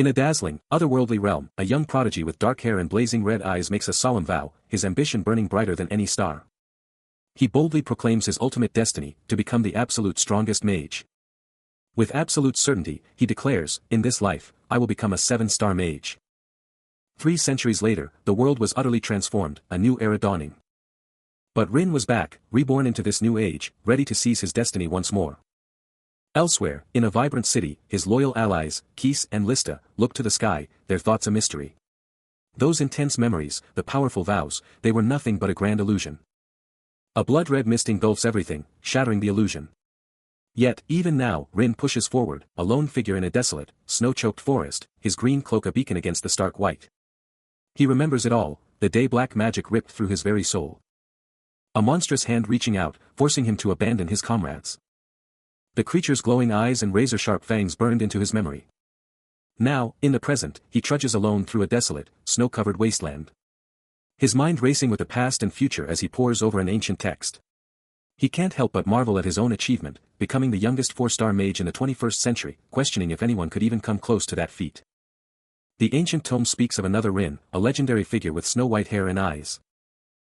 In a dazzling, otherworldly realm, a young prodigy with dark hair and blazing red eyes makes a solemn vow, his ambition burning brighter than any star. He boldly proclaims his ultimate destiny, to become the absolute strongest mage. With absolute certainty, he declares, in this life, I will become a 7-star mage. 3 centuries later, the world was utterly transformed, a new era dawning. But Rin was back, reborn into this new age, ready to seize his destiny once more. Elsewhere, in a vibrant city, his loyal allies, Keese and Lista, look to the sky, their thoughts a mystery. Those intense memories, the powerful vows, they were nothing but a grand illusion. A blood-red mist engulfs everything, shattering the illusion. Yet, even now, Rin pushes forward, a lone figure in a desolate, snow-choked forest, his green cloak a beacon against the stark white. He remembers it all, the day black magic ripped through his very soul. A monstrous hand reaching out, forcing him to abandon his comrades. The creature's glowing eyes and razor-sharp fangs burned into his memory. Now, in the present, he trudges alone through a desolate, snow-covered wasteland. His mind racing with the past and future as he pores over an ancient text. He can't help but marvel at his own achievement, becoming the youngest 4-star mage in the 21st century, questioning if anyone could even come close to that feat. The ancient tome speaks of another Rin, a legendary figure with snow-white hair and eyes.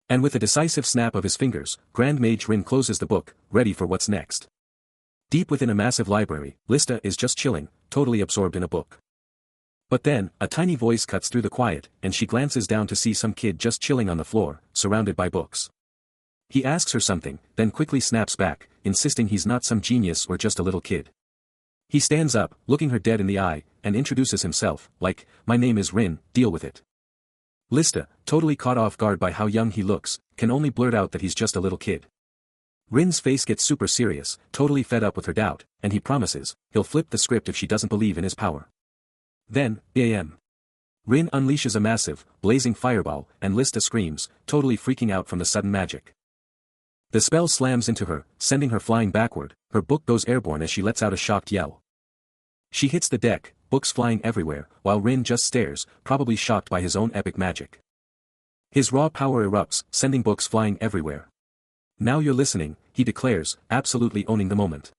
And with a decisive snap of his fingers, Grand Mage Rin closes the book, ready for what's next. Deep within a massive library, Lista is just chilling, totally absorbed in a book. But then, a tiny voice cuts through the quiet, and she glances down to see some kid just chilling on the floor, surrounded by books. He asks her something, then quickly snaps back, insisting he's not some genius or just a little kid. He stands up, looking her dead in the eye, and introduces himself, like, my name is Rin, deal with it. Lista, totally caught off guard by how young he looks, can only blurt out that he's just a little kid. Rin's face gets super serious, totally fed up with her doubt, and he promises, he'll flip the script if she doesn't believe in his power. Then, bam. Rin unleashes a massive, blazing fireball, and Lista screams, totally freaking out from the sudden magic. The spell slams into her, sending her flying backward, her book goes airborne as she lets out a shocked yell. She hits the deck, books flying everywhere, while Rin just stares, probably shocked by his own epic magic. His raw power erupts, sending books flying everywhere. Now you're listening, he declares, absolutely owning the moment.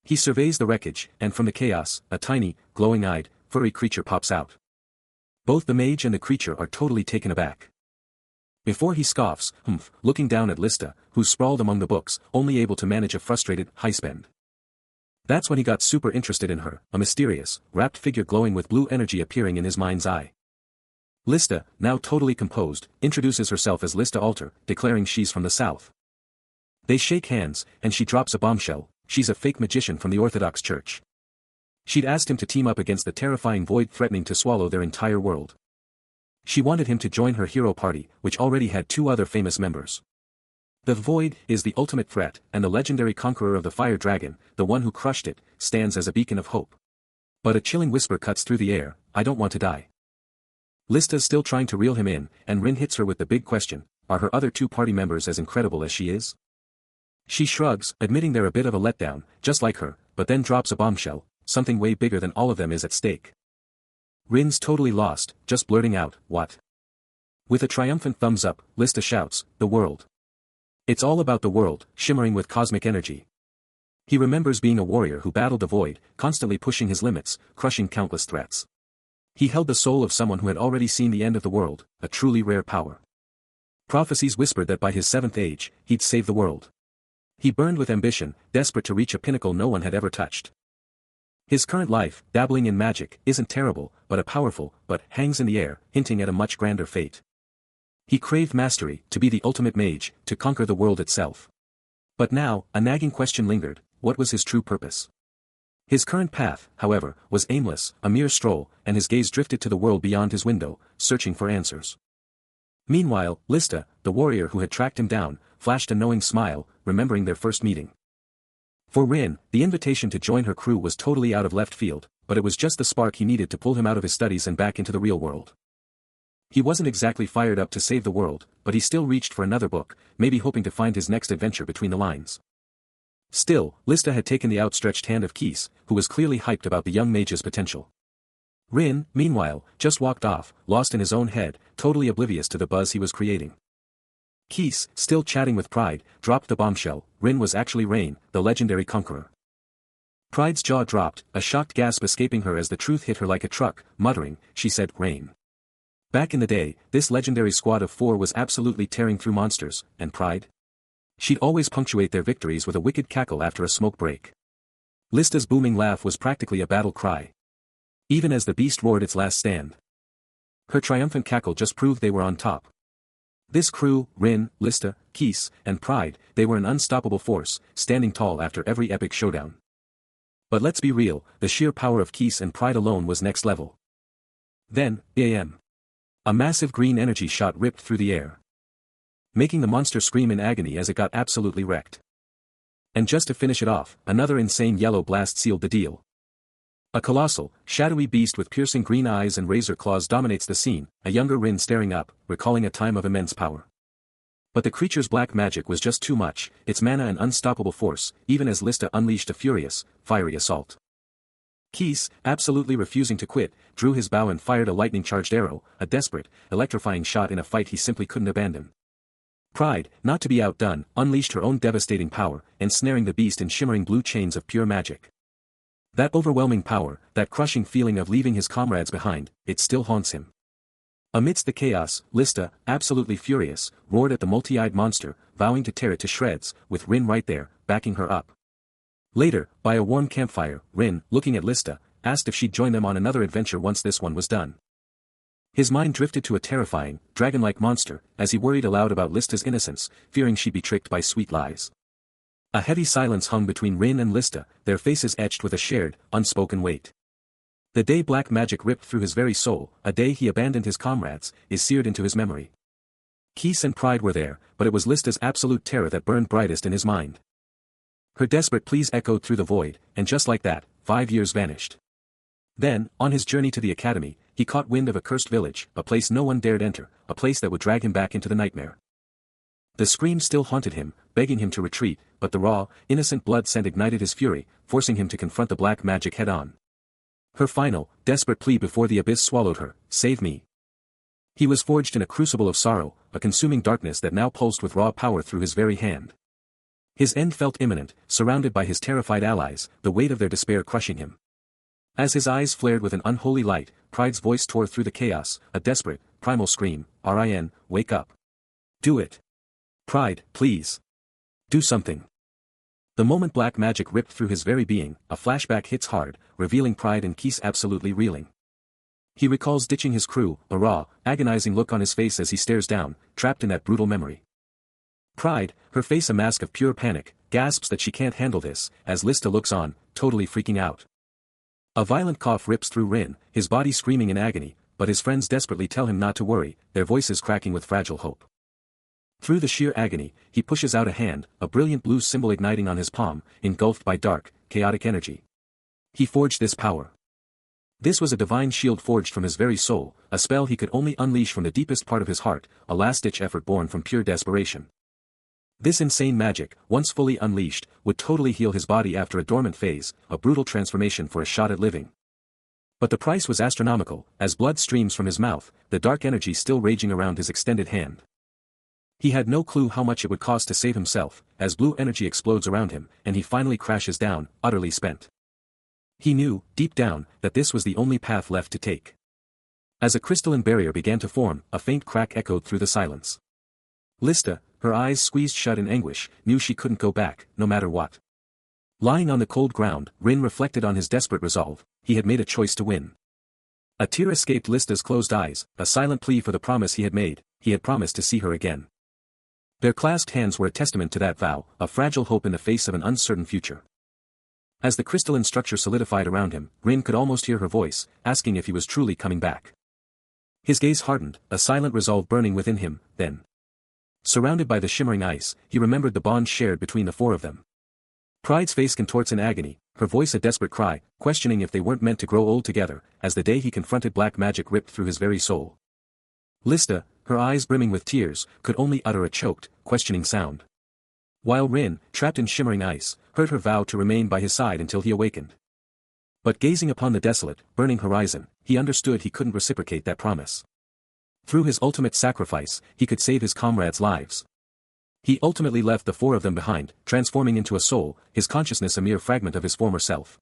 He surveys the wreckage, and from the chaos, a tiny, glowing-eyed, furry creature pops out. Both the mage and the creature are totally taken aback. Before he scoffs, looking down at Lista, who's sprawled among the books, only able to manage a frustrated, high spend. That's when he got super interested in her, a mysterious, wrapped figure glowing with blue energy appearing in his mind's eye. Lista, now totally composed, introduces herself as Lista Alter, declaring she's from the south. They shake hands, and she drops a bombshell, she's a fake magician from the Orthodox Church. She'd asked him to team up against the terrifying void threatening to swallow their entire world. She wanted him to join her hero party, which already had 2 other famous members. The void is the ultimate threat, and the legendary conqueror of the fire dragon, the one who crushed it, stands as a beacon of hope. But a chilling whisper cuts through the air, I don't want to die. Lista's still trying to reel him in, and Rin hits her with the big question, are her other 2 party members as incredible as she is? She shrugs, admitting they're a bit of a letdown, just like her, but then drops a bombshell, something way bigger than all of them is at stake. Rin's totally lost, just blurting out, what? With a triumphant thumbs up, Lista shouts, the world. It's all about the world, shimmering with cosmic energy. He remembers being a warrior who battled the void, constantly pushing his limits, crushing countless threats. He held the soul of someone who had already seen the end of the world, a truly rare power. Prophecies whispered that by his 7th age, he'd save the world. He burned with ambition, desperate to reach a pinnacle no one had ever touched. His current life, dabbling in magic, isn't terrible, but a powerful, but hangs in the air, hinting at a much grander fate. He craved mastery, to be the ultimate mage, to conquer the world itself. But now, a nagging question lingered, what was his true purpose? His current path, however, was aimless, a mere stroll, and his gaze drifted to the world beyond his window, searching for answers. Meanwhile, Lista, the warrior who had tracked him down, flashed a knowing smile, remembering their first meeting. For Rin, the invitation to join her crew was totally out of left field, but it was just the spark he needed to pull him out of his studies and back into the real world. He wasn't exactly fired up to save the world, but he still reached for another book, maybe hoping to find his next adventure between the lines. Still, Lista had taken the outstretched hand of Keese, who was clearly hyped about the young mage's potential. Rin, meanwhile, just walked off, lost in his own head, totally oblivious to the buzz he was creating. Keese, still chatting with pride, dropped the bombshell, Rin was actually Rain, the legendary conqueror. Pride's jaw dropped, a shocked gasp escaping her as the truth hit her like a truck. Muttering, she said, "Rain." Back in the day, this legendary squad of 4 was absolutely tearing through monsters, and Pride? She'd always punctuate their victories with a wicked cackle after a smoke break. Lista's booming laugh was practically a battle cry. Even as the beast roared its last stand. Her triumphant cackle just proved they were on top. This crew, Rin, Lista, Keese, and Pride, they were an unstoppable force, standing tall after every epic showdown. But let's be real, the sheer power of Keese and Pride alone was next level. Then, bam. A massive green energy shot ripped through the air, making the monster scream in agony as it got absolutely wrecked. And just to finish it off, another insane yellow blast sealed the deal. A colossal, shadowy beast with piercing green eyes and razor claws dominates the scene, a younger Rin staring up, recalling a time of immense power. But the creature's black magic was just too much, its mana an unstoppable force, even as Lista unleashed a furious, fiery assault. Keese, absolutely refusing to quit, drew his bow and fired a lightning-charged arrow, a desperate, electrifying shot in a fight he simply couldn't abandon. Pride, not to be outdone, unleashed her own devastating power, ensnaring the beast in shimmering blue chains of pure magic. That overwhelming power, that crushing feeling of leaving his comrades behind, it still haunts him. Amidst the chaos, Lista, absolutely furious, roared at the multi-eyed monster, vowing to tear it to shreds, with Rin right there, backing her up. Later, by a warm campfire, Rin, looking at Lista, asked if she'd join them on another adventure once this one was done. His mind drifted to a terrifying, dragon-like monster, as he worried aloud about Lista's innocence, fearing she'd be tricked by sweet lies. A heavy silence hung between Rin and Lista, their faces etched with a shared, unspoken weight. The day black magic ripped through his very soul, a day he abandoned his comrades, is seared into his memory. Keese and Pride were there, but it was Lista's absolute terror that burned brightest in his mind. Her desperate pleas echoed through the void, and just like that, 5 years vanished. Then, on his journey to the academy, he caught wind of a cursed village, a place no one dared enter, a place that would drag him back into the nightmare. The scream still haunted him, begging him to retreat, but the raw, innocent blood scent ignited his fury, forcing him to confront the black magic head-on. Her final, desperate plea before the abyss swallowed her, "Save me." He was forged in a crucible of sorrow, a consuming darkness that now pulsed with raw power through his very hand. His end felt imminent, surrounded by his terrified allies, the weight of their despair crushing him. As his eyes flared with an unholy light, Pride's voice tore through the chaos, a desperate, primal scream, "Rin, wake up. Do it. Pride, please. Do something." The moment black magic ripped through his very being, a flashback hits hard, revealing Pride and Keese absolutely reeling. He recalls ditching his crew, a raw, agonizing look on his face as he stares down, trapped in that brutal memory. Pride, her face a mask of pure panic, gasps that she can't handle this, as Lista looks on, totally freaking out. A violent cough rips through Rin, his body screaming in agony, but his friends desperately tell him not to worry, their voices cracking with fragile hope. Through the sheer agony, he pushes out a hand, a brilliant blue symbol igniting on his palm, engulfed by dark, chaotic energy. He forged this power. This was a divine shield forged from his very soul, a spell he could only unleash from the deepest part of his heart, a last-ditch effort born from pure desperation. This insane magic, once fully unleashed, would totally heal his body after a dormant phase, a brutal transformation for a shot at living. But the price was astronomical, as blood streams from his mouth, the dark energy still raging around his extended hand. He had no clue how much it would cost to save himself, as blue energy explodes around him, and he finally crashes down, utterly spent. He knew, deep down, that this was the only path left to take. As a crystalline barrier began to form, a faint crack echoed through the silence. Lista, her eyes squeezed shut in anguish, knew she couldn't go back, no matter what. Lying on the cold ground, Rin reflected on his desperate resolve, he had made a choice to win. A tear escaped Lista's closed eyes, a silent plea for the promise he had made, he had promised to see her again. Their clasped hands were a testament to that vow, a fragile hope in the face of an uncertain future. As the crystalline structure solidified around him, Rin could almost hear her voice, asking if he was truly coming back. His gaze hardened, a silent resolve burning within him, then. Surrounded by the shimmering ice, he remembered the bond shared between the 4 of them. Pride's face contorts in agony, her voice a desperate cry, questioning if they weren't meant to grow old together, as the day he confronted black magic ripped through his very soul. Lista, her eyes brimming with tears, could only utter a choked, questioning sound. While Rin, trapped in shimmering ice, heard her vow to remain by his side until he awakened. But gazing upon the desolate, burning horizon, he understood he couldn't reciprocate that promise. Through his ultimate sacrifice, he could save his comrades' lives. He ultimately left the 4 of them behind, transforming into a soul, his consciousness a mere fragment of his former self.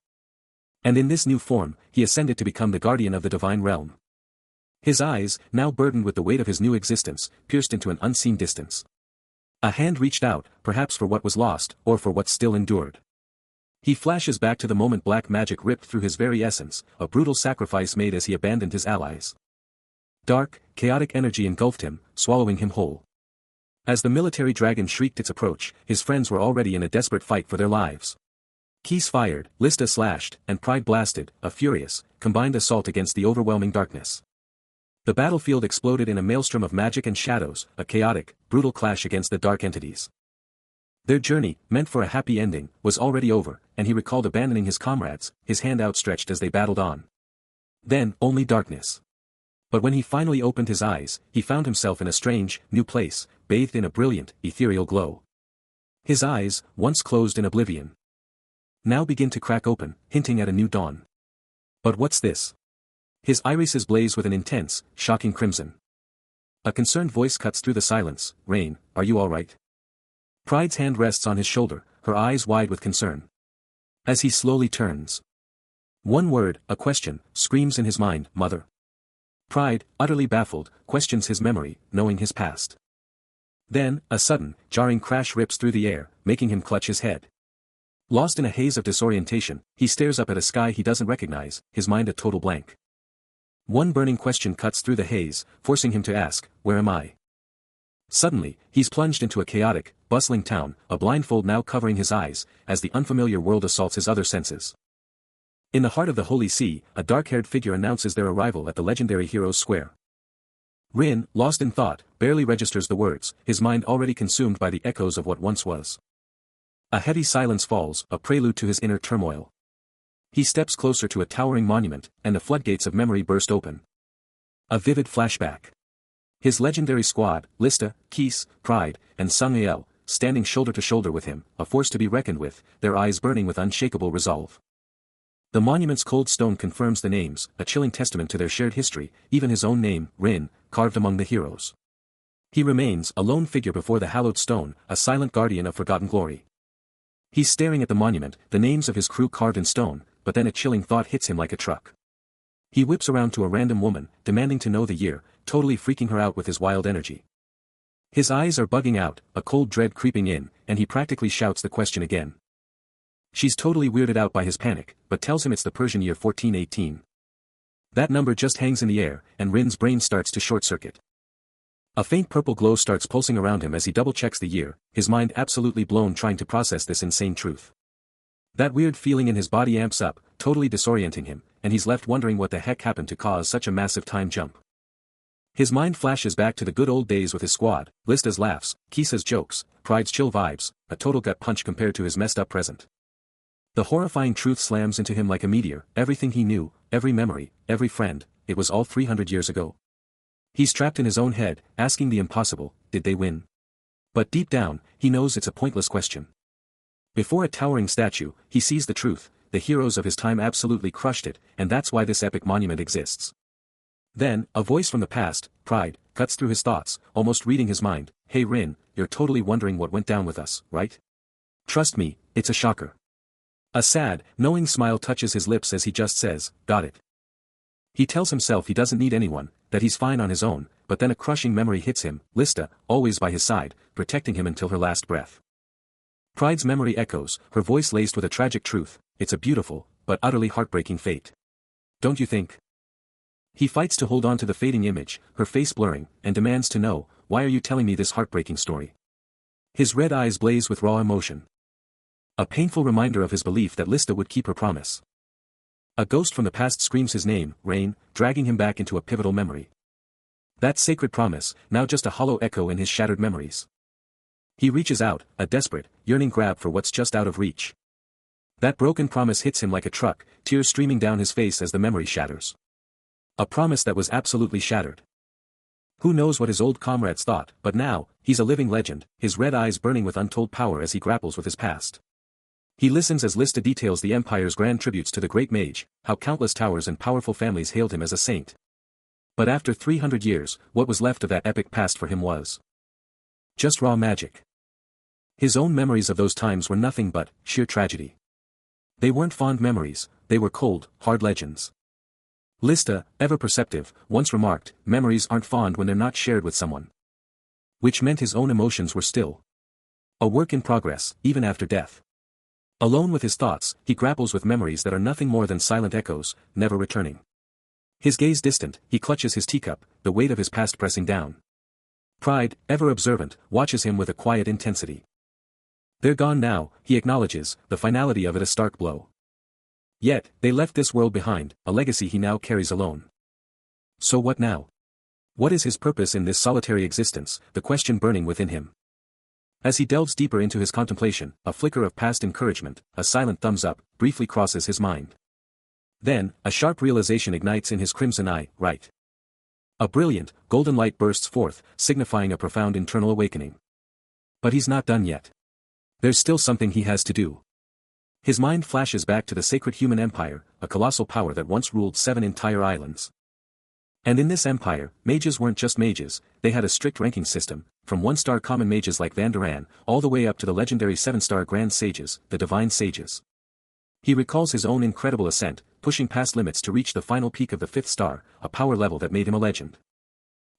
And in this new form, he ascended to become the guardian of the divine realm. His eyes, now burdened with the weight of his new existence, pierced into an unseen distance. A hand reached out, perhaps for what was lost, or for what still endured. He flashes back to the moment black magic ripped through his very essence, a brutal sacrifice made as he abandoned his allies. Dark, chaotic energy engulfed him, swallowing him whole. As the military dragon shrieked its approach, his friends were already in a desperate fight for their lives. Keys fired, Lista slashed, and Pride blasted, a furious, combined assault against the overwhelming darkness. The battlefield exploded in a maelstrom of magic and shadows, a chaotic, brutal clash against the dark entities. Their journey, meant for a happy ending, was already over, and he recalled abandoning his comrades, his hand outstretched as they battled on. Then, only darkness. But when he finally opened his eyes, he found himself in a strange, new place, bathed in a brilliant, ethereal glow. His eyes, once closed in oblivion, now begin to crack open, hinting at a new dawn. But what's this? His irises blaze with an intense, shocking crimson. A concerned voice cuts through the silence. Rain, are you all right? Pride's hand rests on his shoulder, her eyes wide with concern. As he slowly turns. One word, a question, screams in his mind, Mother. Pride, utterly baffled, questions his memory, knowing his past. Then, a sudden, jarring crash rips through the air, making him clutch his head. Lost in a haze of disorientation, he stares up at a sky he doesn't recognize, his mind a total blank. One burning question cuts through the haze, forcing him to ask, where am I? Suddenly, he's plunged into a chaotic, bustling town, a blindfold now covering his eyes, as the unfamiliar world assaults his other senses. In the heart of the Holy See, a dark-haired figure announces their arrival at the legendary Heroes' Square. Rin, lost in thought, barely registers the words, his mind already consumed by the echoes of what once was. A heavy silence falls, a prelude to his inner turmoil. He steps closer to a towering monument, and the floodgates of memory burst open. A vivid flashback. His legendary squad, Lista, Kees, Pride, and Sanghael, standing shoulder to shoulder with him, a force to be reckoned with, their eyes burning with unshakable resolve. The monument's cold stone confirms the names, a chilling testament to their shared history, even his own name, Rin, carved among the heroes. He remains a lone figure before the hallowed stone, a silent guardian of forgotten glory. He's staring at the monument, the names of his crew carved in stone, but then a chilling thought hits him like a truck. He whips around to a random woman, demanding to know the year, totally freaking her out with his wild energy. His eyes are bugging out, a cold dread creeping in, and he practically shouts the question again. She's totally weirded out by his panic, but tells him it's the Persian year 1418. That number just hangs in the air, and Rin's brain starts to short-circuit. A faint purple glow starts pulsing around him as he double-checks the year, his mind absolutely blown trying to process this insane truth. That weird feeling in his body amps up, totally disorienting him, and he's left wondering what the heck happened to cause such a massive time jump. His mind flashes back to the good old days with his squad, Lista's laughs, Kisa's jokes, Pride's chill vibes, a total gut punch compared to his messed up present. The horrifying truth slams into him like a meteor, everything he knew, every memory, every friend, it was all 300 years ago. He's trapped in his own head, asking the impossible, did they win? But deep down, he knows it's a pointless question. Before a towering statue, he sees the truth, the heroes of his time absolutely crushed it, and that's why this epic monument exists. Then, a voice from the past, Pride, cuts through his thoughts, almost reading his mind, hey Rin, you're totally wondering what went down with us, right? Trust me, it's a shocker. A sad, knowing smile touches his lips as he just says, got it. He tells himself he doesn't need anyone, that he's fine on his own, but then a crushing memory hits him, Lista, always by his side, protecting him until her last breath. Pride's memory echoes, her voice laced with a tragic truth, it's a beautiful, but utterly heartbreaking fate. Don't you think? He fights to hold on to the fading image, her face blurring, and demands to know, why are you telling me this heartbreaking story? His red eyes blaze with raw emotion. A painful reminder of his belief that Lista would keep her promise. A ghost from the past screams his name, Rain, dragging him back into a pivotal memory. That sacred promise, now just a hollow echo in his shattered memories. He reaches out, a desperate, yearning grab for what's just out of reach. That broken promise hits him like a truck, tears streaming down his face as the memory shatters. A promise that was absolutely shattered. Who knows what his old comrades thought, but now, he's a living legend, his red eyes burning with untold power as he grapples with his past. He listens as Lista details the Empire's grand tributes to the great mage, how countless towers and powerful families hailed him as a saint. But after 300 years, what was left of that epic past for him was just raw magic. His own memories of those times were nothing but sheer tragedy. They weren't fond memories, they were cold, hard legends. Lista, ever perceptive, once remarked, memories aren't fond when they're not shared with someone. Which meant his own emotions were still a work in progress, even after death. Alone with his thoughts, he grapples with memories that are nothing more than silent echoes, never returning. His gaze distant, he clutches his teacup, the weight of his past pressing down. Pride, ever observant, watches him with a quiet intensity. They're gone now, he acknowledges, the finality of it a stark blow. Yet, they left this world behind, a legacy he now carries alone. So what now? What is his purpose in this solitary existence, the question burning within him? As he delves deeper into his contemplation, a flicker of past encouragement, a silent thumbs up, briefly crosses his mind. Then, a sharp realization ignites in his crimson eye, right. A brilliant, golden light bursts forth, signifying a profound internal awakening. But he's not done yet. There's still something he has to do. His mind flashes back to the sacred human empire, a colossal power that once ruled 7 entire islands. And in this empire, mages weren't just mages, they had a strict ranking system, from 1-star common mages like Van Duran, all the way up to the legendary 7-star grand sages, the divine sages. He recalls his own incredible ascent, pushing past limits to reach the final peak of the 5th star, a power level that made him a legend.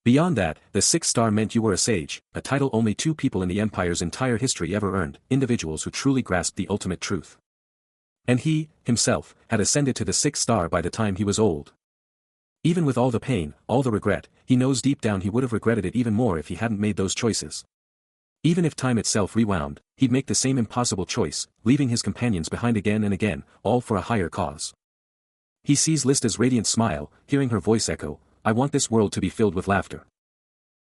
Beyond that, the 6th star meant you were a sage, a title only 2 people in the empire's entire history ever earned, individuals who truly grasped the ultimate truth. And he, himself, had ascended to the 6th star by the time he was old. Even with all the pain, all the regret, he knows deep down he would have regretted it even more if he hadn't made those choices. Even if time itself rewound, he'd make the same impossible choice, leaving his companions behind again and again, all for a higher cause. He sees Lista's radiant smile, hearing her voice echo, "I want this world to be filled with laughter."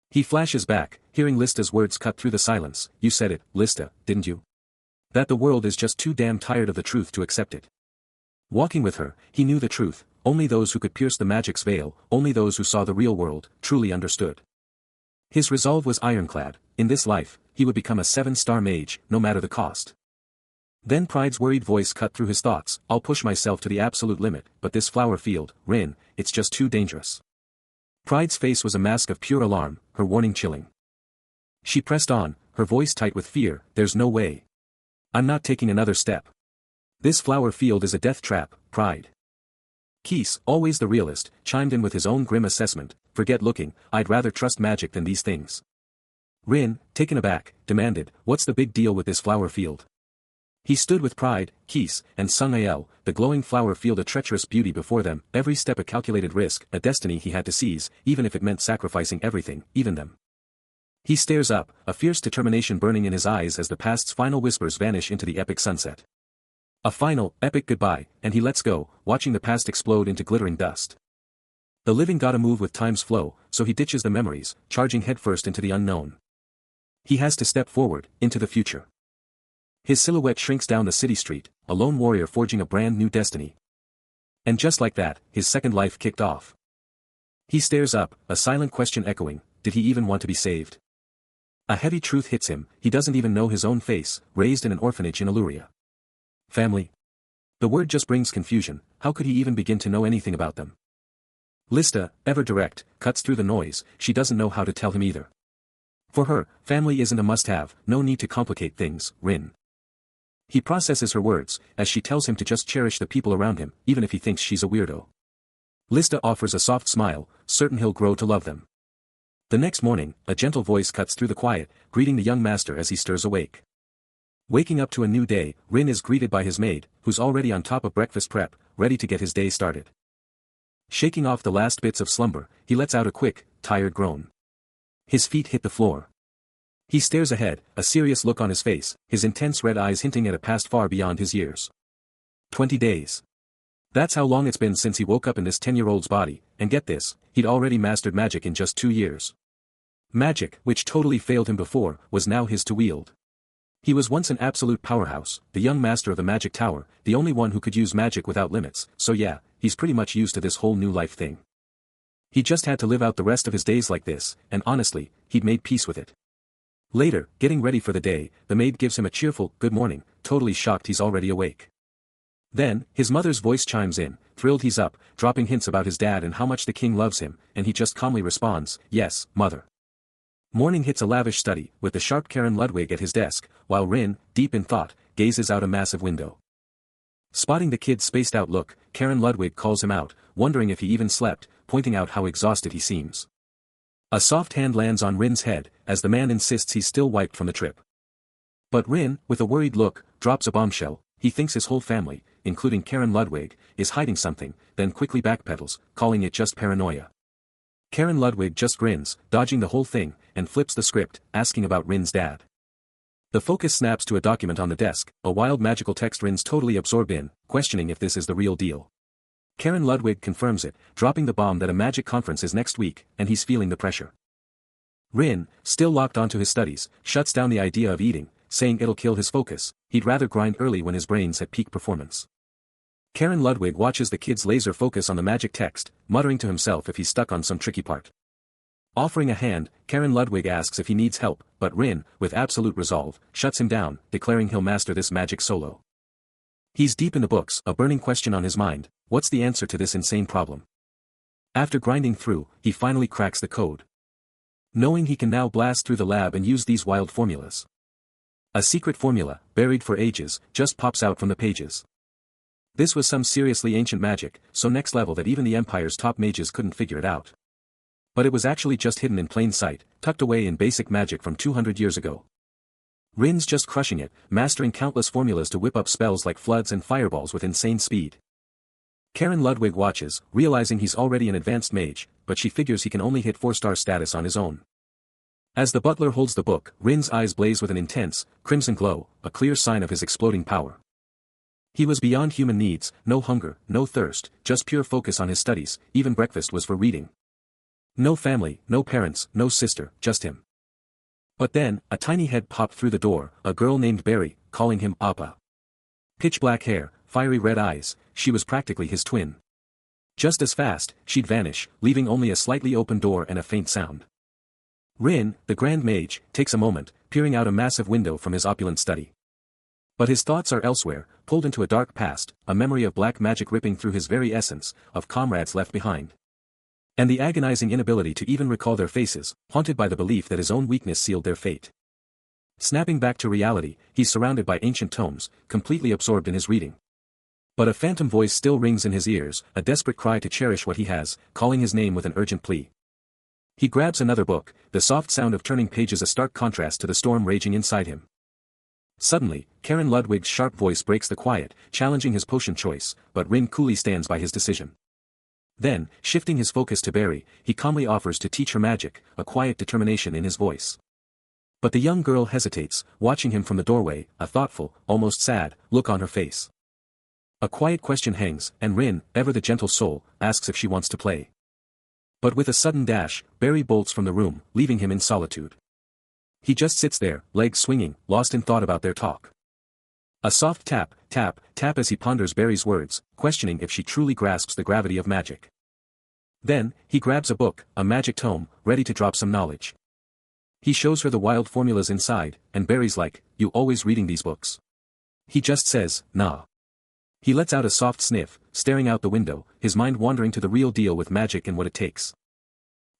He flashes back, hearing Lista's words cut through the silence, "You said it, Lista, didn't you? That the world is just too damn tired of the truth to accept it." Walking with her, he knew the truth, only those who could pierce the magic's veil, only those who saw the real world, truly understood. His resolve was ironclad, in this life, he would become a 7-star mage, no matter the cost. Then Pride's worried voice cut through his thoughts, "I'll push myself to the absolute limit, but this flower field, Rin, it's just too dangerous." Pride's face was a mask of pure alarm, her warning chilling. She pressed on, her voice tight with fear, "There's no way. I'm not taking another step. This flower field is a death trap, Pride." Keese, always the realist, chimed in with his own grim assessment, "Forget looking, I'd rather trust magic than these things." Rin, taken aback, demanded, "What's the big deal with this flower field?" He stood with Pride, Keese, and Sung Ael, the glowing flower field a treacherous beauty before them, every step a calculated risk, a destiny he had to seize, even if it meant sacrificing everything, even them. He stares up, a fierce determination burning in his eyes as the past's final whispers vanish into the epic sunset. A final, epic goodbye, and he lets go, watching the past explode into glittering dust. The living gotta move with time's flow, so he ditches the memories, charging headfirst into the unknown. He has to step forward, into the future. His silhouette shrinks down the city street, a lone warrior forging a brand new destiny. And just like that, his second life kicked off. He stares up, a silent question echoing, did he even want to be saved? A heavy truth hits him, he doesn't even know his own face, raised in an orphanage in Illyria. Family. The word just brings confusion, how could he even begin to know anything about them? Lista, ever direct, cuts through the noise, she doesn't know how to tell him either. For her, family isn't a must-have, no need to complicate things, Rin. He processes her words, as she tells him to just cherish the people around him, even if he thinks she's a weirdo. Lista offers a soft smile, certain he'll grow to love them. The next morning, a gentle voice cuts through the quiet, greeting the young master as he stirs awake. Waking up to a new day, Rin is greeted by his maid, who's already on top of breakfast prep, ready to get his day started. Shaking off the last bits of slumber, he lets out a quick, tired groan. His feet hit the floor. He stares ahead, a serious look on his face, his intense red eyes hinting at a past far beyond his years. 20 days. That's how long it's been since he woke up in this 10-year-old's body, and get this, he'd already mastered magic in just 2 years. Magic, which totally failed him before, was now his to wield. He was once an absolute powerhouse, the young master of the magic tower, the only one who could use magic without limits, so yeah, he's pretty much used to this whole new life thing. He just had to live out the rest of his days like this, and honestly, he'd made peace with it. Later, getting ready for the day, the maid gives him a cheerful, "Good morning," totally shocked he's already awake. Then, his mother's voice chimes in, thrilled he's up, dropping hints about his dad and how much the king loves him, and he just calmly responds, "Yes, mother." Morning hits a lavish study, with the sharp Karen Ludwig at his desk, while Rin, deep in thought, gazes out a massive window. Spotting the kid's spaced-out look, Karen Ludwig calls him out, wondering if he even slept, pointing out how exhausted he seems. A soft hand lands on Rin's head, as the man insists he's still wiped from the trip. But Rin, with a worried look, drops a bombshell. He thinks his whole family, including Karen Ludwig, is hiding something, then quickly backpedals, calling it just paranoia. Karen Ludwig just grins, dodging the whole thing, and flips the script, asking about Rin's dad. The focus snaps to a document on the desk, a wild magical text Rin's totally absorbed in, questioning if this is the real deal. Karen Ludwig confirms it, dropping the bomb that a magic conference is next week, and he's feeling the pressure. Rin, still locked onto his studies, shuts down the idea of eating, saying it'll kill his focus. He'd rather grind early when his brain's at peak performance. Karen Ludwig watches the kid's laser focus on the magic text, muttering to himself if he's stuck on some tricky part. Offering a hand, Karen Ludwig asks if he needs help, but Rin, with absolute resolve, shuts him down, declaring he'll master this magic solo. He's deep in the books, a burning question on his mind: what's the answer to this insane problem? After grinding through, he finally cracks the code. Knowing he can now blast through the lab and use these wild formulas. A secret formula, buried for ages, just pops out from the pages. This was some seriously ancient magic, so next level that even the Empire's top mages couldn't figure it out. But it was actually just hidden in plain sight, tucked away in basic magic from 200 years ago. Rin's just crushing it, mastering countless formulas to whip up spells like floods and fireballs with insane speed. Karen Ludwig watches, realizing he's already an advanced mage, but she figures he can only hit 4-star status on his own. As the butler holds the book, Rin's eyes blaze with an intense, crimson glow, a clear sign of his exploding power. He was beyond human needs, no hunger, no thirst, just pure focus on his studies. Even breakfast was for reading. No family, no parents, no sister, just him. But then, a tiny head popped through the door, a girl named Barry, calling him Appa. Pitch black hair, fiery red eyes, she was practically his twin. Just as fast, she'd vanish, leaving only a slightly open door and a faint sound. Rin, the Grand Mage, takes a moment, peering out a massive window from his opulent study. But his thoughts are elsewhere, pulled into a dark past, a memory of black magic ripping through his very essence, of comrades left behind. And the agonizing inability to even recall their faces, haunted by the belief that his own weakness sealed their fate. Snapping back to reality, he's surrounded by ancient tomes, completely absorbed in his reading. But a phantom voice still rings in his ears, a desperate cry to cherish what he has, calling his name with an urgent plea. He grabs another book, the soft sound of turning pages a stark contrast to the storm raging inside him. Suddenly, Karen Ludwig's sharp voice breaks the quiet, challenging his potion choice, but Rin coolly stands by his decision. Then, shifting his focus to Barry, he calmly offers to teach her magic, a quiet determination in his voice. But the young girl hesitates, watching him from the doorway, a thoughtful, almost sad, look on her face. A quiet question hangs, and Rin, ever the gentle soul, asks if she wants to play. But with a sudden dash, Barry bolts from the room, leaving him in solitude. He just sits there, legs swinging, lost in thought about their talk. A soft tap, tap, tap as he ponders Barry's words, questioning if she truly grasps the gravity of magic. Then, he grabs a book, a magic tome, ready to drop some knowledge. He shows her the wild formulas inside, and Barry's like, "You always reading these books?" He just says, "Nah." He lets out a soft sniff, staring out the window, his mind wandering to the real deal with magic and what it takes.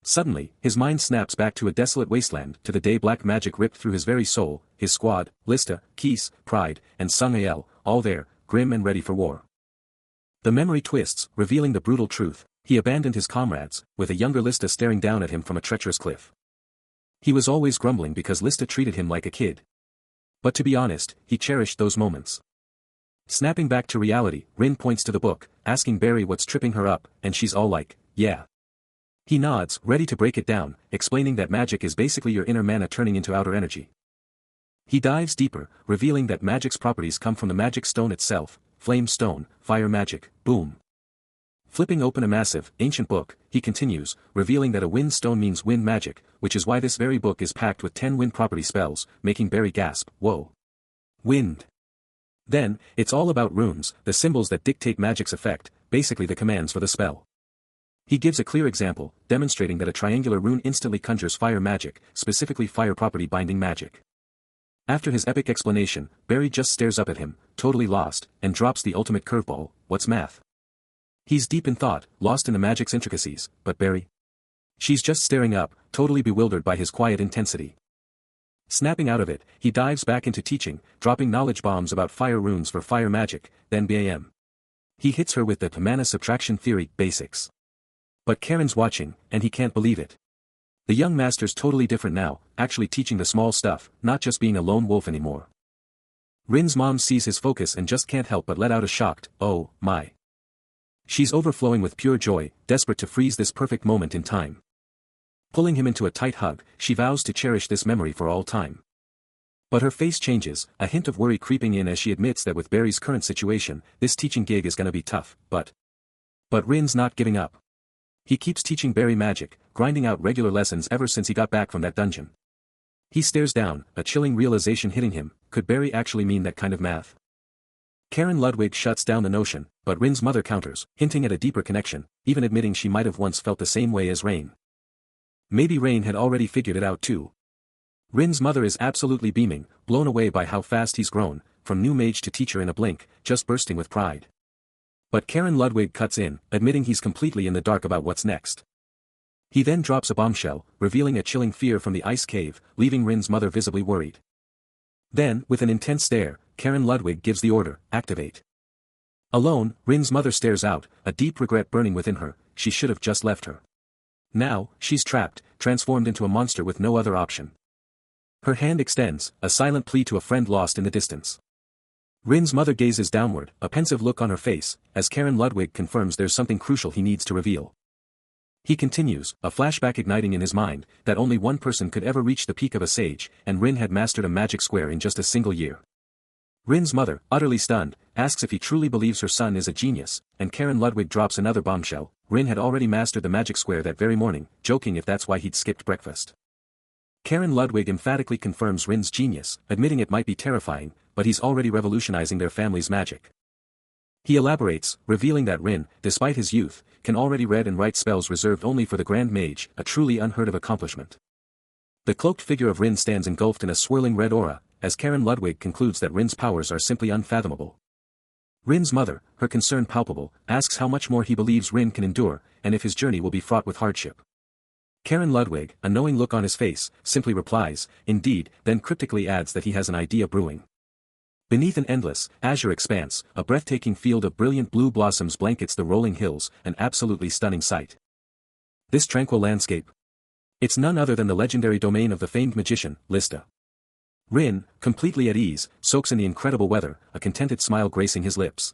Suddenly, his mind snaps back to a desolate wasteland, to the day black magic ripped through his very soul, his squad, Lista, Keese, Pride, and Sangael, all there, grim and ready for war. The memory twists, revealing the brutal truth: he abandoned his comrades, with a younger Lista staring down at him from a treacherous cliff. He was always grumbling because Lista treated him like a kid. But to be honest, he cherished those moments. Snapping back to reality, Rin points to the book, asking Barry what's tripping her up, and she's all like, "Yeah." He nods, ready to break it down, explaining that magic is basically your inner mana turning into outer energy. He dives deeper, revealing that magic's properties come from the magic stone itself: flame stone, fire magic, boom. Flipping open a massive, ancient book, he continues, revealing that a wind stone means wind magic, which is why this very book is packed with 10 wind property spells, making Barry gasp, "Whoa. Wind." Then, it's all about runes, the symbols that dictate magic's effect, basically the commands for the spell. He gives a clear example, demonstrating that a triangular rune instantly conjures fire magic, specifically fire property binding magic. After his epic explanation, Barry just stares up at him, totally lost, and drops the ultimate curveball: "What's math?" He's deep in thought, lost in the magic's intricacies, but Barry? She's just staring up, totally bewildered by his quiet intensity. Snapping out of it, he dives back into teaching, dropping knowledge bombs about fire runes for fire magic, then bam. He hits her with the mana subtraction theory basics. But Karen's watching, and he can't believe it. The young master's totally different now, actually teaching the small stuff, not just being a lone wolf anymore. Rin's mom sees his focus and just can't help but let out a shocked, "Oh, my." She's overflowing with pure joy, desperate to freeze this perfect moment in time. Pulling him into a tight hug, she vows to cherish this memory for all time. But her face changes, a hint of worry creeping in as she admits that with Barry's current situation, this teaching gig is gonna be tough, but Rin's not giving up. He keeps teaching Barry magic, grinding out regular lessons ever since he got back from that dungeon. He stares down, a chilling realization hitting him, could Barry actually mean that kind of math? Karen Ludwig shuts down the notion, but Rin's mother counters, hinting at a deeper connection, even admitting she might have once felt the same way as Rain. Maybe Rain had already figured it out too. Rin's mother is absolutely beaming, blown away by how fast he's grown, from new mage to teacher in a blink, just bursting with pride. But Karen Ludwig cuts in, admitting he's completely in the dark about what's next. He then drops a bombshell, revealing a chilling fear from the ice cave, leaving Rin's mother visibly worried. Then, with an intense stare, Karen Ludwig gives the order, activate. Alone, Rin's mother stares out, a deep regret burning within her, she should have just left her. Now, she's trapped, transformed into a monster with no other option. Her hand extends, a silent plea to a friend lost in the distance. Rin's mother gazes downward, a pensive look on her face, as Karen Ludwig confirms there's something crucial he needs to reveal. He continues, a flashback igniting in his mind, that only one person could ever reach the peak of a sage, and Rin had mastered a magic square in just a single year. Rin's mother, utterly stunned, asks if he truly believes her son is a genius, and Karen Ludwig drops another bombshell. Rin had already mastered the magic square that very morning, joking if that's why he'd skipped breakfast. Karen Ludwig emphatically confirms Rin's genius, admitting it might be terrifying, but he's already revolutionizing their family's magic. He elaborates, revealing that Rin, despite his youth, can already read and write spells reserved only for the Grand Mage, a truly unheard of accomplishment. The cloaked figure of Rin stands engulfed in a swirling red aura, as Karen Ludwig concludes that Rin's powers are simply unfathomable. Rin's mother, her concern palpable, asks how much more he believes Rin can endure, and if his journey will be fraught with hardship. Karen Ludwig, a knowing look on his face, simply replies, indeed, then cryptically adds that he has an idea brewing. Beneath an endless, azure expanse, a breathtaking field of brilliant blue blossoms blankets the rolling hills, an absolutely stunning sight. This tranquil landscape? It's none other than the legendary domain of the famed magician, Lista. Rin, completely at ease, soaks in the incredible weather, a contented smile gracing his lips.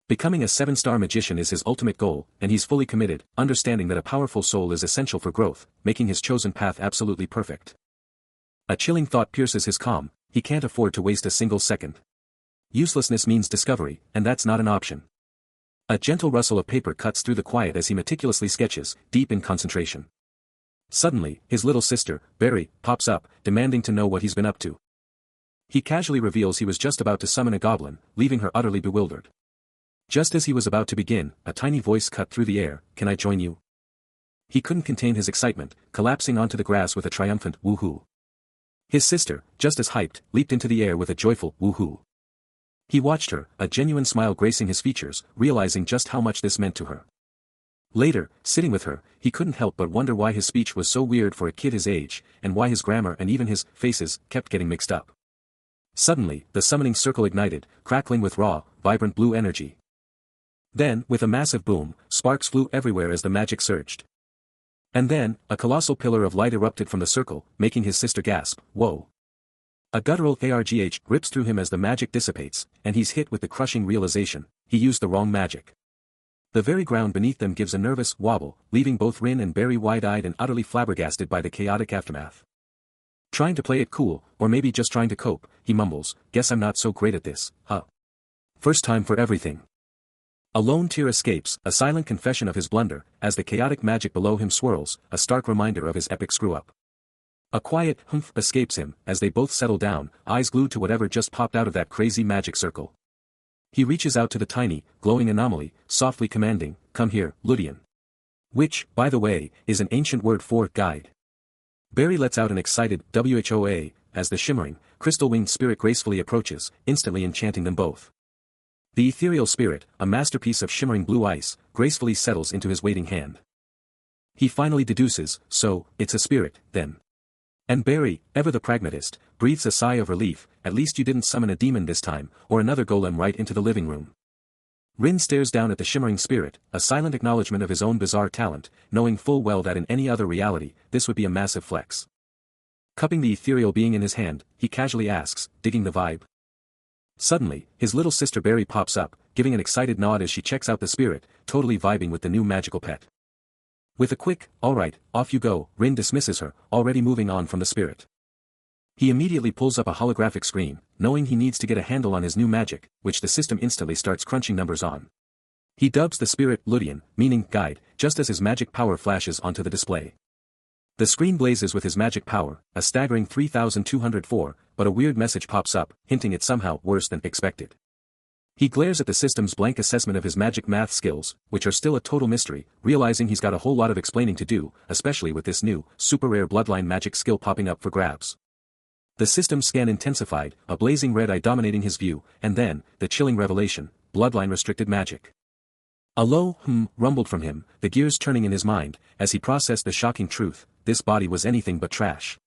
Becoming a 7-star magician is his ultimate goal, and he's fully committed, understanding that a powerful soul is essential for growth, making his chosen path absolutely perfect. A chilling thought pierces his calm, he can't afford to waste a single second. Uselessness means discovery, and that's not an option. A gentle rustle of paper cuts through the quiet as he meticulously sketches, deep in concentration. Suddenly, his little sister, Barry, pops up, demanding to know what he's been up to. He casually reveals he was just about to summon a goblin, leaving her utterly bewildered. Just as he was about to begin, a tiny voice cut through the air, "Can I join you?" He couldn't contain his excitement, collapsing onto the grass with a triumphant woohoo. His sister, just as hyped, leaped into the air with a joyful woohoo. He watched her, a genuine smile gracing his features, realizing just how much this meant to her. Later, sitting with her, he couldn't help but wonder why his speech was so weird for a kid his age, and why his grammar and even his faces kept getting mixed up. Suddenly, the summoning circle ignited, crackling with raw, vibrant blue energy. Then, with a massive boom, sparks flew everywhere as the magic surged. And then, a colossal pillar of light erupted from the circle, making his sister gasp, "Whoa." A guttural argh rips through him as the magic dissipates, and he's hit with the crushing realization, he used the wrong magic. The very ground beneath them gives a nervous wobble, leaving both Rin and Barry wide-eyed and utterly flabbergasted by the chaotic aftermath. Trying to play it cool, or maybe just trying to cope, he mumbles, "Guess I'm not so great at this, huh? First time for everything." A lone tear escapes, a silent confession of his blunder, as the chaotic magic below him swirls, a stark reminder of his epic screw-up. A quiet humph escapes him, as they both settle down, eyes glued to whatever just popped out of that crazy magic circle. He reaches out to the tiny, glowing anomaly, softly commanding, "Come here, Ludian." Which, by the way, is an ancient word for guide. Barry lets out an excited "WHOA", as the shimmering, crystal-winged spirit gracefully approaches, instantly enchanting them both. The ethereal spirit, a masterpiece of shimmering blue ice, gracefully settles into his waiting hand. He finally deduces, so, it's a spirit, then. And Barry, ever the pragmatist, breathes a sigh of relief. At least you didn't summon a demon this time, or another golem right into the living room. Rin stares down at the shimmering spirit, a silent acknowledgement of his own bizarre talent, knowing full well that in any other reality, this would be a massive flex. Cupping the ethereal being in his hand, he casually asks, digging the vibe? Suddenly, his little sister Barry pops up, giving an excited nod as she checks out the spirit, totally vibing with the new magical pet. With a quick, alright, off you go, Rin dismisses her, already moving on from the spirit. He immediately pulls up a holographic screen, knowing he needs to get a handle on his new magic, which the system instantly starts crunching numbers on. He dubs the spirit Ludian, meaning guide, just as his magic power flashes onto the display. The screen blazes with his magic power, a staggering 3,204, but a weird message pops up, hinting it's somehow worse than expected. He glares at the system's blank assessment of his magic math skills, which are still a total mystery, realizing he's got a whole lot of explaining to do, especially with this new, super rare bloodline magic skill popping up for grabs. The system's scan intensified, a blazing red eye dominating his view, and then, the chilling revelation, bloodline restricted magic. A low rumbled from him, the gears turning in his mind, as he processed the shocking truth, this body was anything but trash.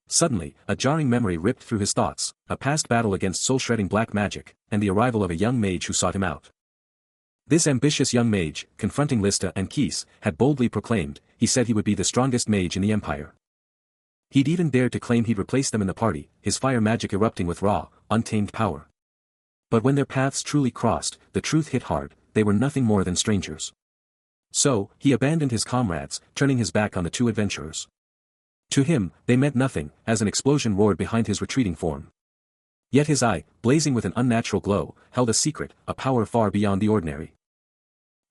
Suddenly, a jarring memory ripped through his thoughts, a past battle against soul-shredding black magic, and the arrival of a young mage who sought him out. This ambitious young mage, confronting Lista and Keese, had boldly proclaimed, he said he would be the strongest mage in the Empire. He'd even dared to claim he'd replace them in the party, his fire magic erupting with raw, untamed power. But when their paths truly crossed, the truth hit hard, they were nothing more than strangers. So, he abandoned his comrades, turning his back on the two adventurers. To him, they meant nothing, as an explosion roared behind his retreating form. Yet his eye, blazing with an unnatural glow, held a secret, a power far beyond the ordinary.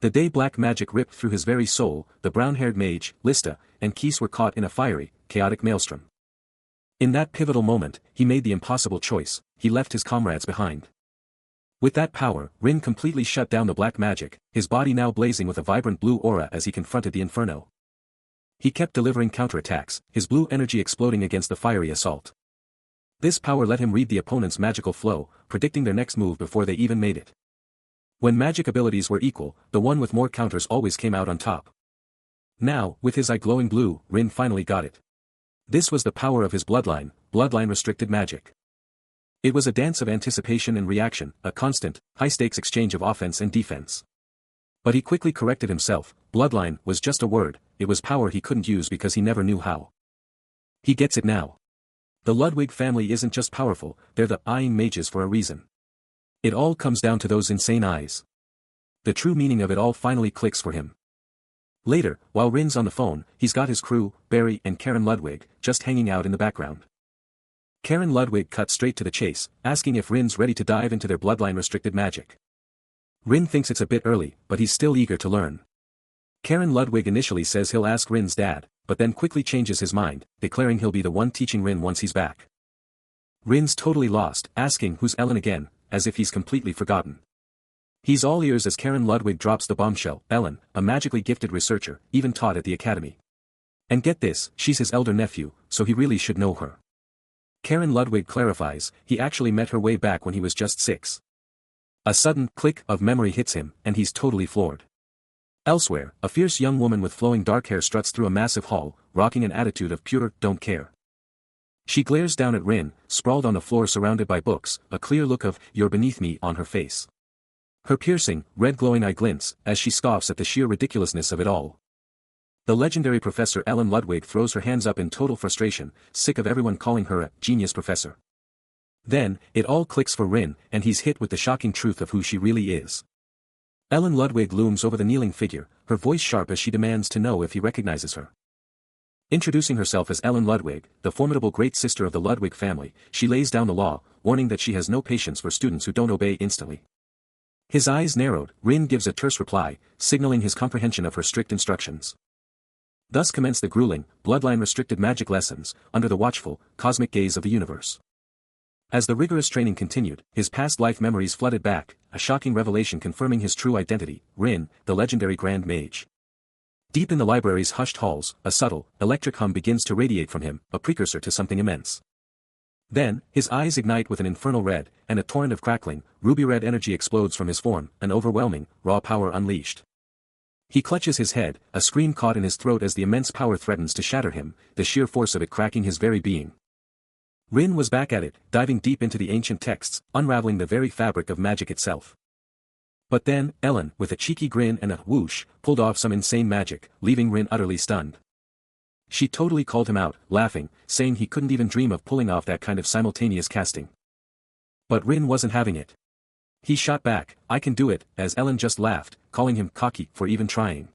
The day black magic ripped through his very soul, the brown-haired mage, Lista, and Keese were caught in a fiery, chaotic maelstrom. In that pivotal moment, he made the impossible choice, he left his comrades behind. With that power, Rin completely shut down the black magic, his body now blazing with a vibrant blue aura as he confronted the inferno. He kept delivering counterattacks, his blue energy exploding against the fiery assault. This power let him read the opponent's magical flow, predicting their next move before they even made it. When magic abilities were equal, the one with more counters always came out on top. Now, with his eye glowing blue, Rin finally got it. This was the power of his bloodline, bloodline-restricted magic. It was a dance of anticipation and reaction, a constant, high-stakes exchange of offense and defense. But he quickly corrected himself, bloodline was just a word, it was power he couldn't use because he never knew how. He gets it now. The Ludwig family isn't just powerful, they're the eyeing mages for a reason. It all comes down to those insane eyes. The true meaning of it all finally clicks for him. Later, while Rin's on the phone, he's got his crew, Barry and Karen Ludwig, just hanging out in the background. Karen Ludwig cut straight to the chase, asking if Rin's ready to dive into their bloodline-restricted magic. Rin thinks it's a bit early, but he's still eager to learn. Karen Ludwig initially says he'll ask Rin's dad, but then quickly changes his mind, declaring he'll be the one teaching Rin once he's back. Rin's totally lost, asking who's Ellen again, as if he's completely forgotten. He's all ears as Karen Ludwig drops the bombshell, Ellen, a magically gifted researcher, even taught at the academy. And get this, she's his elder nephew, so he really should know her. Karen Ludwig clarifies, he actually met her way back when he was just 6. A sudden click of memory hits him, and he's totally floored. Elsewhere, a fierce young woman with flowing dark hair struts through a massive hall, rocking an attitude of pure, don't care. She glares down at Rin, sprawled on the floor surrounded by books, a clear look of, you're beneath me on her face. Her piercing, red glowing eye glints, as she scoffs at the sheer ridiculousness of it all. The legendary Professor Ellen Ludwig throws her hands up in total frustration, sick of everyone calling her a genius professor. Then, it all clicks for Rin, and he's hit with the shocking truth of who she really is. Ellen Ludwig looms over the kneeling figure, her voice sharp as she demands to know if he recognizes her. Introducing herself as Ellen Ludwig, the formidable great sister of the Ludwig family, she lays down the law, warning that she has no patience for students who don't obey instantly. His eyes narrowed, Rin gives a terse reply, signaling his comprehension of her strict instructions. Thus commence the grueling, bloodline-restricted magic lessons, under the watchful, cosmic gaze of the universe. As the rigorous training continued, his past life memories flooded back, a shocking revelation confirming his true identity, Rin, the legendary Grand Mage. Deep in the library's hushed halls, a subtle, electric hum begins to radiate from him, a precursor to something immense. Then, his eyes ignite with an infernal red, and a torrent of crackling, ruby-red energy explodes from his form, an overwhelming, raw power unleashed. He clutches his head, a scream caught in his throat as the immense power threatens to shatter him, the sheer force of it cracking his very being. Rin was back at it, diving deep into the ancient texts, unraveling the very fabric of magic itself. But then, Ellen, with a cheeky grin and a whoosh, pulled off some insane magic, leaving Rin utterly stunned. She totally called him out, laughing, saying he couldn't even dream of pulling off that kind of simultaneous casting. But Rin wasn't having it. He shot back, "I can do it," as Ellen just laughed, calling him cocky for even trying.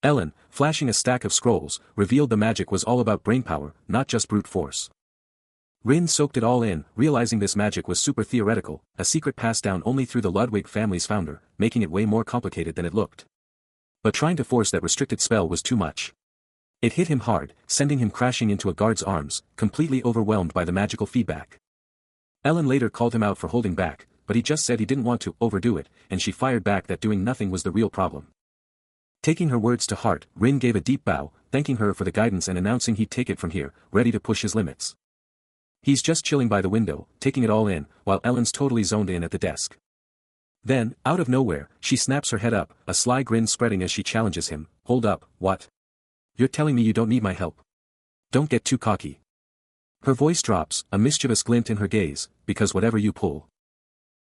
Ellen, flashing a stack of scrolls, revealed the magic was all about brainpower, not just brute force. Rin soaked it all in, realizing this magic was super theoretical, a secret passed down only through the Ludwig family's founder, making it way more complicated than it looked. But trying to force that restricted spell was too much. It hit him hard, sending him crashing into a guard's arms, completely overwhelmed by the magical feedback. Ellen later called him out for holding back, but he just said he didn't want to overdo it, and she fired back that doing nothing was the real problem. Taking her words to heart, Rin gave a deep bow, thanking her for the guidance and announcing he'd take it from here, ready to push his limits. He's just chilling by the window, taking it all in, while Ellen's totally zoned in at the desk. Then, out of nowhere, she snaps her head up, a sly grin spreading as she challenges him, "Hold up, what? You're telling me you don't need my help? Don't get too cocky." Her voice drops, a mischievous glint in her gaze, "Because whatever you pull."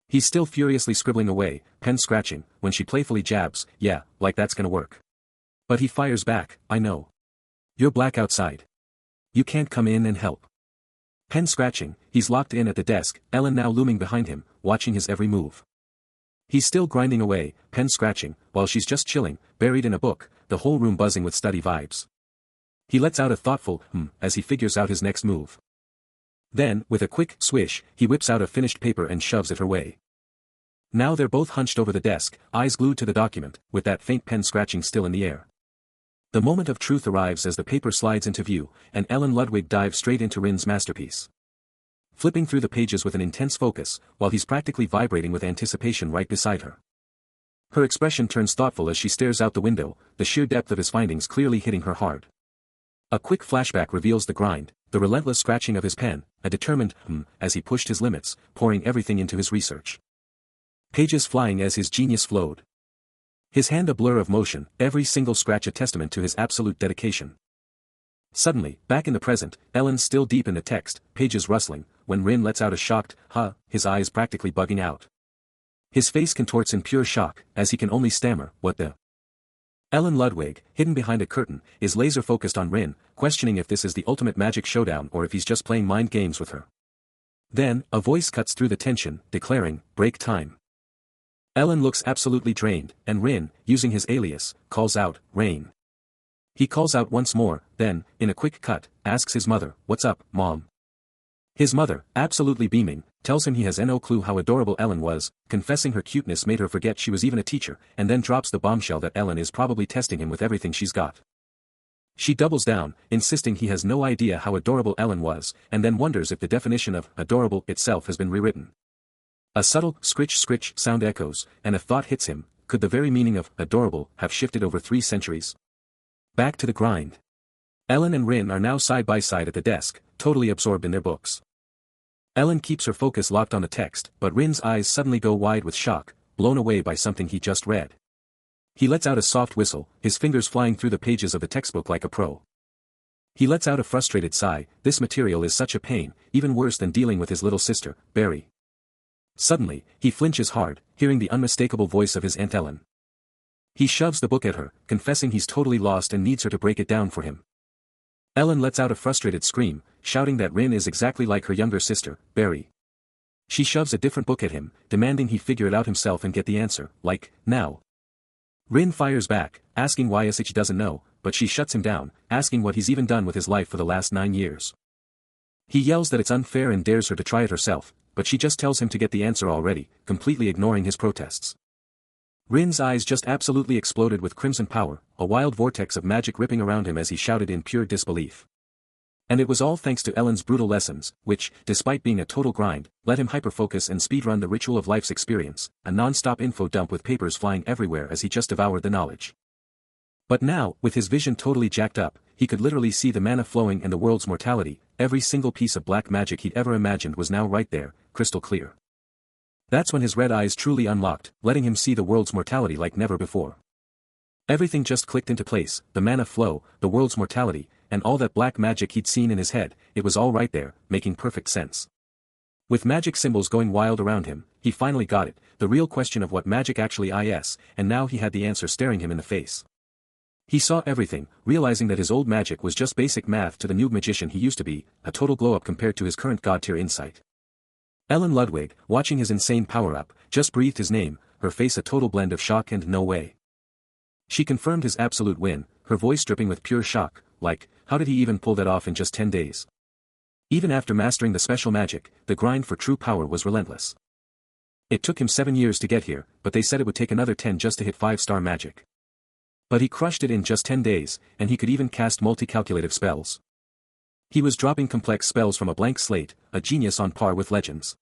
He's still furiously scribbling away, pen scratching, when she playfully jabs, "Yeah, like that's gonna work." But he fires back, "I know. You're black outside. You can't come in and help." Pen scratching, he's locked in at the desk, Ellen now looming behind him, watching his every move. He's still grinding away, pen scratching, while she's just chilling, buried in a book, the whole room buzzing with study vibes. He lets out a thoughtful as he figures out his next move. Then, with a quick swish, he whips out a finished paper and shoves it her way. Now they're both hunched over the desk, eyes glued to the document, with that faint pen scratching still in the air. The moment of truth arrives as the paper slides into view, and Ellen Ludwig dives straight into Rin's masterpiece. Flipping through the pages with an intense focus, while he's practically vibrating with anticipation right beside her. Her expression turns thoughtful as she stares out the window, the sheer depth of his findings clearly hitting her hard. A quick flashback reveals the grind, the relentless scratching of his pen, a determined as he pushed his limits, pouring everything into his research. Pages flying as his genius flowed. His hand a blur of motion, every single scratch a testament to his absolute dedication. Suddenly, back in the present, Ellen's still deep in the text, pages rustling, when Rin lets out a shocked, his eyes practically bugging out. His face contorts in pure shock, as he can only stammer, "What the?" Ellen Ludwig, hidden behind a curtain, is laser-focused on Rin, questioning if this is the ultimate magic showdown or if he's just playing mind games with her. Then, a voice cuts through the tension, declaring, "Break time." Ellen looks absolutely drained, and Rin, using his alias, calls out, "Rain." He calls out once more, then, in a quick cut, asks his mother, "What's up, Mom?" His mother, absolutely beaming, tells him he has no clue how adorable Ellen was, confessing her cuteness made her forget she was even a teacher, and then drops the bombshell that Ellen is probably testing him with everything she's got. She doubles down, insisting he has no idea how adorable Ellen was, and then wonders if the definition of adorable itself has been rewritten. A subtle scritch sound echoes, and a thought hits him, could the very meaning of adorable have shifted over 3 centuries? Back to the grind. Ellen and Rin are now side by side at the desk, totally absorbed in their books. Ellen keeps her focus locked on the text, but Rin's eyes suddenly go wide with shock, blown away by something he just read. He lets out a soft whistle, his fingers flying through the pages of the textbook like a pro. He lets out a frustrated sigh, this material is such a pain, even worse than dealing with his little sister, Barry. Suddenly, he flinches hard, hearing the unmistakable voice of his Aunt Ellen. He shoves the book at her, confessing he's totally lost and needs her to break it down for him. Ellen lets out a frustrated scream, shouting that Rin is exactly like her younger sister, Barry. She shoves a different book at him, demanding he figure it out himself and get the answer, like, now. Rin fires back, asking why he doesn't know, but she shuts him down, asking what he's even done with his life for the last 9 years. He yells that it's unfair and dares her to try it herself, but she just tells him to get the answer already, completely ignoring his protests. Rin's eyes just absolutely exploded with crimson power, a wild vortex of magic ripping around him as he shouted in pure disbelief. And it was all thanks to Ellen's brutal lessons, which, despite being a total grind, let him hyperfocus and speedrun the ritual of life's experience, a non-stop info dump with papers flying everywhere as he just devoured the knowledge. But now, with his vision totally jacked up, he could literally see the mana flowing and the world's mortality, every single piece of black magic he'd ever imagined was now right there, crystal clear. That's when his red eyes truly unlocked, letting him see the world's mortality like never before. Everything just clicked into place, the mana flow, the world's mortality, and all that black magic he'd seen in his head, it was all right there, making perfect sense. With magic symbols going wild around him, he finally got it, the real question of what magic actually is, and now he had the answer staring him in the face. He saw everything, realizing that his old magic was just basic math to the noob magician he used to be, a total glow-up compared to his current god-tier insight. Ellen Ludwig, watching his insane power-up, just breathed his name, her face a total blend of shock and no way. She confirmed his absolute win, her voice dripping with pure shock, like, how did he even pull that off in just 10 days? Even after mastering the special magic, the grind for true power was relentless. It took him 7 years to get here, but they said it would take another 10 just to hit 5-star magic. But he crushed it in just 10 days, and he could even cast multi-calculative spells. He was dropping complex spells from a blank slate, a genius on par with legends.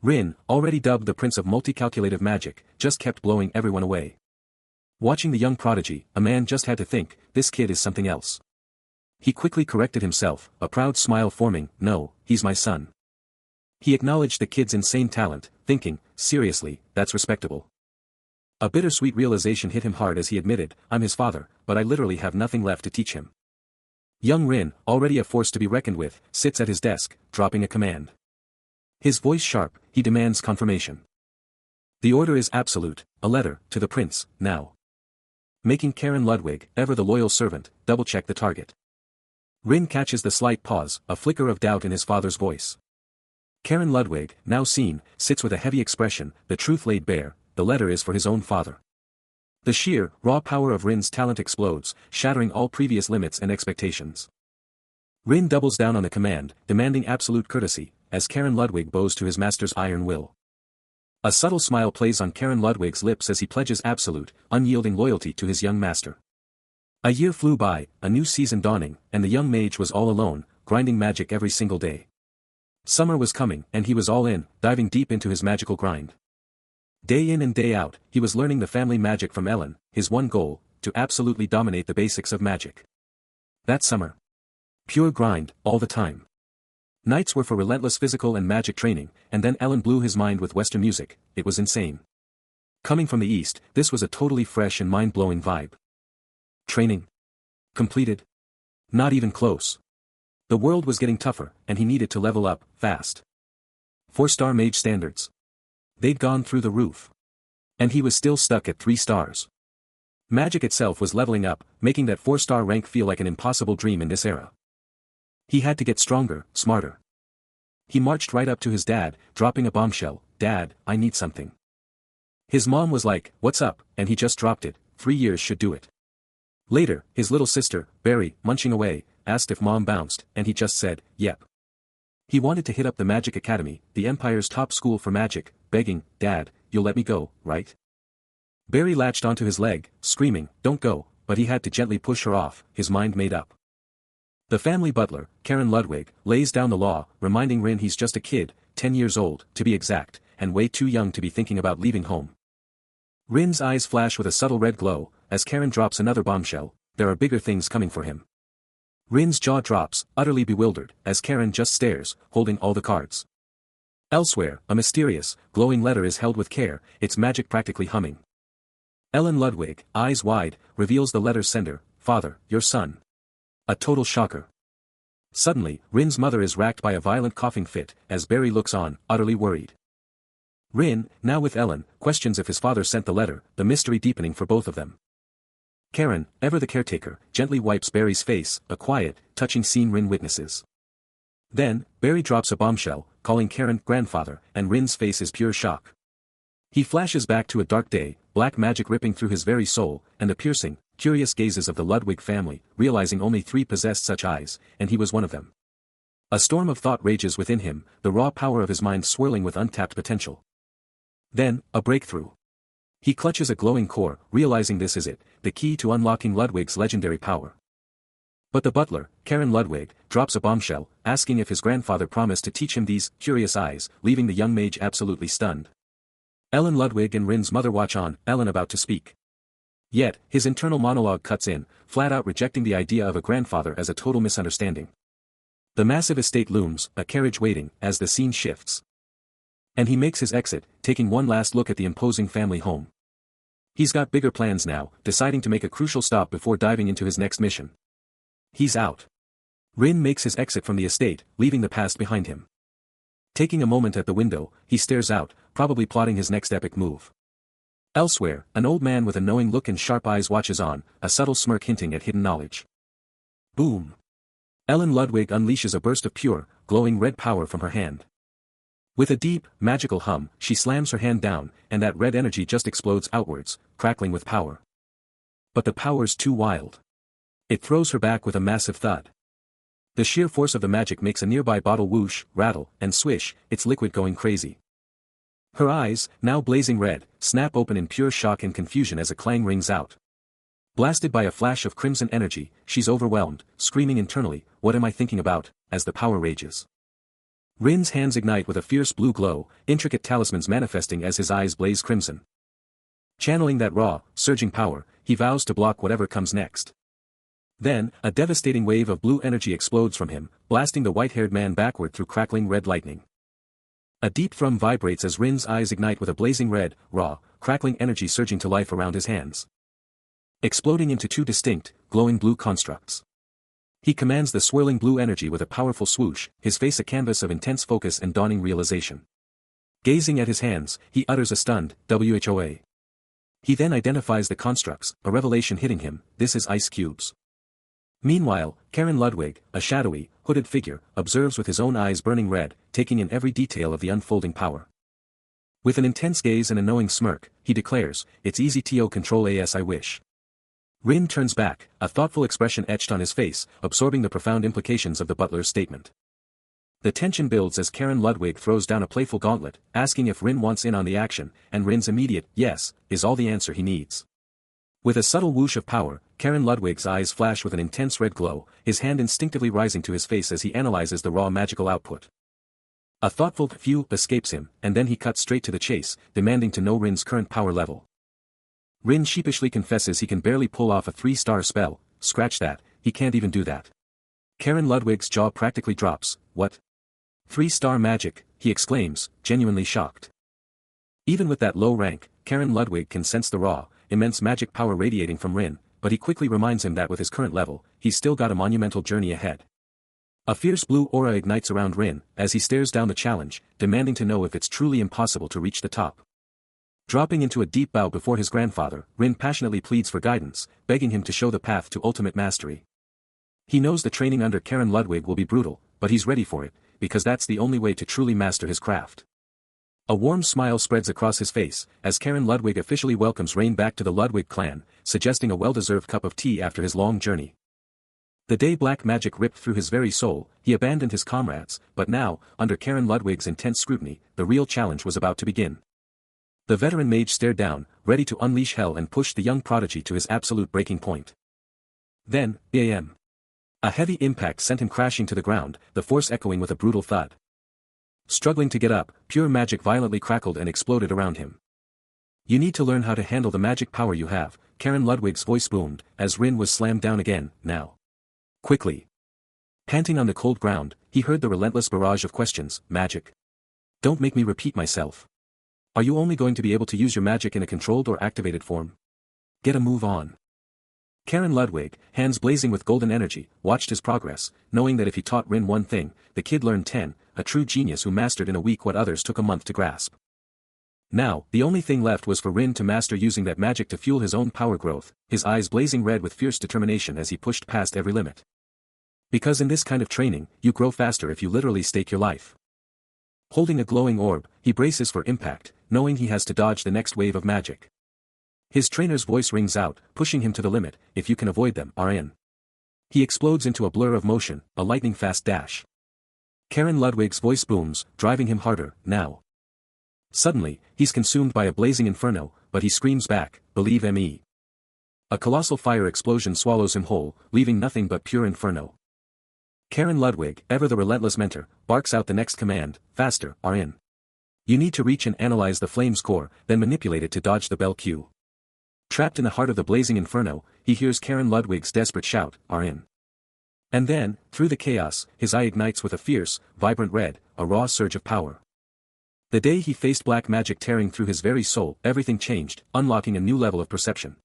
Rin, already dubbed the Prince of Multi-Calculative Magic, just kept blowing everyone away. Watching the young prodigy, a man just had to think, this kid is something else. He quickly corrected himself, a proud smile forming, no, he's my son. He acknowledged the kid's insane talent, thinking, seriously, that's respectable. A bittersweet realization hit him hard as he admitted, I'm his father, but I literally have nothing left to teach him. Young Rin, already a force to be reckoned with, sits at his desk, dropping a command. His voice sharp, he demands confirmation. The order is absolute, a letter, to the prince, now. Making Karen Ludwig, ever the loyal servant, double-check the target. Rin catches the slight pause, a flicker of doubt in his father's voice. Karen Ludwig, now seen, sits with a heavy expression, the truth laid bare, the letter is for his own father. The sheer, raw power of Rin's talent explodes, shattering all previous limits and expectations. Rin doubles down on the command, demanding absolute courtesy, as Karen Ludwig bows to his master's iron will. A subtle smile plays on Karen Ludwig's lips as he pledges absolute, unyielding loyalty to his young master. A year flew by, a new season dawning, and the young mage was all alone, grinding magic every single day. Summer was coming, and he was all in, diving deep into his magical grind. Day in and day out, he was learning the family magic from Ellen, his one goal, to absolutely dominate the basics of magic. That summer. Pure grind, all the time. Nights were for relentless physical and magic training, and then Ellen blew his mind with Western music, it was insane. Coming from the East, this was a totally fresh and mind-blowing vibe. Training. Completed. Not even close. The world was getting tougher, and he needed to level up, fast. 4-star mage standards. They'd gone through the roof. And he was still stuck at 3 stars. Magic itself was leveling up, making that 4-star rank feel like an impossible dream in this era. He had to get stronger, smarter. He marched right up to his dad, dropping a bombshell, Dad, I need something. His mom was like, what's up, and he just dropped it, 3 years should do it. Later, his little sister, Barry, munching away, asked if mom bounced, and he just said, yep. He wanted to hit up the Magic Academy, the Empire's top school for magic, begging, Dad, you'll let me go, right? Barry latched onto his leg, screaming, don't go, but he had to gently push her off, his mind made up. The family butler, Karen Ludwig, lays down the law, reminding Rin he's just a kid, 10 years old, to be exact, and way too young to be thinking about leaving home. Rin's eyes flash with a subtle red glow, as Karen drops another bombshell, there are bigger things coming for him. Rin's jaw drops, utterly bewildered, as Karen just stares, holding all the cards. Elsewhere, a mysterious, glowing letter is held with care, its magic practically humming. Ellen Ludwig, eyes wide, reveals the letter's sender, Father, your son. A total shocker. Suddenly, Rin's mother is racked by a violent coughing fit, as Barry looks on, utterly worried. Rin, now with Ellen, questions if his father sent the letter, the mystery deepening for both of them. Karen, ever the caretaker, gently wipes Barry's face, a quiet, touching scene Rin witnesses. Then, Barry drops a bombshell, calling Karen grandfather, and Rin's face is pure shock. He flashes back to a dark day, black magic ripping through his very soul, and the piercing, curious gazes of the Ludwig family, realizing only 3 possessed such eyes, and he was one of them. A storm of thought rages within him, the raw power of his mind swirling with untapped potential. Then, a breakthrough. He clutches a glowing core, realizing this is it, the key to unlocking Ludwig's legendary power. But the butler, Karen Ludwig, drops a bombshell, asking if his grandfather promised to teach him these curious eyes, leaving the young mage absolutely stunned. Ellen Ludwig and Rin's mother watch on, Ellen about to speak. Yet, his internal monologue cuts in, flat out rejecting the idea of a grandfather as a total misunderstanding. The massive estate looms, a carriage waiting, as the scene shifts. And he makes his exit, taking one last look at the imposing family home. He's got bigger plans now, deciding to make a crucial stop before diving into his next mission. He's out. Rin makes his exit from the estate, leaving the past behind him. Taking a moment at the window, he stares out, probably plotting his next epic move. Elsewhere, an old man with a knowing look and sharp eyes watches on, a subtle smirk hinting at hidden knowledge. Boom! Ellen Ludwig unleashes a burst of pure, glowing red power from her hand. With a deep, magical hum, she slams her hand down, and that red energy just explodes outwards, crackling with power. But the power's too wild. It throws her back with a massive thud. The sheer force of the magic makes a nearby bottle whoosh, rattle, and swish, its liquid going crazy. Her eyes, now blazing red, snap open in pure shock and confusion as a clang rings out. Blasted by a flash of crimson energy, she's overwhelmed, screaming internally, "What am I thinking about?" as the power rages. Rin's hands ignite with a fierce blue glow, intricate talismans manifesting as his eyes blaze crimson. Channeling that raw, surging power, he vows to block whatever comes next. Then, a devastating wave of blue energy explodes from him, blasting the white-haired man backward through crackling red lightning. A deep thrum vibrates as Rin's eyes ignite with a blazing red, raw, crackling energy surging to life around his hands. Exploding into two distinct, glowing blue constructs. He commands the swirling blue energy with a powerful swoosh, his face a canvas of intense focus and dawning realization. Gazing at his hands, he utters a stunned, "WHOA." He then identifies the constructs, a revelation hitting him: this is ice cubes. Meanwhile, Karen Ludwig, a shadowy, hooded figure, observes with his own eyes burning red, taking in every detail of the unfolding power. With an intense gaze and a knowing smirk, he declares, "It's easy to control as I wish." Rin turns back, a thoughtful expression etched on his face, absorbing the profound implications of the butler's statement. The tension builds as Karen Ludwig throws down a playful gauntlet, asking if Rin wants in on the action, and Rin's immediate "yes" is all the answer he needs. With a subtle whoosh of power, Karen Ludwig's eyes flash with an intense red glow, his hand instinctively rising to his face as he analyzes the raw magical output. A thoughtful "phew" escapes him, and then he cuts straight to the chase, demanding to know Rin's current power level. Rin sheepishly confesses he can barely pull off a 3-star spell. Scratch that, he can't even do that. Karen Ludwig's jaw practically drops. "What? 3-star magic?" he exclaims, genuinely shocked. Even with that low rank, Karen Ludwig can sense the raw, immense magic power radiating from Rin, but he quickly reminds him that with his current level, he's still got a monumental journey ahead. A fierce blue aura ignites around Rin, as he stares down the challenge, demanding to know if it's truly impossible to reach the top. Dropping into a deep bow before his grandfather, Rin passionately pleads for guidance, begging him to show the path to ultimate mastery. He knows the training under Karen Ludwig will be brutal, but he's ready for it, because that's the only way to truly master his craft. A warm smile spreads across his face, as Karen Ludwig officially welcomes Rin back to the Ludwig clan, suggesting a well-deserved cup of tea after his long journey. The day black magic ripped through his very soul, he abandoned his comrades, but now, under Karen Ludwig's intense scrutiny, the real challenge was about to begin. The veteran mage stared down, ready to unleash hell and push the young prodigy to his absolute breaking point. Then, bam! A heavy impact sent him crashing to the ground, the force echoing with a brutal thud. Struggling to get up, pure magic violently crackled and exploded around him. "You need to learn how to handle the magic power you have," Karen Ludwig's voice boomed, as Rin was slammed down again. "Now. Quickly." Panting on the cold ground, he heard the relentless barrage of questions. "Magic? Don't make me repeat myself. Are you only going to be able to use your magic in a controlled or activated form? Get a move on." Karen Ludwig, hands blazing with golden energy, watched his progress, knowing that if he taught Rin one thing, the kid learned 10, a true genius who mastered in a week what others took a month to grasp. Now, the only thing left was for Rin to master using that magic to fuel his own power growth, his eyes blazing red with fierce determination as he pushed past every limit. Because in this kind of training, you grow faster if you literally stake your life. Holding a glowing orb, he braces for impact, knowing he has to dodge the next wave of magic. His trainer's voice rings out, pushing him to the limit. "If you can avoid them, are in." He explodes into a blur of motion, a lightning-fast dash. Karen Ludwig's voice booms, driving him harder. "Now." Suddenly, he's consumed by a blazing inferno, but he screams back, "Believe me." A colossal fire explosion swallows him whole, leaving nothing but pure inferno. Karen Ludwig, ever the relentless mentor, barks out the next command: "Faster, are in." You need to reach and analyze the flame's core, then manipulate it to dodge the bell cue. Trapped in the heart of the blazing inferno, he hears Karen Ludwig's desperate shout, "Are in." And then, through the chaos, his eye ignites with a fierce, vibrant red, a raw surge of power. The day he faced black magic tearing through his very soul, everything changed, unlocking a new level of perception.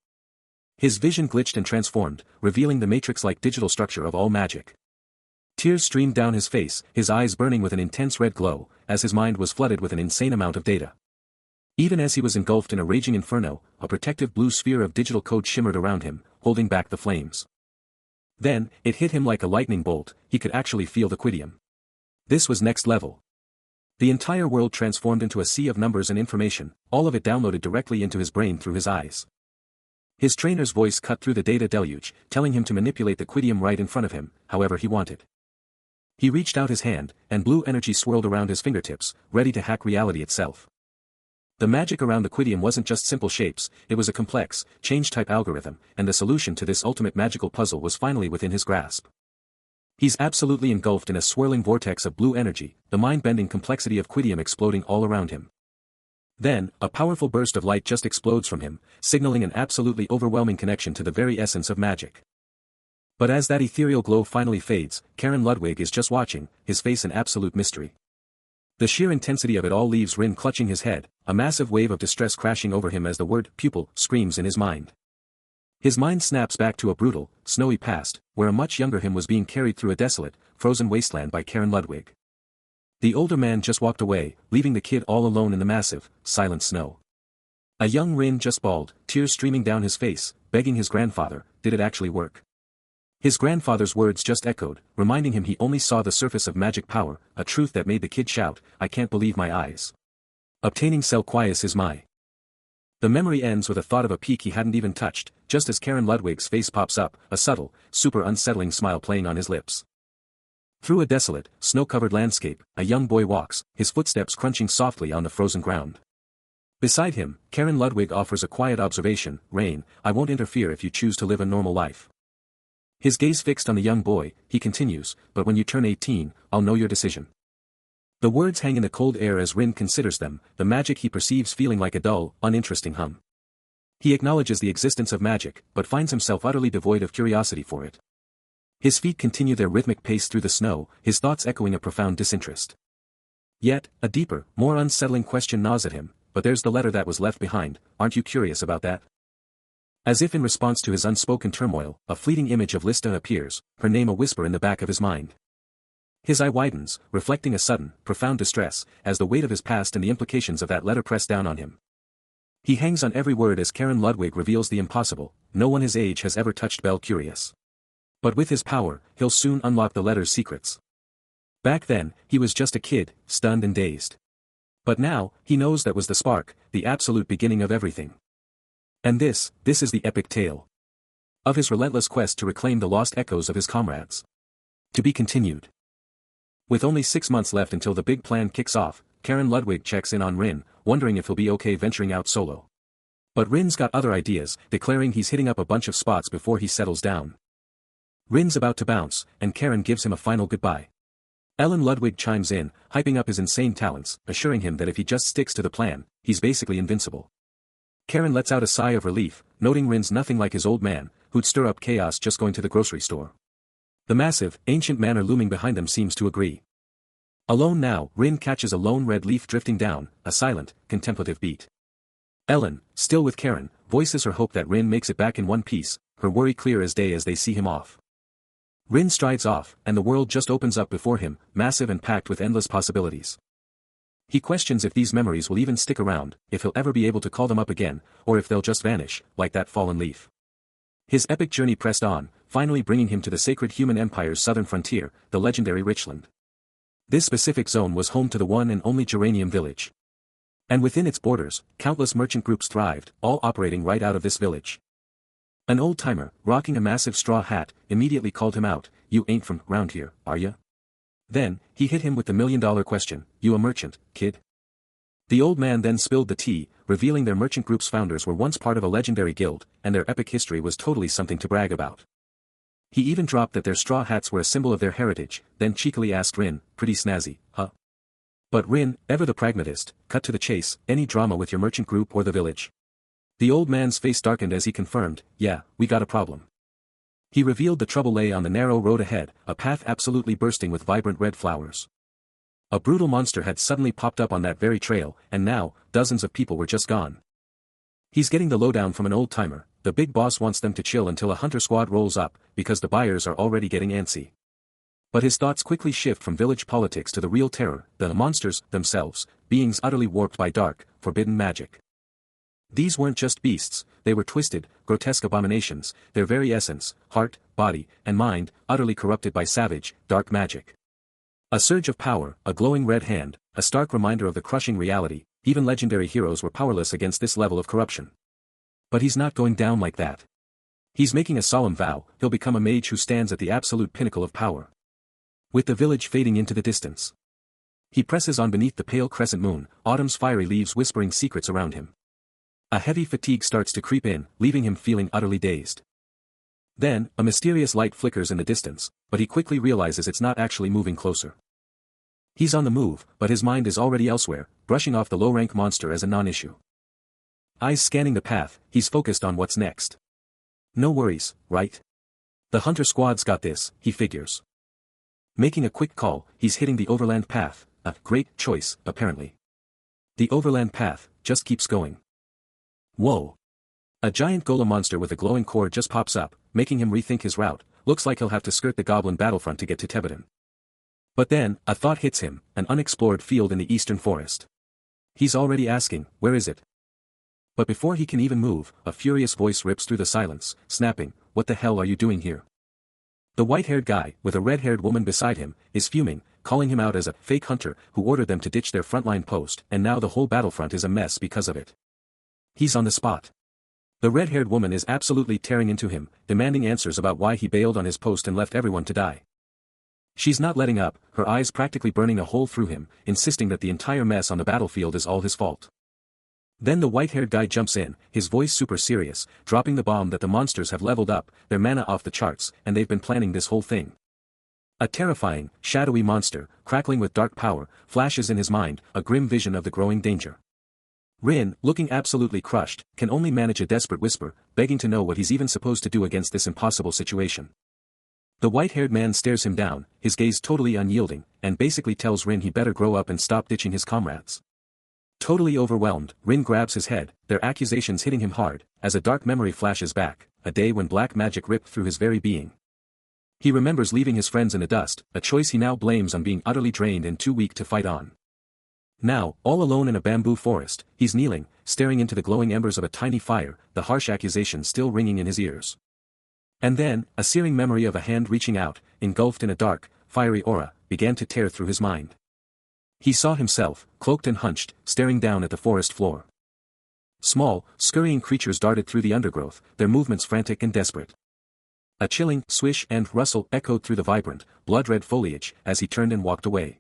His vision glitched and transformed, revealing the matrix-like digital structure of all magic. Tears streamed down his face, his eyes burning with an intense red glow, as his mind was flooded with an insane amount of data. Even as he was engulfed in a raging inferno, a protective blue sphere of digital code shimmered around him, holding back the flames. Then, it hit him like a lightning bolt, he could actually feel the quidium. This was next level. The entire world transformed into a sea of numbers and information, all of it downloaded directly into his brain through his eyes. His trainer's voice cut through the data deluge, telling him to manipulate the quidium right in front of him, however he wanted. He reached out his hand, and blue energy swirled around his fingertips, ready to hack reality itself. The magic around the quidium wasn't just simple shapes, it was a complex, change-type algorithm, and the solution to this ultimate magical puzzle was finally within his grasp. He's absolutely engulfed in a swirling vortex of blue energy, the mind-bending complexity of quidium exploding all around him. Then, a powerful burst of light just explodes from him, signaling an absolutely overwhelming connection to the very essence of magic. But as that ethereal glow finally fades, Karen Ludwig is just watching, his face an absolute mystery. The sheer intensity of it all leaves Rin clutching his head, a massive wave of distress crashing over him as the word pupil screams in his mind. His mind snaps back to a brutal, snowy past, where a much younger him was being carried through a desolate, frozen wasteland by Karen Ludwig. The older man just walked away, leaving the kid all alone in the massive, silent snow. A young Rin just bawled, tears streaming down his face, begging his grandfather, did it actually work? His grandfather's words just echoed, reminding him he only saw the surface of magic power, a truth that made the kid shout, "I can't believe my eyes." Obtaining Cell Quies is my. The memory ends with a thought of a peak he hadn't even touched, just as Karen Ludwig's face pops up, a subtle, super unsettling smile playing on his lips. Through a desolate, snow-covered landscape, a young boy walks, his footsteps crunching softly on the frozen ground. Beside him, Karen Ludwig offers a quiet observation, "Rain, I won't interfere if you choose to live a normal life." His gaze fixed on the young boy, he continues, "But when you turn 18, I'll know your decision." The words hang in the cold air as Rin considers them, the magic he perceives feeling like a dull, uninteresting hum. He acknowledges the existence of magic, but finds himself utterly devoid of curiosity for it. His feet continue their rhythmic pace through the snow, his thoughts echoing a profound disinterest. Yet, a deeper, more unsettling question gnaws at him, "But there's the letter that was left behind, aren't you curious about that?" As if in response to his unspoken turmoil, a fleeting image of Lista appears, her name a whisper in the back of his mind. His eye widens, reflecting a sudden, profound distress, as the weight of his past and the implications of that letter press down on him. He hangs on every word as Karen Ludwig reveals the impossible, no one his age has ever touched Belle Curious. But with his power, he'll soon unlock the letter's secrets. Back then, he was just a kid, stunned and dazed. But now, he knows that was the spark, the absolute beginning of everything. And this is the epic tale of his relentless quest to reclaim the lost echoes of his comrades. To be continued. With only 6 months left until the big plan kicks off, Karen Ludwig checks in on Rin, wondering if he'll be okay venturing out solo. But Rin's got other ideas, declaring he's hitting up a bunch of spots before he settles down. Rin's about to bounce, and Karen gives him a final goodbye. Ellen Ludwig chimes in, hyping up his insane talents, assuring him that if he just sticks to the plan, he's basically invincible. Karen lets out a sigh of relief, noting Rin's nothing like his old man, who'd stir up chaos just going to the grocery store. The massive, ancient manor looming behind them seems to agree. Alone now, Rin catches a lone red leaf drifting down, a silent, contemplative beat. Ellen, still with Karen, voices her hope that Rin makes it back in one piece, her worry clear as day as they see him off. Rin strides off, and the world just opens up before him, massive and packed with endless possibilities. He questions if these memories will even stick around, if he'll ever be able to call them up again, or if they'll just vanish, like that fallen leaf. His epic journey pressed on, finally bringing him to the sacred human empire's southern frontier, the legendary Richland. This specific zone was home to the one and only Geranium village. And within its borders, countless merchant groups thrived, all operating right out of this village. An old-timer, rocking a massive straw hat, immediately called him out, "You ain't from round here, are ya?" Then, he hit him with the million-dollar question, "You a merchant, kid?" The old man then spilled the tea, revealing their merchant group's founders were once part of a legendary guild, and their epic history was totally something to brag about. He even dropped that their straw hats were a symbol of their heritage, then cheekily asked Rin, "Pretty snazzy, huh?" But Rin, ever the pragmatist, cut to the chase, "Any drama with your merchant group or the village?" The old man's face darkened as he confirmed, "Yeah, we got a problem." He revealed the trouble lay on the narrow road ahead, a path absolutely bursting with vibrant red flowers. A brutal monster had suddenly popped up on that very trail, and now, dozens of people were just gone. He's getting the lowdown from an old-timer. The big boss wants them to chill until a hunter squad rolls up, because the buyers are already getting antsy. But his thoughts quickly shift from village politics to the real terror, the monsters themselves, beings utterly warped by dark, forbidden magic. These weren't just beasts, they were twisted, grotesque abominations, their very essence, heart, body, and mind, utterly corrupted by savage, dark magic. A surge of power, a glowing red hand, a stark reminder of the crushing reality. Even legendary heroes were powerless against this level of corruption. But he's not going down like that. He's making a solemn vow, he'll become a mage who stands at the absolute pinnacle of power. With the village fading into the distance, he presses on beneath the pale crescent moon, autumn's fiery leaves whispering secrets around him. A heavy fatigue starts to creep in, leaving him feeling utterly dazed. Then, a mysterious light flickers in the distance, but he quickly realizes it's not actually moving closer. He's on the move, but his mind is already elsewhere, brushing off the low-rank monster as a non-issue. Eyes scanning the path, he's focused on what's next. No worries, right? The hunter squad's got this, he figures. Making a quick call, he's hitting the overland path, a great choice, apparently. The overland path just keeps going. Whoa! A giant golem monster with a glowing core just pops up, making him rethink his route. Looks like he'll have to skirt the goblin battlefront to get to Tebeden. But then, a thought hits him, an unexplored field in the eastern forest. He's already asking, where is it? But before he can even move, a furious voice rips through the silence, snapping, what the hell are you doing here? The white-haired guy, with a red-haired woman beside him, is fuming, calling him out as a fake hunter who ordered them to ditch their frontline post, and now the whole battlefront is a mess because of it. He's on the spot. The red-haired woman is absolutely tearing into him, demanding answers about why he bailed on his post and left everyone to die. She's not letting up, her eyes practically burning a hole through him, insisting that the entire mess on the battlefield is all his fault. Then the white-haired guy jumps in, his voice super serious, dropping the bomb that the monsters have leveled up, their mana off the charts, and they've been planning this whole thing. A terrifying, shadowy monster, crackling with dark power, flashes in his mind, a grim vision of the growing danger. Rin, looking absolutely crushed, can only manage a desperate whisper, begging to know what he's even supposed to do against this impossible situation. The white-haired man stares him down, his gaze totally unyielding, and basically tells Rin he better grow up and stop ditching his comrades. Totally overwhelmed, Rin grabs his head, their accusations hitting him hard, as a dark memory flashes back, a day when black magic ripped through his very being. He remembers leaving his friends in the dust, a choice he now blames on being utterly drained and too weak to fight on. Now, all alone in a bamboo forest, he's kneeling, staring into the glowing embers of a tiny fire, the harsh accusation still ringing in his ears. And then, a searing memory of a hand reaching out, engulfed in a dark, fiery aura, began to tear through his mind. He saw himself, cloaked and hunched, staring down at the forest floor. Small, scurrying creatures darted through the undergrowth, their movements frantic and desperate. A chilling swish and rustle echoed through the vibrant, blood-red foliage as he turned and walked away.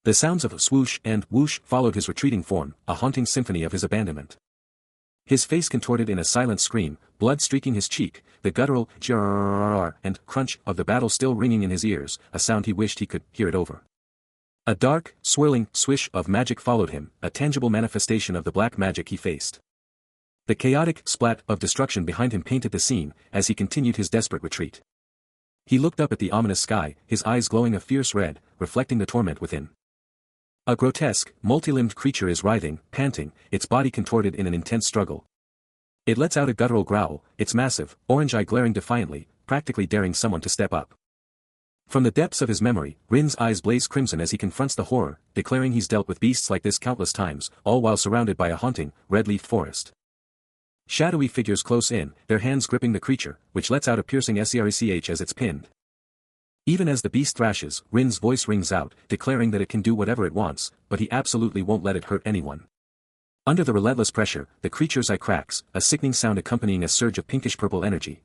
The sounds of a swoosh and whoosh followed his retreating form, a haunting symphony of his abandonment. His face contorted in a silent scream, blood streaking his cheek, the guttural jarrrrrrr and crunch of the battle still ringing in his ears, a sound he wished he could hear it over. A dark, swirling swish of magic followed him, a tangible manifestation of the black magic he faced. The chaotic splat of destruction behind him painted the scene, as he continued his desperate retreat. He looked up at the ominous sky, his eyes glowing a fierce red, reflecting the torment within. A grotesque, multi-limbed creature is writhing, panting, its body contorted in an intense struggle. It lets out a guttural growl, its massive, orange eye glaring defiantly, practically daring someone to step up. From the depths of his memory, Rin's eyes blaze crimson as he confronts the horror, declaring he's dealt with beasts like this countless times, all while surrounded by a haunting, red-leafed forest. Shadowy figures close in, their hands gripping the creature, which lets out a piercing screech as it's pinned. Even as the beast thrashes, Rin's voice rings out, declaring that it can do whatever it wants, but he absolutely won't let it hurt anyone. Under the relentless pressure, the creature's eye cracks, a sickening sound accompanying a surge of pinkish-purple energy.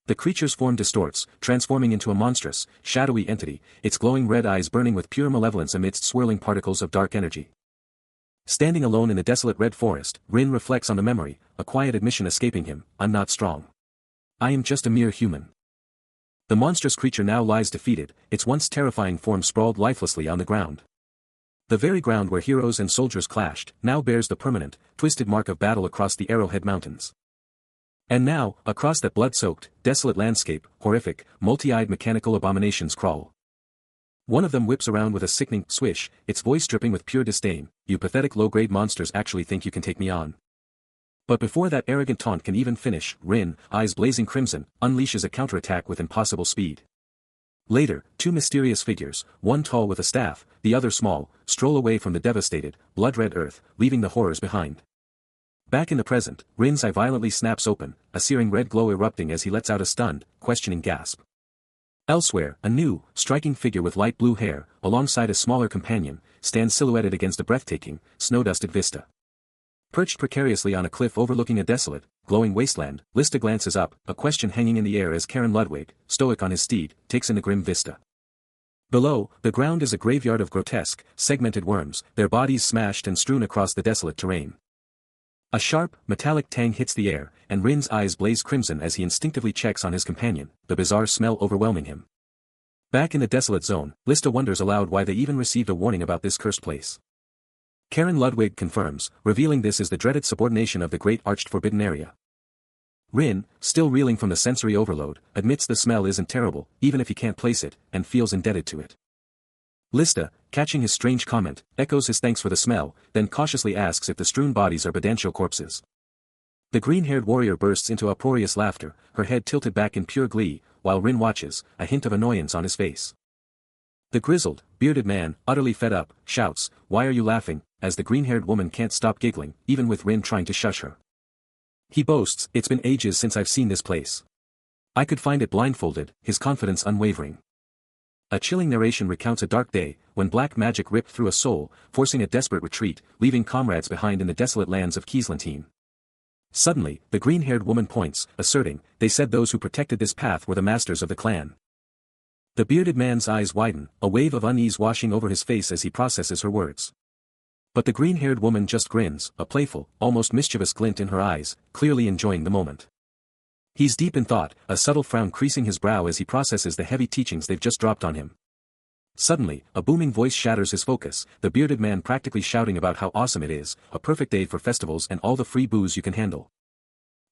The creature's form distorts, transforming into a monstrous, shadowy entity, its glowing red eyes burning with pure malevolence amidst swirling particles of dark energy. Standing alone in the desolate red forest, Rin reflects on the memory, a quiet admission escaping him, I'm not strong. I am just a mere human. The monstrous creature now lies defeated, its once terrifying form sprawled lifelessly on the ground. The very ground where heroes and soldiers clashed, now bears the permanent, twisted mark of battle across the Arrowhead Mountains. And now, across that blood-soaked, desolate landscape, horrific, multi-eyed mechanical abominations crawl. One of them whips around with a sickening swish, its voice dripping with pure disdain. "You pathetic low-grade monsters actually think you can take me on." But before that arrogant taunt can even finish, Rin, eyes blazing crimson, unleashes a counterattack with impossible speed. Later, two mysterious figures, one tall with a staff, the other small, stroll away from the devastated, blood-red earth, leaving the horrors behind. Back in the present, Rin's eye violently snaps open, a searing red glow erupting as he lets out a stunned, questioning gasp. Elsewhere, a new, striking figure with light blue hair, alongside a smaller companion, stands silhouetted against a breathtaking, snow-dusted vista. Perched precariously on a cliff overlooking a desolate, glowing wasteland, Lista glances up, a question hanging in the air as Karen Ludwig, stoic on his steed, takes in the grim vista. Below, the ground is a graveyard of grotesque, segmented worms, their bodies smashed and strewn across the desolate terrain. A sharp, metallic tang hits the air, and Rin's eyes blaze crimson as he instinctively checks on his companion, the bizarre smell overwhelming him. Back in the desolate zone, Lista wonders aloud why they even received a warning about this cursed place. Karen Ludwig confirms, revealing this is the dreaded subordination of the Great Arched Forbidden Area. Rin, still reeling from the sensory overload, admits the smell isn't terrible, even if he can't place it, and feels indebted to it. Lista, catching his strange comment, echoes his thanks for the smell, then cautiously asks if the strewn bodies are Badantio corpses. The green-haired warrior bursts into uproarious laughter, her head tilted back in pure glee, while Rin watches, a hint of annoyance on his face. The grizzled, bearded man, utterly fed up, shouts, "Why are you laughing?" as the green-haired woman can't stop giggling, even with Rin trying to shush her. He boasts, "It's been ages since I've seen this place. I could find it blindfolded," his confidence unwavering. A chilling narration recounts a dark day, when black magic ripped through a soul, forcing a desperate retreat, leaving comrades behind in the desolate lands of Kieslantine. Suddenly, the green-haired woman points, asserting, "They said those who protected this path were the masters of the clan." The bearded man's eyes widen, a wave of unease washing over his face as he processes her words. But the green-haired woman just grins, a playful, almost mischievous glint in her eyes, clearly enjoying the moment. He's deep in thought, a subtle frown creasing his brow as he processes the heavy teachings they've just dropped on him. Suddenly, a booming voice shatters his focus, the bearded man practically shouting about how awesome it is, a perfect day for festivals and all the free booze you can handle.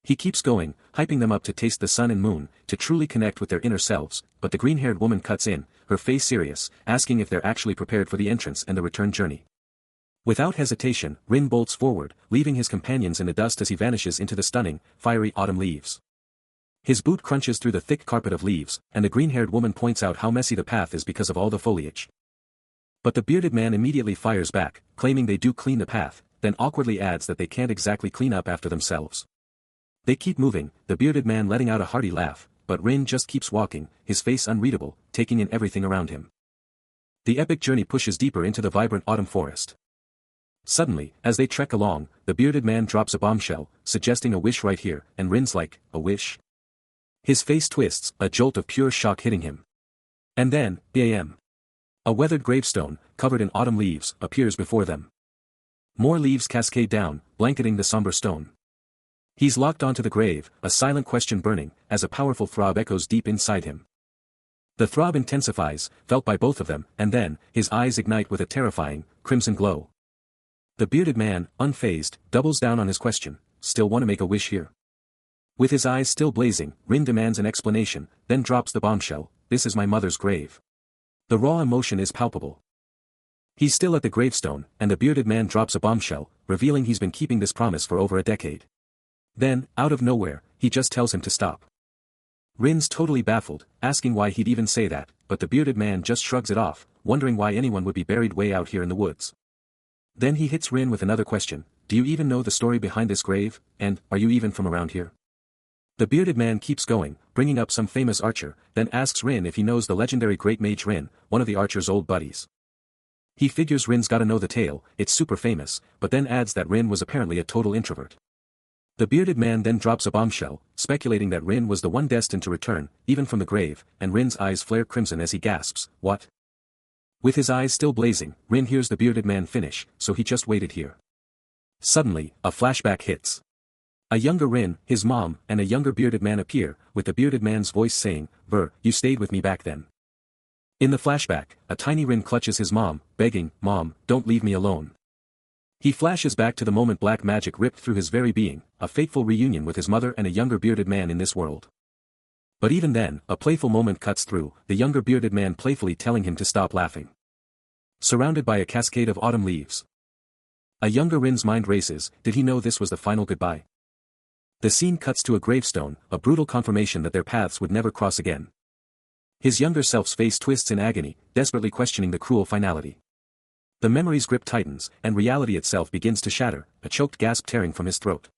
He keeps going, hyping them up to taste the sun and moon, to truly connect with their inner selves, but the green-haired woman cuts in, her face serious, asking if they're actually prepared for the entrance and the return journey. Without hesitation, Rin bolts forward, leaving his companions in the dust as he vanishes into the stunning, fiery autumn leaves. His boot crunches through the thick carpet of leaves, and the green-haired woman points out how messy the path is because of all the foliage. But the bearded man immediately fires back, claiming they do clean the path, then awkwardly adds that they can't exactly clean up after themselves. They keep moving, the bearded man letting out a hearty laugh, but Rin just keeps walking, his face unreadable, taking in everything around him. The epic journey pushes deeper into the vibrant autumn forest. Suddenly, as they trek along, the bearded man drops a bombshell, suggesting a wish right here, and Rin's like, "A wish?" His face twists, a jolt of pure shock hitting him. And then, bam! A weathered gravestone, covered in autumn leaves, appears before them. More leaves cascade down, blanketing the somber stone. He's locked onto the grave, a silent question burning, as a powerful throb echoes deep inside him. The throb intensifies, felt by both of them, and then, his eyes ignite with a terrifying, crimson glow. The bearded man, unfazed, doubles down on his question, "Still want to make a wish here?" With his eyes still blazing, Rin demands an explanation, then drops the bombshell, "This is my mother's grave." The raw emotion is palpable. He's still at the gravestone, and the bearded man drops a bombshell, revealing he's been keeping this promise for over a decade. Then, out of nowhere, he just tells him to stop. Rin's totally baffled, asking why he'd even say that, but the bearded man just shrugs it off, wondering why anyone would be buried way out here in the woods. Then he hits Rin with another question, "Do you even know the story behind this grave, and, are you even from around here?" The bearded man keeps going, bringing up some famous archer, then asks Rin if he knows the legendary Great Mage Rin, one of the archer's old buddies. He figures Rin's gotta know the tale, it's super famous, but then adds that Rin was apparently a total introvert. The bearded man then drops a bombshell, speculating that Rin was the one destined to return, even from the grave, and Rin's eyes flare crimson as he gasps, "What?" With his eyes still blazing, Rin hears the bearded man finish, "So he just waited here." Suddenly, a flashback hits. A younger Rin, his mom, and a younger bearded man appear, with the bearded man's voice saying, You stayed with me back then." In the flashback, a tiny Rin clutches his mom, begging, "Mom, don't leave me alone." He flashes back to the moment black magic ripped through his very being, a fateful reunion with his mother and a younger bearded man in this world. But even then, a playful moment cuts through, the younger bearded man playfully telling him to stop laughing. Surrounded by a cascade of autumn leaves. A younger Rin's mind races, did he know this was the final goodbye? The scene cuts to a gravestone, a brutal confirmation that their paths would never cross again. His younger self's face twists in agony, desperately questioning the cruel finality. The memory's grip tightens, and reality itself begins to shatter, a choked gasp tearing from his throat.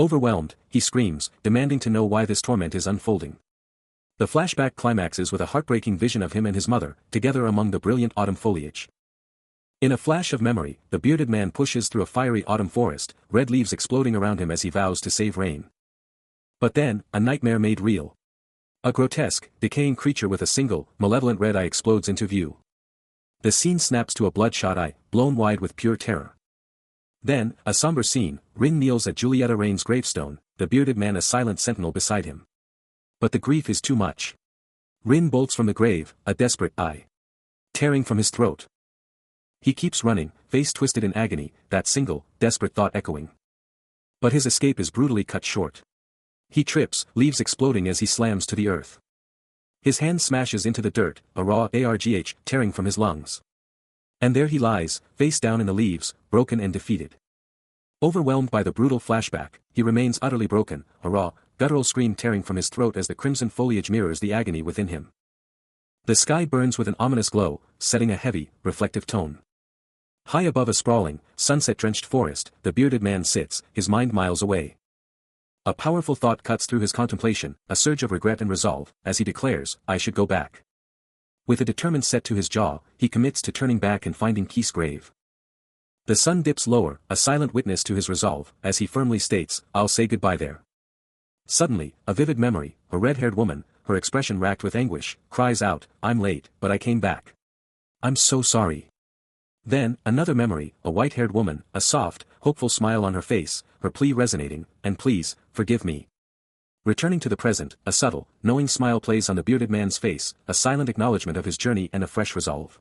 Overwhelmed, he screams, demanding to know why this torment is unfolding. The flashback climaxes with a heartbreaking vision of him and his mother, together among the brilliant autumn foliage. In a flash of memory, the bearded man pushes through a fiery autumn forest, red leaves exploding around him as he vows to save Rain. But then, a nightmare made real. A grotesque, decaying creature with a single, malevolent red eye explodes into view. The scene snaps to a bloodshot eye, blown wide with pure terror. Then, a somber scene, Rin kneels at Julieta Rain's gravestone, the bearded man a silent sentinel beside him. But the grief is too much. Rin bolts from the grave, a desperate eye tearing from his throat. He keeps running, face twisted in agony, that single, desperate thought echoing. But his escape is brutally cut short. He trips, leaves exploding as he slams to the earth. His hand smashes into the dirt, a raw ARGH tearing from his lungs. And there he lies, face down in the leaves, broken and defeated. Overwhelmed by the brutal flashback, he remains utterly broken, a raw, guttural scream tearing from his throat as the crimson foliage mirrors the agony within him. The sky burns with an ominous glow, setting a heavy, reflective tone. High above a sprawling, sunset-drenched forest, the bearded man sits, his mind miles away. A powerful thought cuts through his contemplation, a surge of regret and resolve, as he declares, I should go back. With a determined set to his jaw, he commits to turning back and finding Keith's grave. The sun dips lower, a silent witness to his resolve, as he firmly states, I'll say goodbye there. Suddenly, a vivid memory, a red-haired woman, her expression racked with anguish, cries out, I'm late, but I came back. I'm so sorry. Then, another memory, a white-haired woman, a soft, hopeful smile on her face, her plea resonating, and please, forgive me. Returning to the present, a subtle, knowing smile plays on the bearded man's face, a silent acknowledgement of his journey and a fresh resolve.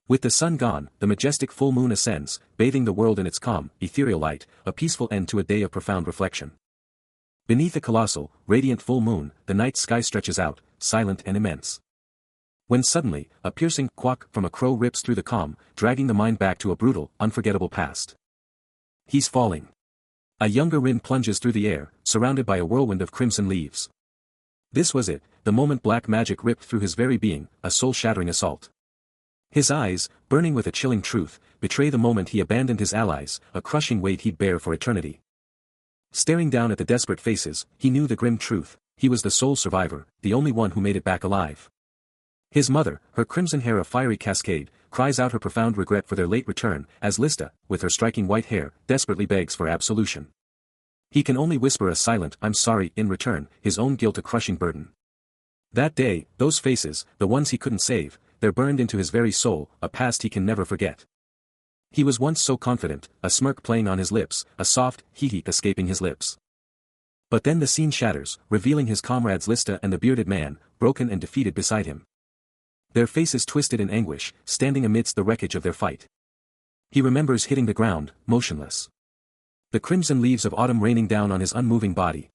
With the sun gone, the majestic full moon ascends, bathing the world in its calm, ethereal light, a peaceful end to a day of profound reflection. Beneath the colossal, radiant full moon, the night sky stretches out, silent and immense. When suddenly, a piercing quack from a crow rips through the calm, dragging the mind back to a brutal, unforgettable past. He's falling. A younger Rin plunges through the air, surrounded by a whirlwind of crimson leaves. This was it, the moment black magic ripped through his very being, a soul-shattering assault. His eyes, burning with a chilling truth, betray the moment he abandoned his allies, a crushing weight he'd bear for eternity. Staring down at the desperate faces, he knew the grim truth, he was the sole survivor, the only one who made it back alive. His mother, her crimson hair a fiery cascade, cries out her profound regret for their late return, as Lista, with her striking white hair, desperately begs for absolution. He can only whisper a silent, I'm sorry, in return, his own guilt a crushing burden. That day, those faces, the ones he couldn't save, they're burned into his very soul, a past he can never forget. He was once so confident, a smirk playing on his lips, a soft, hee-hee escaping his lips. But then the scene shatters, revealing his comrades Lista and the bearded man, broken and defeated beside him. Their faces twisted in anguish, standing amidst the wreckage of their fight. He remembers hitting the ground, motionless. The crimson leaves of autumn raining down on his unmoving body.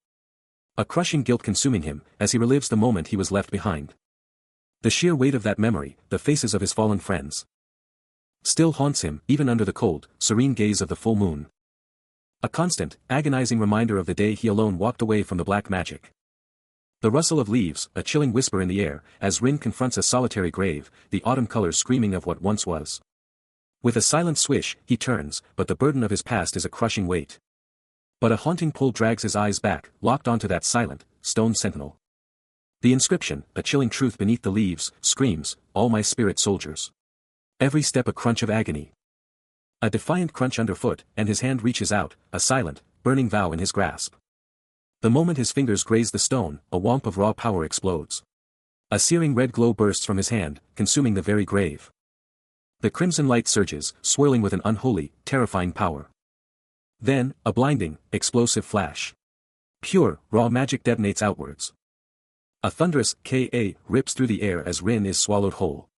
A crushing guilt consuming him, as he relives the moment he was left behind. The sheer weight of that memory, the faces of his fallen friends, still haunts him, even under the cold, serene gaze of the full moon. A constant, agonizing reminder of the day he alone walked away from the black magic. The rustle of leaves, a chilling whisper in the air, as Rin confronts a solitary grave, the autumn colors screaming of what once was. With a silent swish, he turns, but the burden of his past is a crushing weight. But a haunting pull drags his eyes back, locked onto that silent, stone sentinel. The inscription, a chilling truth beneath the leaves, screams, all my spirit soldiers. Every step a crunch of agony. A defiant crunch underfoot, and his hand reaches out, a silent, burning vow in his grasp. The moment his fingers graze the stone, a womp of raw power explodes. A searing red glow bursts from his hand, consuming the very grave. The crimson light surges, swirling with an unholy, terrifying power. Then, a blinding, explosive flash. Pure, raw magic detonates outwards. A thunderous K.A. rips through the air as Rin is swallowed whole.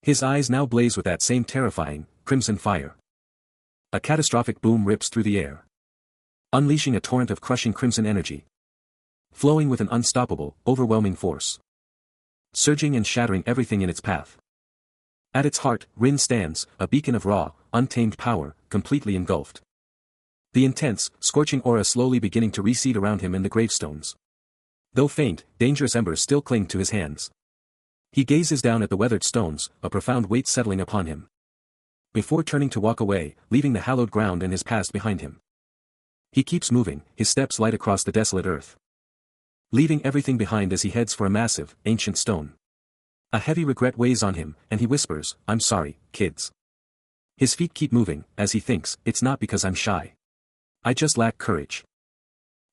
His eyes now blaze with that same terrifying, crimson fire. A catastrophic boom rips through the air, unleashing a torrent of crushing crimson energy. flowing with an unstoppable, overwhelming force. Surging and shattering everything in its path. At its heart, Rin stands, a beacon of raw, untamed power, completely engulfed. The intense, scorching aura slowly beginning to recede around him in the gravestones. Though faint, dangerous embers still cling to his hands. He gazes down at the weathered stones, a profound weight settling upon him. Before turning to walk away, leaving the hallowed ground and his past behind him. He keeps moving, his steps light across the desolate earth. Leaving everything behind as he heads for a massive, ancient stone. A heavy regret weighs on him, and he whispers, "I'm sorry, kids." His feet keep moving, as he thinks, "It's not because I'm shy. I just lack courage."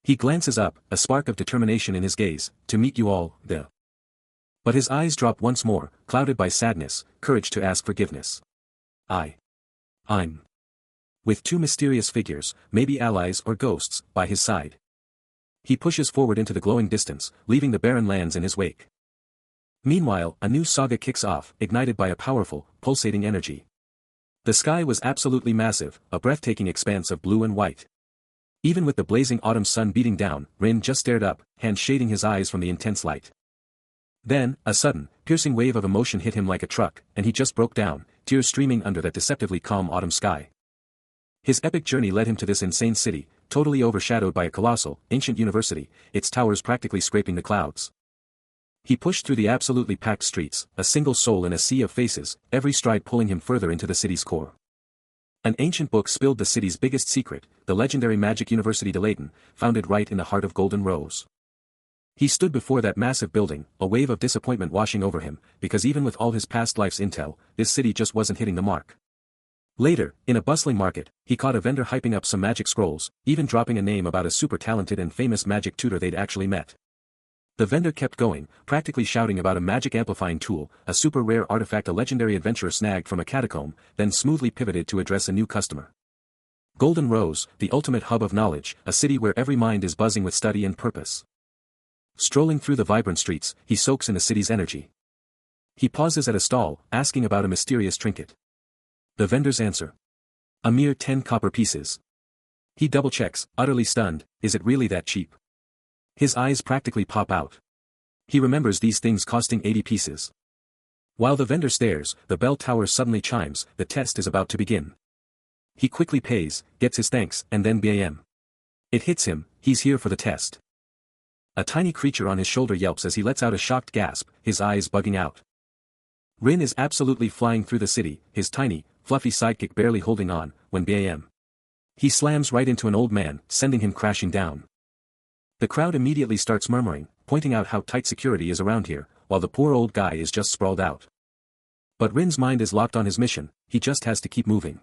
He glances up, a spark of determination in his gaze, "To meet you all, the..." But his eyes drop once more, clouded by sadness, courage to ask forgiveness. I'm. With two mysterious figures, maybe allies or ghosts, by his side. He pushes forward into the glowing distance, leaving the barren lands in his wake. Meanwhile, a new saga kicks off, ignited by a powerful, pulsating energy. The sky was absolutely massive, a breathtaking expanse of blue and white. Even with the blazing autumn sun beating down, Rin just stared up, hand shading his eyes from the intense light. Then, a sudden, piercing wave of emotion hit him like a truck, and he just broke down, tears streaming under that deceptively calm autumn sky. His epic journey led him to this insane city, totally overshadowed by a colossal, ancient university, its towers practically scraping the clouds. He pushed through the absolutely packed streets, a single soul in a sea of faces, every stride pulling him further into the city's core. An ancient book spilled the city's biggest secret, the legendary Magic University de Layton, founded right in the heart of Golden Rose. He stood before that massive building, a wave of disappointment washing over him, because even with all his past life's intel, this city just wasn't hitting the mark. Later, in a bustling market, he caught a vendor hyping up some magic scrolls, even dropping a name about a super talented and famous magic tutor they'd actually met. The vendor kept going, practically shouting about a magic amplifying tool, a super rare artifact a legendary adventurer snagged from a catacomb, then smoothly pivoted to address a new customer. Golden Rose, the ultimate hub of knowledge, a city where every mind is buzzing with study and purpose. Strolling through the vibrant streets, he soaks in the city's energy. He pauses at a stall, asking about a mysterious trinket. The vendor's answer. A mere 10 copper pieces. He double-checks, utterly stunned, is it really that cheap? His eyes practically pop out. He remembers these things costing 80 pieces. While the vendor stares, the bell tower suddenly chimes, the test is about to begin. He quickly pays, gets his thanks, and then bam. It hits him, he's here for the test. A tiny creature on his shoulder yelps as he lets out a shocked gasp, his eyes bugging out. Rin is absolutely flying through the city, his tiny, fluffy sidekick barely holding on, when bam. He slams right into an old man, sending him crashing down. The crowd immediately starts murmuring, pointing out how tight security is around here, while the poor old guy is just sprawled out. But Rin's mind is locked on his mission, he just has to keep moving.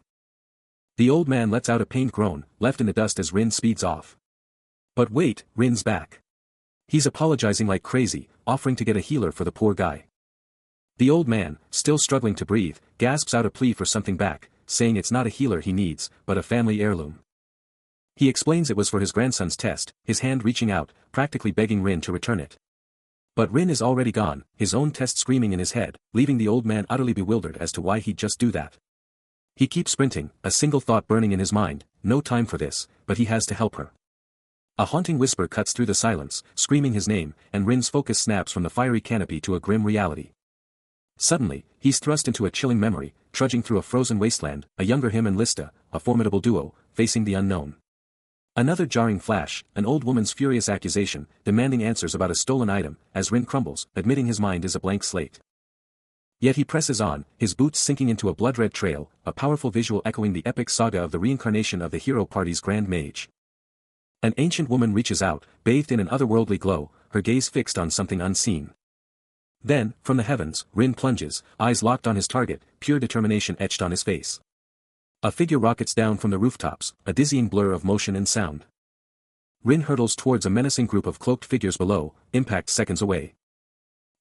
The old man lets out a pained groan, left in the dust as Rin speeds off. But wait, Rin's back. He's apologizing like crazy, offering to get a healer for the poor guy. The old man, still struggling to breathe, gasps out a plea for something back, saying it's not a healer he needs, but a family heirloom. He explains it was for his grandson's test, his hand reaching out, practically begging Rin to return it. But Rin is already gone, his own test screaming in his head, leaving the old man utterly bewildered as to why he'd just do that. He keeps sprinting, a single thought burning in his mind, no time for this, but he has to help her. A haunting whisper cuts through the silence, screaming his name, and Rin's focus snaps from the fiery canopy to a grim reality. Suddenly, he's thrust into a chilling memory, trudging through a frozen wasteland, a younger him and Lista, a formidable duo, facing the unknown. Another jarring flash, an old woman's furious accusation, demanding answers about a stolen item, as Rin crumbles, admitting his mind is a blank slate. Yet he presses on, his boots sinking into a blood-red trail, a powerful visual echoing the epic saga of the reincarnation of the hero party's grand mage. An ancient woman reaches out, bathed in an otherworldly glow, her gaze fixed on something unseen. Then, from the heavens, Rin plunges, eyes locked on his target, pure determination etched on his face. A figure rockets down from the rooftops, a dizzying blur of motion and sound. Rin hurtles towards a menacing group of cloaked figures below, impact seconds away.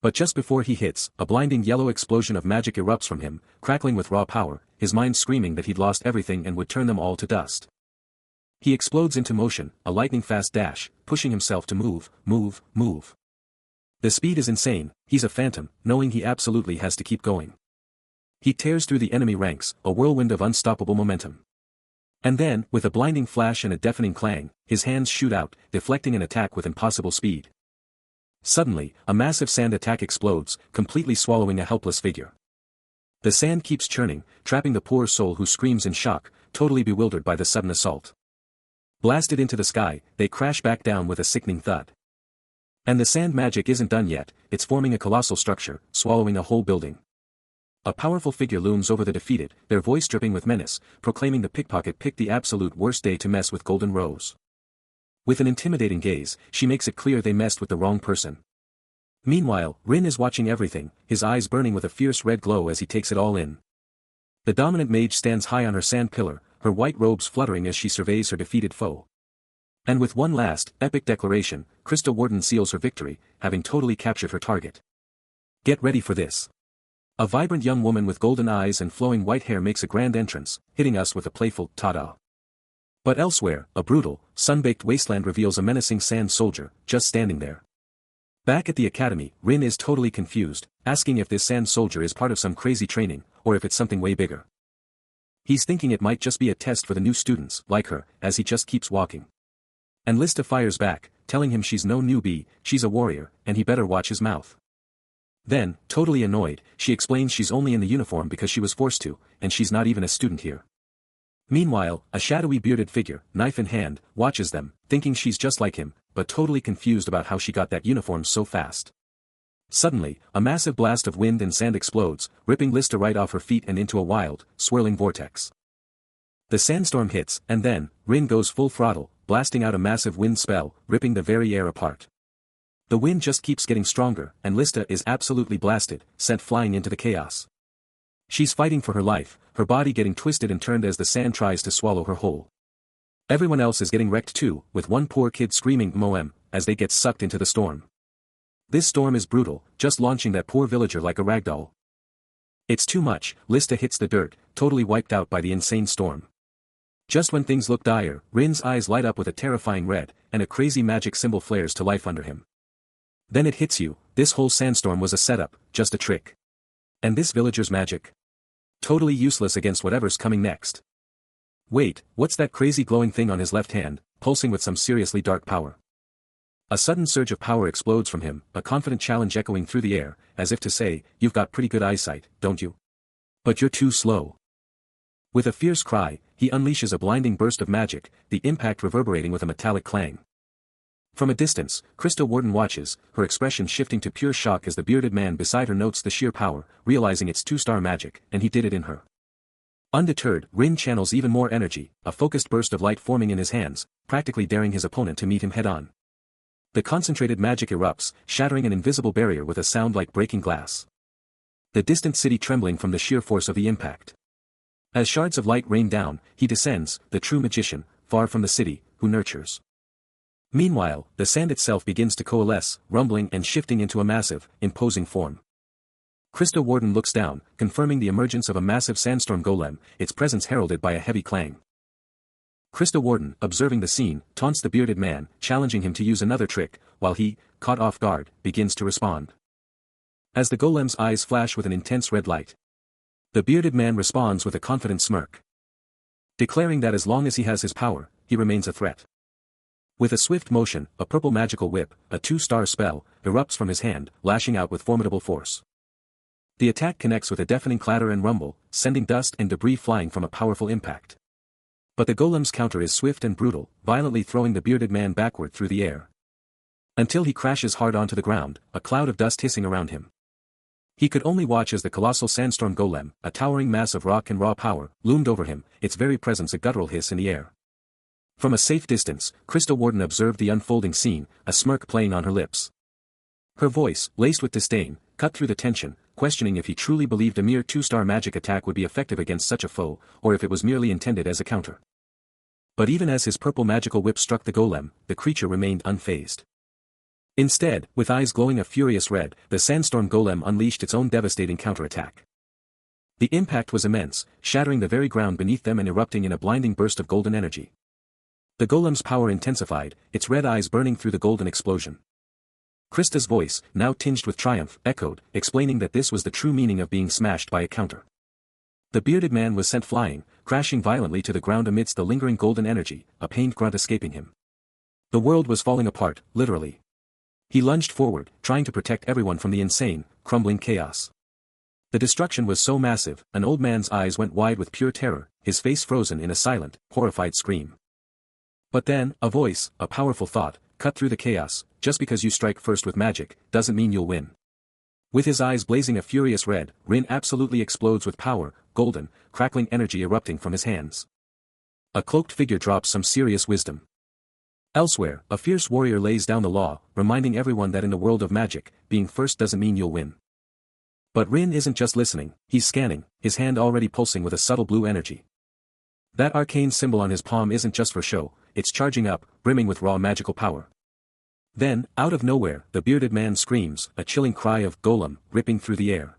But just before he hits, a blinding yellow explosion of magic erupts from him, crackling with raw power, his mind screaming that he'd lost everything and would turn them all to dust. He explodes into motion, a lightning-fast dash, pushing himself to move. The speed is insane, he's a phantom, knowing he absolutely has to keep going. He tears through the enemy ranks, a whirlwind of unstoppable momentum. And then, with a blinding flash and a deafening clang, his hands shoot out, deflecting an attack with impossible speed. Suddenly, a massive sand attack explodes, completely swallowing a helpless figure. The sand keeps churning, trapping the poor soul who screams in shock, totally bewildered by the sudden assault. Blasted into the sky, they crash back down with a sickening thud. And the sand magic isn't done yet, it's forming a colossal structure, swallowing a whole building. A powerful figure looms over the defeated, their voice dripping with menace, proclaiming the pickpocket picked the absolute worst day to mess with Golden Rose. With an intimidating gaze, she makes it clear they messed with the wrong person. Meanwhile, Rin is watching everything, his eyes burning with a fierce red glow as he takes it all in. The dominant mage stands high on her sand pillar, her white robes fluttering as she surveys her defeated foe. And with one last, epic declaration, Crystal Warden seals her victory, having totally captured her target. Get ready for this. A vibrant young woman with golden eyes and flowing white hair makes a grand entrance, hitting us with a playful ta-da. But elsewhere, a brutal, sun-baked wasteland reveals a menacing sand soldier, just standing there. Back at the academy, Rin is totally confused, asking if this sand soldier is part of some crazy training, or if it's something way bigger. He's thinking it might just be a test for the new students, like her, as he just keeps walking. And Lista fires back, telling him she's no newbie, she's a warrior, and he better watch his mouth. Then, totally annoyed, she explains she's only in the uniform because she was forced to, and she's not even a student here. Meanwhile, a shadowy bearded figure, knife in hand, watches them, thinking she's just like him, but totally confused about how she got that uniform so fast. Suddenly, a massive blast of wind and sand explodes, ripping Lista right off her feet and into a wild, swirling vortex. The sandstorm hits, and then, Rin goes full throttle, blasting out a massive wind spell, ripping the very air apart. The wind just keeps getting stronger, and Lista is absolutely blasted, sent flying into the chaos. She's fighting for her life, her body getting twisted and turned as the sand tries to swallow her whole. Everyone else is getting wrecked too, with one poor kid screaming "Moem," as they get sucked into the storm. This storm is brutal, just launching that poor villager like a ragdoll. It's too much, Lista hits the dirt, totally wiped out by the insane storm. Just when things look dire, Rin's eyes light up with a terrifying red, and a crazy magic symbol flares to life under him. Then it hits you, this whole sandstorm was a setup, just a trick. And this villager's magic? Totally useless against whatever's coming next. Wait, what's that crazy glowing thing on his left hand, pulsing with some seriously dark power? A sudden surge of power explodes from him, a confident challenge echoing through the air, as if to say, you've got pretty good eyesight, don't you? But you're too slow. With a fierce cry, he unleashes a blinding burst of magic, the impact reverberating with a metallic clang. From a distance, Crystal Warden watches, her expression shifting to pure shock as the bearded man beside her notes the sheer power, realizing it's two-star magic, and he did it in her. Undeterred, Rin channels even more energy, a focused burst of light forming in his hands, practically daring his opponent to meet him head-on. The concentrated magic erupts, shattering an invisible barrier with a sound like breaking glass. The distant city trembling from the sheer force of the impact. As shards of light rain down, he descends, the true magician, far from the city, who nurtures. Meanwhile, the sand itself begins to coalesce, rumbling and shifting into a massive, imposing form. Crystal Warden looks down, confirming the emergence of a massive sandstorm golem, its presence heralded by a heavy clang. Crystal Warden, observing the scene, taunts the bearded man, challenging him to use another trick, while he, caught off guard, begins to respond. As the golem's eyes flash with an intense red light, the bearded man responds with a confident smirk, declaring that as long as he has his power, he remains a threat. With a swift motion, a purple magical whip, a two-star spell, erupts from his hand, lashing out with formidable force. The attack connects with a deafening clatter and rumble, sending dust and debris flying from a powerful impact. But the golem's counter is swift and brutal, violently throwing the bearded man backward through the air. Until he crashes hard onto the ground, a cloud of dust hissing around him. He could only watch as the colossal sandstorm golem, a towering mass of rock and raw power, loomed over him, its very presence a guttural hiss in the air. From a safe distance, Crystal Warden observed the unfolding scene, a smirk playing on her lips. Her voice, laced with disdain, cut through the tension, questioning if he truly believed a mere two-star magic attack would be effective against such a foe, or if it was merely intended as a counter. But even as his purple magical whip struck the golem, the creature remained unfazed. Instead, with eyes glowing a furious red, the sandstorm golem unleashed its own devastating counterattack. The impact was immense, shattering the very ground beneath them and erupting in a blinding burst of golden energy. The golem's power intensified, its red eyes burning through the golden explosion. Krista's voice, now tinged with triumph, echoed, explaining that this was the true meaning of being smashed by a counter. The bearded man was sent flying, crashing violently to the ground amidst the lingering golden energy, a pained grunt escaping him. The world was falling apart, literally. He lunged forward, trying to protect everyone from the insane, crumbling chaos. The destruction was so massive, an old man's eyes went wide with pure terror, his face frozen in a silent, horrified scream. But then, a voice, a powerful thought, cut through the chaos. Just because you strike first with magic, doesn't mean you'll win. With his eyes blazing a furious red, Rin absolutely explodes with power, golden, crackling energy erupting from his hands. A cloaked figure drops some serious wisdom. Elsewhere, a fierce warrior lays down the law, reminding everyone that in the world of magic, being first doesn't mean you'll win. But Rin isn't just listening, he's scanning, his hand already pulsing with a subtle blue energy. That arcane symbol on his palm isn't just for show, it's charging up, brimming with raw magical power. Then, out of nowhere, the bearded man screams, a chilling cry of golem, ripping through the air.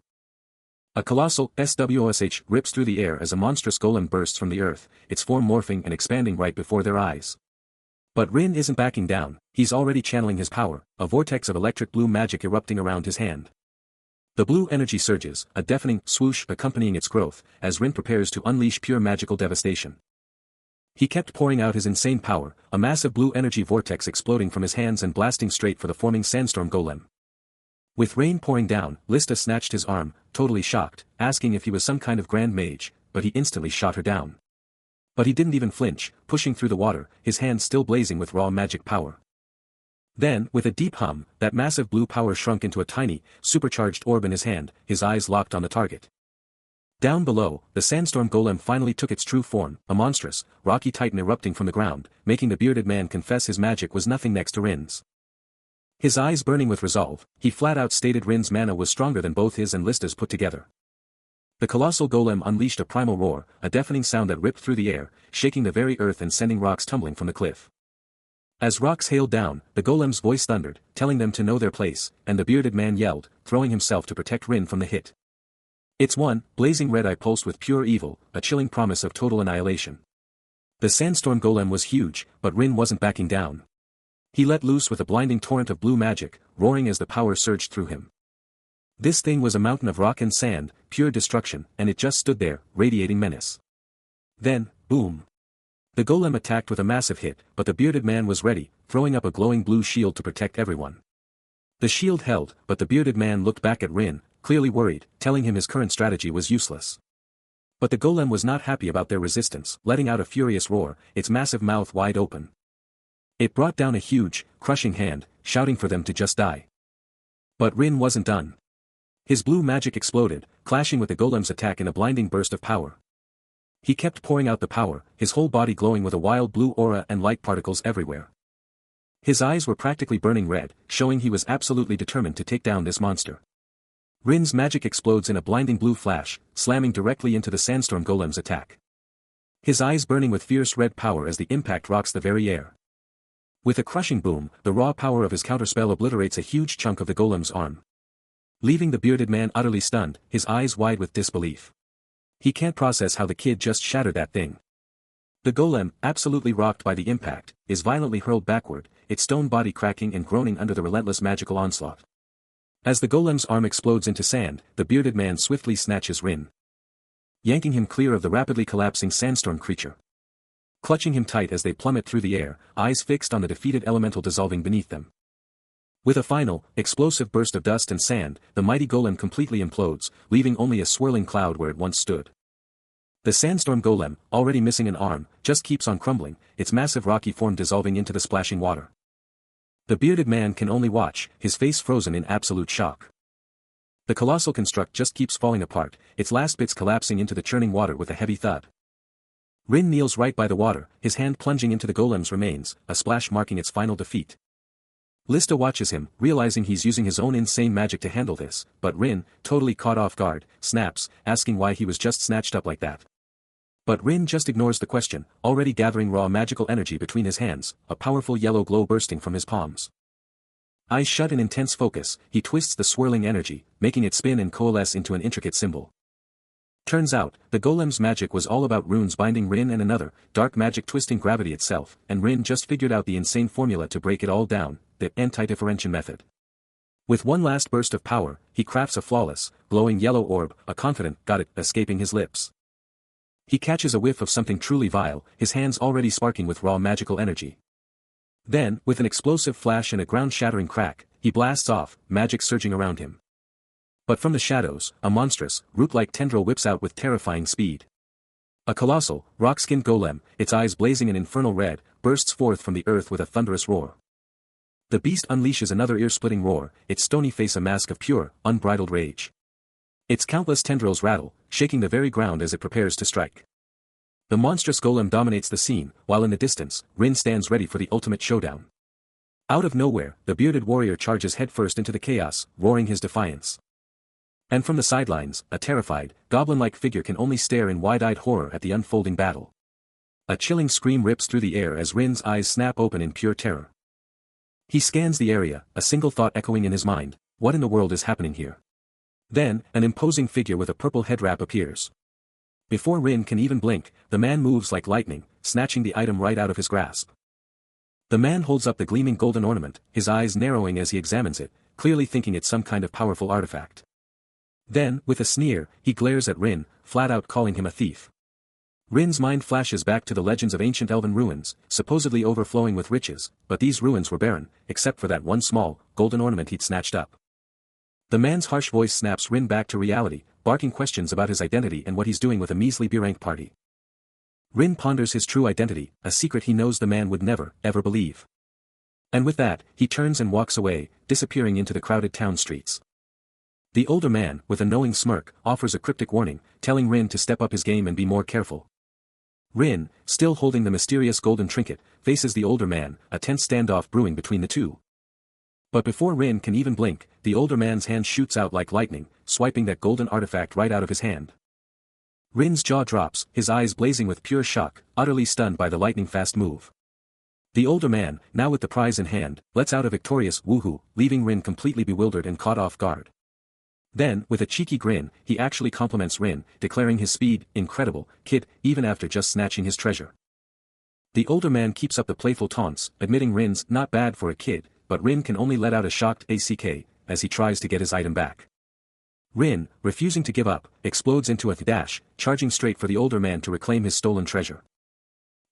A colossal SWOSH rips through the air as a monstrous golem bursts from the earth, its form morphing and expanding right before their eyes. But Rin isn't backing down, he's already channeling his power, a vortex of electric blue magic erupting around his hand. The blue energy surges, a deafening swoosh accompanying its growth, as Rin prepares to unleash pure magical devastation. He kept pouring out his insane power, a massive blue energy vortex exploding from his hands and blasting straight for the forming sandstorm golem. With rain pouring down, Lista snatched his arm, totally shocked, asking if he was some kind of grand mage, but he instantly shot her down. But he didn't even flinch, pushing through the water, his hands still blazing with raw magic power. Then, with a deep hum, that massive blue power shrunk into a tiny, supercharged orb in his hand, his eyes locked on the target. Down below, the sandstorm golem finally took its true form, a monstrous, rocky titan erupting from the ground, making the bearded man confess his magic was nothing next to Rin's. His eyes burning with resolve, he flat-out stated Rin's mana was stronger than both his and Lista's put together. The colossal golem unleashed a primal roar, a deafening sound that ripped through the air, shaking the very earth and sending rocks tumbling from the cliff. As rocks hailed down, the golem's voice thundered, telling them to know their place, and the bearded man yelled, throwing himself to protect Rin from the hit. Its one, blazing red eye pulsed with pure evil, a chilling promise of total annihilation. The sandstorm golem was huge, but Rin wasn't backing down. He let loose with a blinding torrent of blue magic, roaring as the power surged through him. This thing was a mountain of rock and sand, pure destruction, and it just stood there, radiating menace. Then, boom! The golem attacked with a massive hit, but the bearded man was ready, throwing up a glowing blue shield to protect everyone. The shield held, but the bearded man looked back at Rin, clearly worried, telling him his current strategy was useless. But the golem was not happy about their resistance, letting out a furious roar, its massive mouth wide open. It brought down a huge, crushing hand, shouting for them to just die. But Rin wasn't done. His blue magic exploded, clashing with the golem's attack in a blinding burst of power. He kept pouring out the power, his whole body glowing with a wild blue aura and light particles everywhere. His eyes were practically burning red, showing he was absolutely determined to take down this monster. Rin's magic explodes in a blinding blue flash, slamming directly into the sandstorm golem's attack. His eyes burning with fierce red power as the impact rocks the very air. With a crushing boom, the raw power of his counterspell obliterates a huge chunk of the golem's arm. Leaving the bearded man utterly stunned, his eyes wide with disbelief. He can't process how the kid just shattered that thing. The golem, absolutely rocked by the impact, is violently hurled backward, its stone body cracking and groaning under the relentless magical onslaught. As the golem's arm explodes into sand, the bearded man swiftly snatches Rin, yanking him clear of the rapidly collapsing sandstorm creature. Clutching him tight as they plummet through the air, eyes fixed on the defeated elemental dissolving beneath them. With a final, explosive burst of dust and sand, the mighty golem completely implodes, leaving only a swirling cloud where it once stood. The sandstorm golem, already missing an arm, just keeps on crumbling, its massive rocky form dissolving into the splashing water. The bearded man can only watch, his face frozen in absolute shock. The colossal construct just keeps falling apart, its last bits collapsing into the churning water with a heavy thud. Rin kneels right by the water, his hand plunging into the golem's remains, a splash marking its final defeat. Lista watches him, realizing he's using his own insane magic to handle this, but Rin, totally caught off guard, snaps, asking why he was just snatched up like that. But Rin just ignores the question, already gathering raw magical energy between his hands, a powerful yellow glow bursting from his palms. Eyes shut in intense focus, he twists the swirling energy, making it spin and coalesce into an intricate symbol. Turns out, the golem's magic was all about runes binding Rin and another, dark magic twisting gravity itself, and Rin just figured out the insane formula to break it all down, the anti-differentiation method. With one last burst of power, he crafts a flawless, glowing yellow orb, a confident "got it" escaping his lips. He catches a whiff of something truly vile, his hands already sparking with raw magical energy. Then, with an explosive flash and a ground-shattering crack, he blasts off, magic surging around him. But from the shadows, a monstrous, root-like tendril whips out with terrifying speed. A colossal, rock-skinned golem, its eyes blazing an infernal red, bursts forth from the earth with a thunderous roar. The beast unleashes another ear-splitting roar, its stony face a mask of pure, unbridled rage. Its countless tendrils rattle, shaking the very ground as it prepares to strike. The monstrous golem dominates the scene, while in the distance, Rin stands ready for the ultimate showdown. Out of nowhere, the bearded warrior charges headfirst into the chaos, roaring his defiance. And from the sidelines, a terrified, goblin-like figure can only stare in wide-eyed horror at the unfolding battle. A chilling scream rips through the air as Rin's eyes snap open in pure terror. He scans the area, a single thought echoing in his mind: what in the world is happening here? Then, an imposing figure with a purple head wrap appears. Before Rin can even blink, the man moves like lightning, snatching the item right out of his grasp. The man holds up the gleaming golden ornament, his eyes narrowing as he examines it, clearly thinking it's some kind of powerful artifact. Then, with a sneer, he glares at Rin, flat out calling him a thief. Rin's mind flashes back to the legends of ancient elven ruins, supposedly overflowing with riches, but these ruins were barren, except for that one small, golden ornament he'd snatched up. The man's harsh voice snaps Rin back to reality, barking questions about his identity and what he's doing with a measly B-rank party. Rin ponders his true identity, a secret he knows the man would never, ever believe. And with that, he turns and walks away, disappearing into the crowded town streets. The older man, with a knowing smirk, offers a cryptic warning, telling Rin to step up his game and be more careful. Rin, still holding the mysterious golden trinket, faces the older man, a tense standoff brewing between the two. But before Rin can even blink, the older man's hand shoots out like lightning, swiping that golden artifact right out of his hand. Rin's jaw drops, his eyes blazing with pure shock, utterly stunned by the lightning-fast move. The older man, now with the prize in hand, lets out a victorious woohoo, leaving Rin completely bewildered and caught off guard. Then, with a cheeky grin, he actually compliments Rin, declaring his speed, incredible, kid, even after just snatching his treasure. The older man keeps up the playful taunts, admitting Rin's not bad for a kid, but Rin can only let out a shocked ACK, as he tries to get his item back. Rin, refusing to give up, explodes into a dash, charging straight for the older man to reclaim his stolen treasure.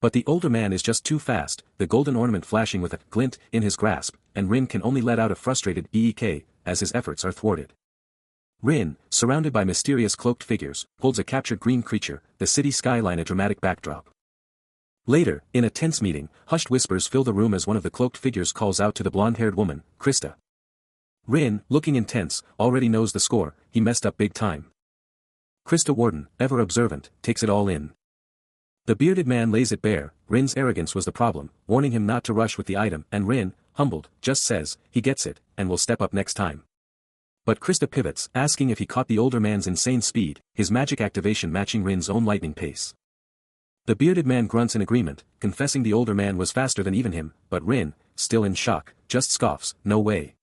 But the older man is just too fast, the golden ornament flashing with a glint in his grasp, and Rin can only let out a frustrated EEK, as his efforts are thwarted. Rin, surrounded by mysterious cloaked figures, holds a captured green creature, the city skyline a dramatic backdrop. Later, in a tense meeting, hushed whispers fill the room as one of the cloaked figures calls out to the blonde-haired woman, Krista. Rin, looking intense, already knows the score, he messed up big time. Krista Warden, ever observant, takes it all in. The bearded man lays it bare, Rin's arrogance was the problem, warning him not to rush with the item, and Rin, humbled, just says, he gets it, and will step up next time. But Krista pivots, asking if he caught the older man's insane speed, his magic activation matching Rin's own lightning pace. The bearded man grunts in agreement, confessing the older man was faster than even him, but Rin, still in shock, just scoffs, no way.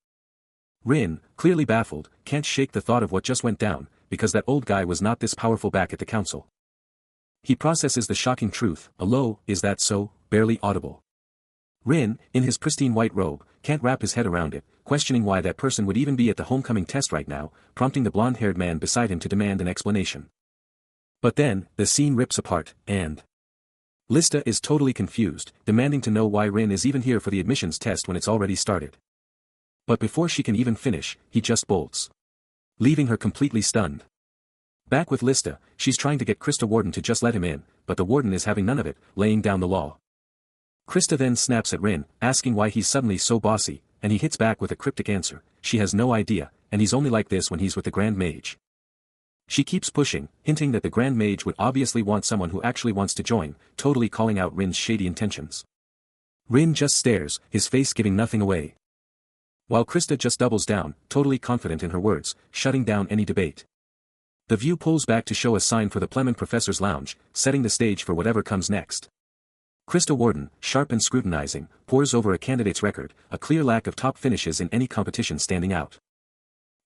Rin, clearly baffled, can't shake the thought of what just went down, because that old guy was not this powerful back at the council. He processes the shocking truth, a low, is that so, barely audible. Rin, in his pristine white robe, can't wrap his head around it, questioning why that person would even be at the homecoming test right now, prompting the blonde-haired man beside him to demand an explanation. But then, the scene rips apart, and Lista is totally confused, demanding to know why Rin is even here for the admissions test when it's already started. But before she can even finish, he just bolts, leaving her completely stunned. Back with Lista, she's trying to get Krista Warden to just let him in, but the warden is having none of it, laying down the law. Krista then snaps at Rin, asking why he's suddenly so bossy, and he hits back with a cryptic answer, she has no idea, and he's only like this when he's with the Grand Mage. She keeps pushing, hinting that the Grand Mage would obviously want someone who actually wants to join, totally calling out Rin's shady intentions. Rin just stares, his face giving nothing away. While Krista just doubles down, totally confident in her words, shutting down any debate. The view pulls back to show a sign for the Plemon Professor's Lounge, setting the stage for whatever comes next. Krista Warden, sharp and scrutinizing, pores over a candidate's record, a clear lack of top finishes in any competition standing out.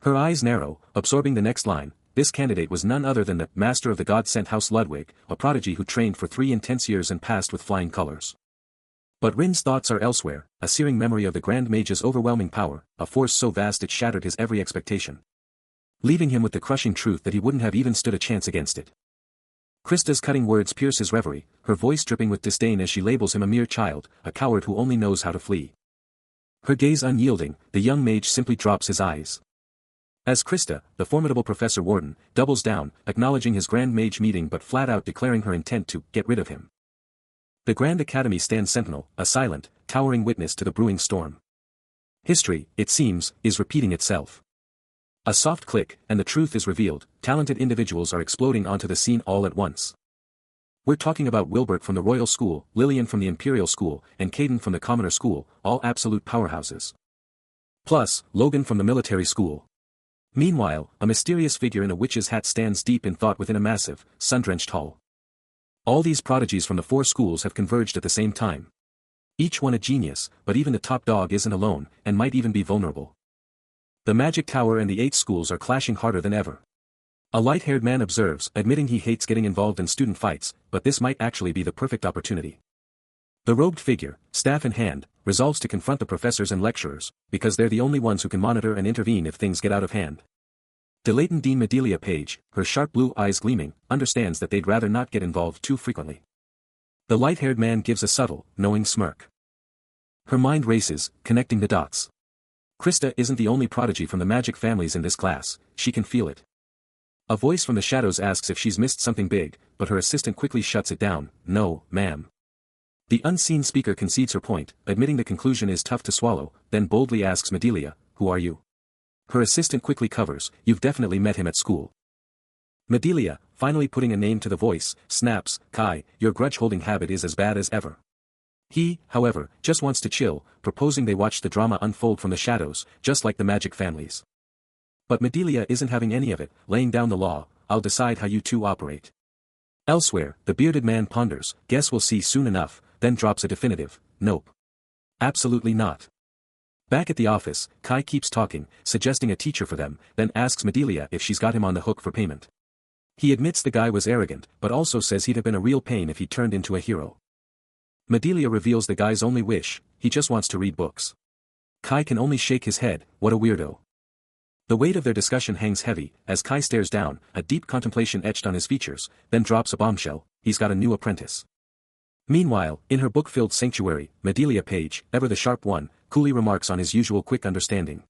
Her eyes narrow, absorbing the next line. This candidate was none other than the master of the God-sent House Ludwig, a prodigy who trained for 3 intense years and passed with flying colors. But Rin's thoughts are elsewhere, a searing memory of the Grand Mage's overwhelming power, a force so vast it shattered his every expectation, leaving him with the crushing truth that he wouldn't have even stood a chance against it. Krista's cutting words pierce his reverie, her voice dripping with disdain as she labels him a mere child, a coward who only knows how to flee. Her gaze unyielding, the young mage simply drops his eyes. As Krista, the formidable Professor Warden, doubles down, acknowledging his Grand Mage meeting but flat out declaring her intent to get rid of him. The Grand Academy stands sentinel, a silent, towering witness to the brewing storm. History, it seems, is repeating itself. A soft click, and the truth is revealed, talented individuals are exploding onto the scene all at once. We're talking about Wilbert from the Royal School, Lillian from the Imperial School, and Caden from the Commoner School, all absolute powerhouses. Plus, Logan from the Military School. Meanwhile, a mysterious figure in a witch's hat stands deep in thought within a massive, sun-drenched hall. All these prodigies from the 4 schools have converged at the same time. Each one a genius, but even the top dog isn't alone, and might even be vulnerable. The Magic Tower and the 8 schools are clashing harder than ever. A light-haired man observes, admitting he hates getting involved in student fights, but this might actually be the perfect opportunity. The robed figure, staff in hand, resolves to confront the professors and lecturers, because they're the only ones who can monitor and intervene if things get out of hand. Delayton Dean Medelia Page, her sharp blue eyes gleaming, understands that they'd rather not get involved too frequently. The light-haired man gives a subtle, knowing smirk. Her mind races, connecting the dots. Krista isn't the only prodigy from the magic families in this class, she can feel it. A voice from the shadows asks if she's missed something big, but her assistant quickly shuts it down. No, ma'am. The unseen speaker concedes her point, admitting the conclusion is tough to swallow, then boldly asks Medelia, "Who are you?" Her assistant quickly covers, "You've definitely met him at school." Medelia, finally putting a name to the voice, snaps, "Kai, your grudge-holding habit is as bad as ever." He, however, just wants to chill, proposing they watch the drama unfold from the shadows, just like the magic families. But Medelia isn't having any of it, laying down the law, "I'll decide how you two operate." Elsewhere, the bearded man ponders, "Guess we'll see soon enough," then drops a definitive, "Nope. Absolutely not." Back at the office, Kai keeps talking, suggesting a teacher for them, then asks Medelia if she's got him on the hook for payment. He admits the guy was arrogant, but also says he'd have been a real pain if he turned into a hero. Medelia reveals the guy's only wish, he just wants to read books. Kai can only shake his head, what a weirdo. The weight of their discussion hangs heavy, as Kai stares down, a deep contemplation etched on his features, then drops a bombshell, he's got a new apprentice. Meanwhile, in her book-filled sanctuary, Medelia Page, ever the sharp one, coolly remarks on his usual quick understanding.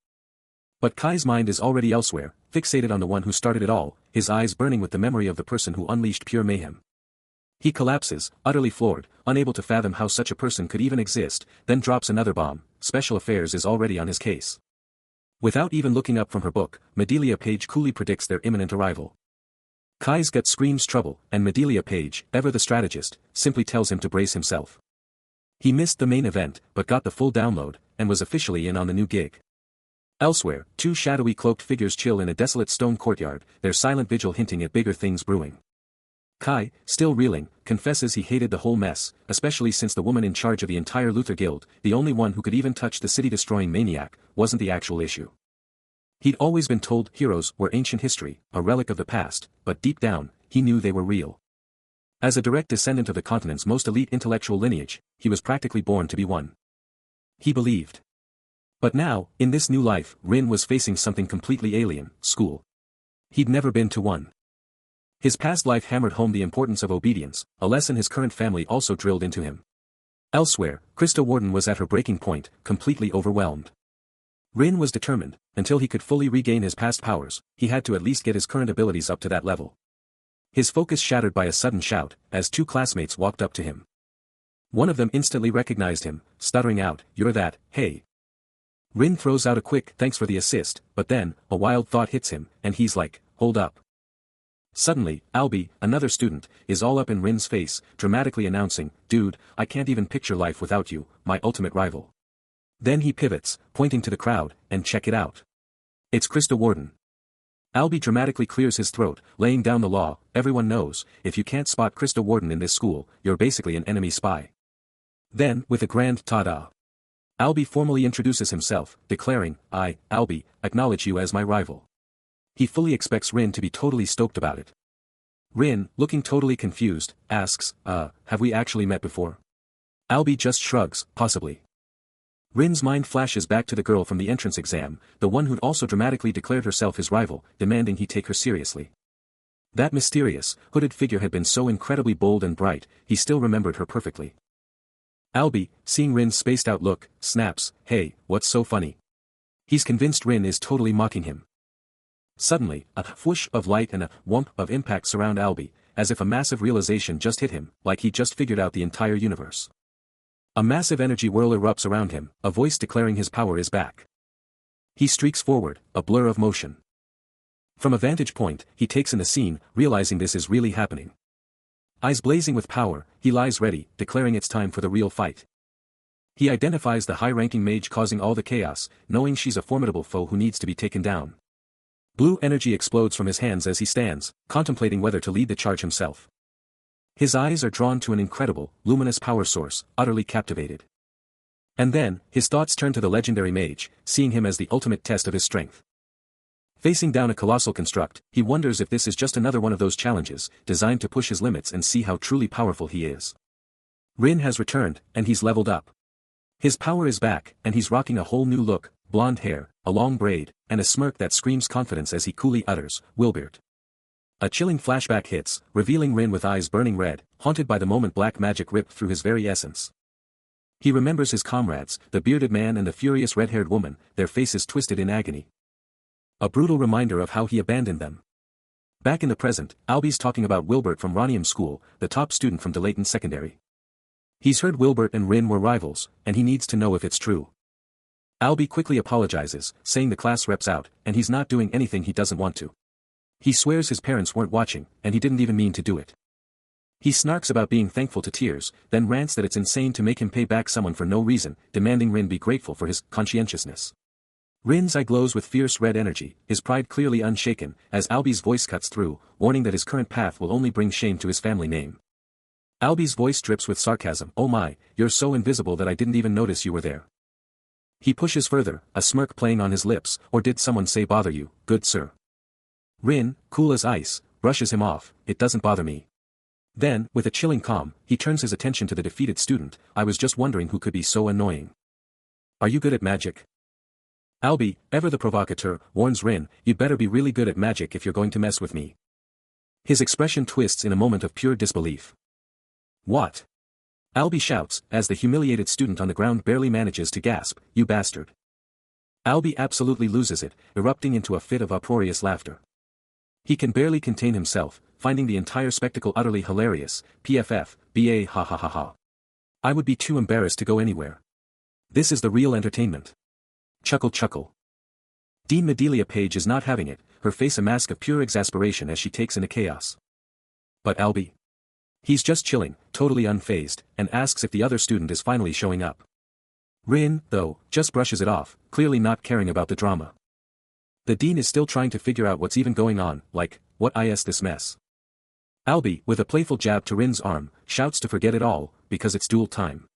But Kai's mind is already elsewhere, fixated on the one who started it all, his eyes burning with the memory of the person who unleashed pure mayhem. He collapses, utterly floored, unable to fathom how such a person could even exist, then drops another bomb, Special Affairs is already on his case. Without even looking up from her book, Medelia Page coolly predicts their imminent arrival. Kai's gut screams trouble, and Medelia Page, ever the strategist, simply tells him to brace himself. He missed the main event, but got the full download, and was officially in on the new gig. Elsewhere, 2 shadowy cloaked figures chill in a desolate stone courtyard, their silent vigil hinting at bigger things brewing. Kai, still reeling, confesses he hated the whole mess, especially since the woman in charge of the entire Luther Guild, the only one who could even touch the city-destroying maniac, wasn't the actual issue. He'd always been told heroes were ancient history, a relic of the past, but deep down, he knew they were real. As a direct descendant of the continent's most elite intellectual lineage, he was practically born to be one. He believed. But now, in this new life, Rin was facing something completely alien, school. He'd never been to one. His past life hammered home the importance of obedience, a lesson his current family also drilled into him. Elsewhere, Krista Warden was at her breaking point, completely overwhelmed. Rin was determined, until he could fully regain his past powers, he had to at least get his current abilities up to that level. His focus shattered by a sudden shout, as 2 classmates walked up to him. One of them instantly recognized him, stuttering out, "You're that, hey." Rin throws out a quick "thanks for the assist," but then, a wild thought hits him, and he's like, "Hold up." Suddenly, Albie, another student, is all up in Rin's face, dramatically announcing, "Dude, I can't even picture life without you, my ultimate rival." Then he pivots, pointing to the crowd, and check it out. It's Krista Warden. Albie dramatically clears his throat, laying down the law, "Everyone knows, if you can't spot Krista Warden in this school, you're basically an enemy spy." Then, with a grand ta-da, Albie formally introduces himself, declaring, "I, Albie, acknowledge you as my rival." He fully expects Rin to be totally stoked about it. Rin, looking totally confused, asks, have we actually met before?" Albie just shrugs, "Possibly." Rin's mind flashes back to the girl from the entrance exam, the one who'd also dramatically declared herself his rival, demanding he take her seriously. That mysterious, hooded figure had been so incredibly bold and bright, he still remembered her perfectly. Albie, seeing Rin's spaced-out look, snaps, "Hey, what's so funny?" He's convinced Rin is totally mocking him. Suddenly, a whoosh of light and a whomp of impact surround Albie, as if a massive realization just hit him, like he just figured out the entire universe. A massive energy whirl erupts around him, a voice declaring his power is back. He streaks forward, a blur of motion. From a vantage point, he takes in the scene, realizing this is really happening. Eyes blazing with power, he lies ready, declaring it's time for the real fight. He identifies the high-ranking mage causing all the chaos, knowing she's a formidable foe who needs to be taken down. Blue energy explodes from his hands as he stands, contemplating whether to lead the charge himself. His eyes are drawn to an incredible, luminous power source, utterly captivated. And then, his thoughts turn to the legendary mage, seeing him as the ultimate test of his strength. Facing down a colossal construct, he wonders if this is just another one of those challenges, designed to push his limits and see how truly powerful he is. Rin has returned, and he's leveled up. His power is back, and he's rocking a whole new look, blonde hair, a long braid, and a smirk that screams confidence as he coolly utters, "Wilbert." A chilling flashback hits, revealing Rin with eyes burning red, haunted by the moment black magic ripped through his very essence. He remembers his comrades, the bearded man and the furious red-haired woman, their faces twisted in agony. A brutal reminder of how he abandoned them. Back in the present, Albie's talking about Wilbert from Ronium School, the top student from Delayton Secondary. He's heard Wilbert and Rin were rivals, and he needs to know if it's true. Albie quickly apologizes, saying the class rep's out, and he's not doing anything he doesn't want to. He swears his parents weren't watching, and he didn't even mean to do it. He snarks about being thankful to tears, then rants that it's insane to make him pay back someone for no reason, demanding Rin be grateful for his conscientiousness. Rin's eye glows with fierce red energy, his pride clearly unshaken, as Albie's voice cuts through, warning that his current path will only bring shame to his family name. Albie's voice drips with sarcasm, "Oh my, you're so invisible that I didn't even notice you were there." He pushes further, a smirk playing on his lips, "Or did someone say bother you, good sir?" Rin, cool as ice, brushes him off, "It doesn't bother me." Then, with a chilling calm, he turns his attention to the defeated student, "I was just wondering who could be so annoying. Are you good at magic?" Albie, ever the provocateur, warns Rin, "You'd better be really good at magic if you're going to mess with me." His expression twists in a moment of pure disbelief. "What?" Albie shouts, as the humiliated student on the ground barely manages to gasp, "You bastard." Albie absolutely loses it, erupting into a fit of uproarious laughter. He can barely contain himself, finding the entire spectacle utterly hilarious, PFF, BA ha ha ha ha. I would be too embarrassed to go anywhere. This is the real entertainment. Chuckle chuckle. Dean Medelia Page is not having it, her face a mask of pure exasperation as she takes in the chaos. But Albie? He's just chilling, totally unfazed, and asks if the other student is finally showing up. Rin, though, just brushes it off, clearly not caring about the drama. The dean is still trying to figure out what's even going on, like, what is this mess? Albie, with a playful jab to Rin's arm, shouts to forget it all, because it's duel time.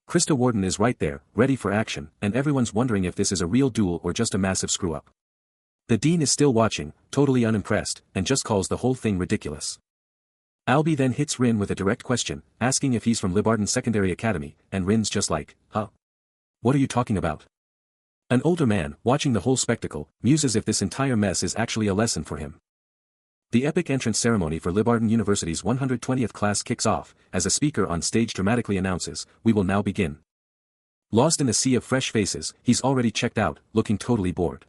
Krista Warden is right there, ready for action, and everyone's wondering if this is a real duel or just a massive screw-up. The dean is still watching, totally unimpressed, and just calls the whole thing ridiculous. Albie then hits Rin with a direct question, asking if he's from Libarden Secondary Academy, and Rin's just like, "Huh? What are you talking about?" An older man, watching the whole spectacle, muses if this entire mess is actually a lesson for him. The epic entrance ceremony for Libarden University's 120th class kicks off, as a speaker on stage dramatically announces, "We will now begin." Lost in a sea of fresh faces, he's already checked out, looking totally bored.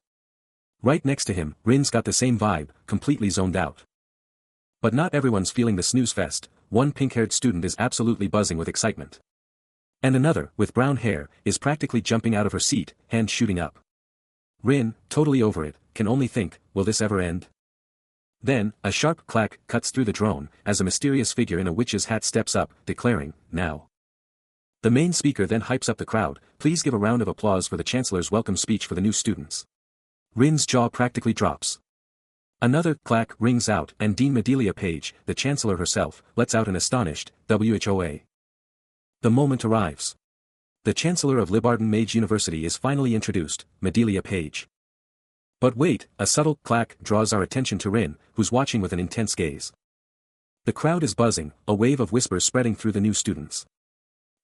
Right next to him, Rin's got the same vibe, completely zoned out. But not everyone's feeling the snooze fest. One pink-haired student is absolutely buzzing with excitement. And another, with brown hair, is practically jumping out of her seat, hands shooting up. Rin, totally over it, can only think, will this ever end? Then, a sharp clack cuts through the drone, as a mysterious figure in a witch's hat steps up, declaring, "Now." The main speaker then hypes up the crowd, "Please give a round of applause for the Chancellor's welcome speech for the new students." Rin's jaw practically drops. Another clack rings out, and Dean Medelia Page, the Chancellor herself, lets out an astonished, "WHOA." The moment arrives. The Chancellor of Libarden Mage University is finally introduced, Medelia Page. But wait, a subtle clack draws our attention to Rin, who's watching with an intense gaze. The crowd is buzzing, a wave of whispers spreading through the new students.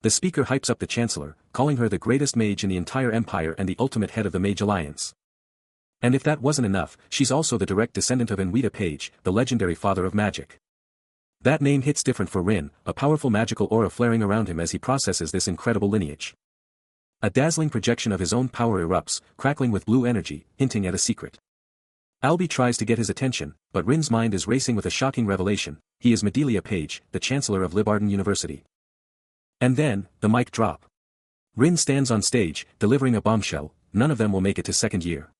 The speaker hypes up the Chancellor, calling her the greatest mage in the entire empire and the ultimate head of the Mage Alliance. And if that wasn't enough, she's also the direct descendant of Enwita Page, the legendary father of magic. That name hits different for Rin, a powerful magical aura flaring around him as he processes this incredible lineage. A dazzling projection of his own power erupts, crackling with blue energy, hinting at a secret. Albie tries to get his attention, but Rin's mind is racing with a shocking revelation: he is Medelia Page, the Chancellor of Libarden University. And then, the mic drop. Rin stands on stage, delivering a bombshell: none of them will make it to second year.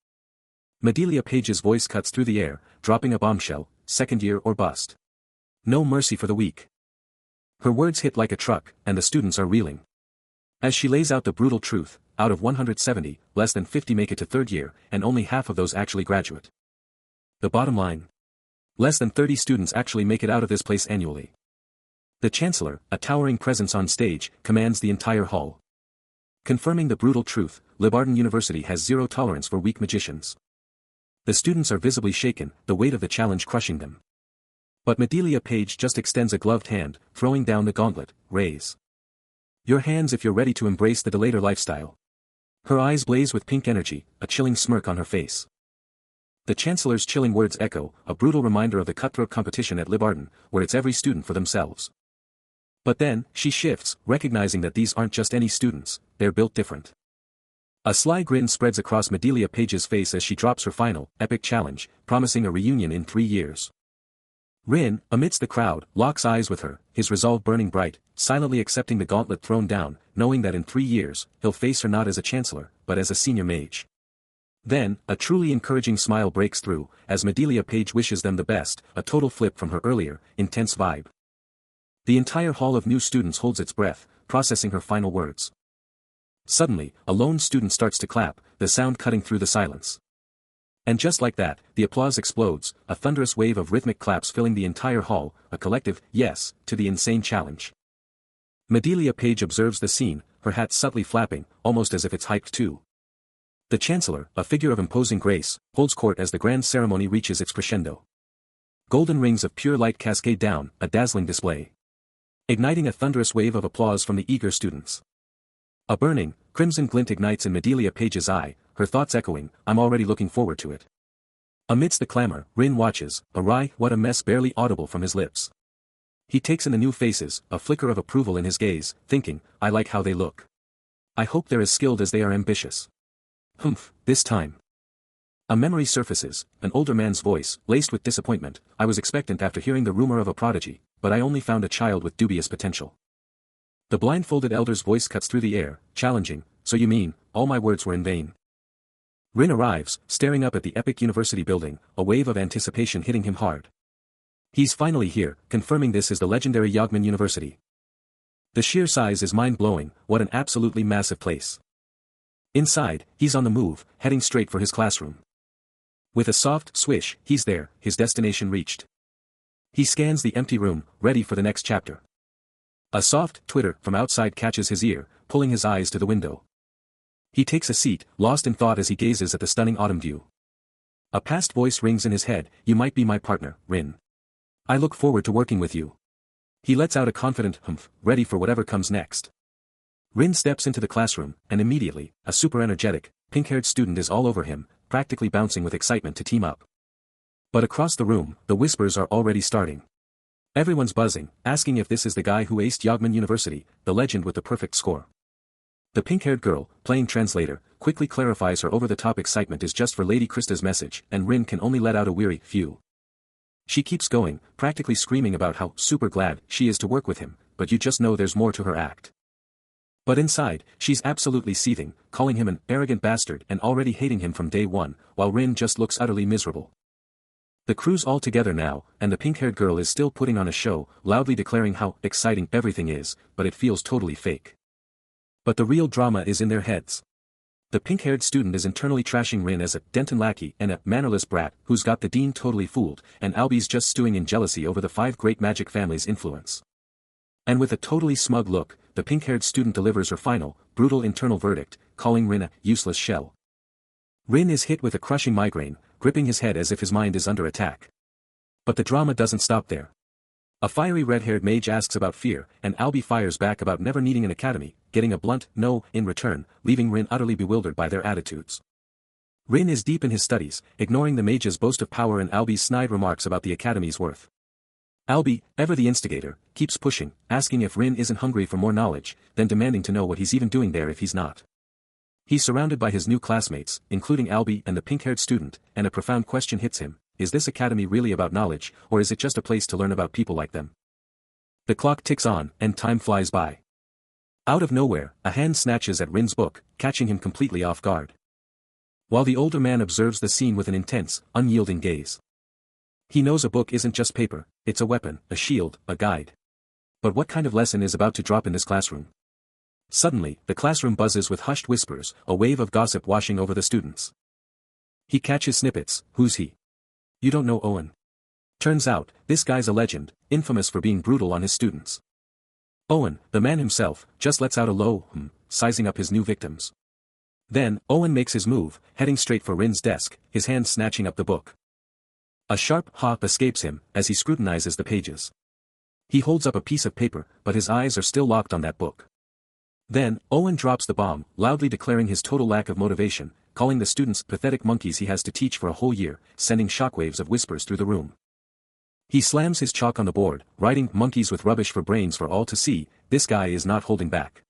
Medelia Page's voice cuts through the air, dropping a bombshell: second year or bust. No mercy for the weak. Her words hit like a truck, and the students are reeling. As she lays out the brutal truth, out of 170, less than 50 make it to third year, and only half of those actually graduate. The bottom line? Less than 30 students actually make it out of this place annually. The Chancellor, a towering presence on stage, commands the entire hall. Confirming the brutal truth, Libarden University has zero tolerance for weak magicians. The students are visibly shaken, the weight of the challenge crushing them. But Medelia Page just extends a gloved hand, throwing down the gauntlet: raise your hands if you're ready to embrace the Delator lifestyle. Her eyes blaze with pink energy, a chilling smirk on her face. The Chancellor's chilling words echo, a brutal reminder of the cutthroat competition at Libarden, where it's every student for themselves. But then, she shifts, recognizing that these aren't just any students, they're built different. A sly grin spreads across Medelia Page's face as she drops her final, epic challenge, promising a reunion in 3 years. Rin, amidst the crowd, locks eyes with her, his resolve burning bright, silently accepting the gauntlet thrown down, knowing that in 3 years, he'll face her not as a chancellor, but as a senior mage. Then, a truly encouraging smile breaks through, as Medelia Page wishes them the best, a total flip from her earlier, intense vibe. The entire hall of new students holds its breath, processing her final words. Suddenly, a lone student starts to clap, the sound cutting through the silence. And just like that, the applause explodes, a thunderous wave of rhythmic claps filling the entire hall, a collective yes to the insane challenge. Medelia Page observes the scene, her hat subtly flapping, almost as if it's hyped too. The Chancellor, a figure of imposing grace, holds court as the grand ceremony reaches its crescendo. Golden rings of pure light cascade down, a dazzling display, igniting a thunderous wave of applause from the eager students. A burning, crimson glint ignites in Medelia Page's eye, her thoughts echoing, "I'm already looking forward to it." Amidst the clamor, Rin watches, awry, what a mess barely audible from his lips. He takes in the new faces, a flicker of approval in his gaze, thinking, "I like how they look. I hope they're as skilled as they are ambitious." Humph, this time. A memory surfaces, an older man's voice, laced with disappointment. "I was expectant after hearing the rumor of a prodigy, but I only found a child with dubious potential." The blindfolded elder's voice cuts through the air, challenging, "So you mean, all my words were in vain?" Rin arrives, staring up at the epic university building, a wave of anticipation hitting him hard. He's finally here, confirming this is the legendary Yagman University. The sheer size is mind-blowing, what an absolutely massive place. Inside, he's on the move, heading straight for his classroom. With a soft swish, he's there, his destination reached. He scans the empty room, ready for the next chapter. A soft twitter from outside catches his ear, pulling his eyes to the window. He takes a seat, lost in thought as he gazes at the stunning autumn view. A past voice rings in his head: "You might be my partner, Rin. I look forward to working with you." He lets out a confident humph, ready for whatever comes next. Rin steps into the classroom, and immediately, a super energetic, pink-haired student is all over him, practically bouncing with excitement to team up. But across the room, the whispers are already starting. Everyone's buzzing, asking if this is the guy who aced Yagman University, the legend with the perfect score. The pink-haired girl, playing translator, quickly clarifies her over-the-top excitement is just for Lady Krista's message, and Rin can only let out a weary phew. She keeps going, practically screaming about how super glad she is to work with him, but you just know there's more to her act. But inside, she's absolutely seething, calling him an arrogant bastard and already hating him from day one, while Rin just looks utterly miserable. The crew's all together now, and the pink-haired girl is still putting on a show, loudly declaring how exciting everything is, but it feels totally fake. But the real drama is in their heads. The pink-haired student is internally trashing Rin as a Denton lackey and a mannerless brat who's got the dean totally fooled, and Albie's just stewing in jealousy over the 5 great magic families' influence. And with a totally smug look, the pink-haired student delivers her final, brutal internal verdict, calling Rin a useless shell. Rin is hit with a crushing migraine, gripping his head as if his mind is under attack. But the drama doesn't stop there. A fiery red-haired mage asks about fear, and Albie fires back about never needing an academy, getting a blunt no in return, leaving Rin utterly bewildered by their attitudes. Rin is deep in his studies, ignoring the mage's boast of power and Albi's snide remarks about the academy's worth. Albi, ever the instigator, keeps pushing, asking if Rin isn't hungry for more knowledge, then demanding to know what he's even doing there if he's not. He's surrounded by his new classmates, including Albi and the pink-haired student, and a profound question hits him: is this academy really about knowledge, or is it just a place to learn about people like them? The clock ticks on, and time flies by. Out of nowhere, a hand snatches at Rin's book, catching him completely off guard. While the older man observes the scene with an intense, unyielding gaze. He knows a book isn't just paper, it's a weapon, a shield, a guide. But what kind of lesson is about to drop in this classroom? Suddenly, the classroom buzzes with hushed whispers, a wave of gossip washing over the students. He catches snippets. Who's he? You don't know Owen. Turns out, this guy's a legend, infamous for being brutal on his students. Owen, the man himself, just lets out a low sizing up his new victims. Then, Owen makes his move, heading straight for Rin's desk, his hand snatching up the book. A sharp hop escapes him, as he scrutinizes the pages. He holds up a piece of paper, but his eyes are still locked on that book. Then, Owen drops the bomb, loudly declaring his total lack of motivation, calling the students pathetic monkeys he has to teach for a whole year, sending shockwaves of whispers through the room. He slams his chalk on the board, writing "monkeys with rubbish for brains" for all to see. This guy is not holding back.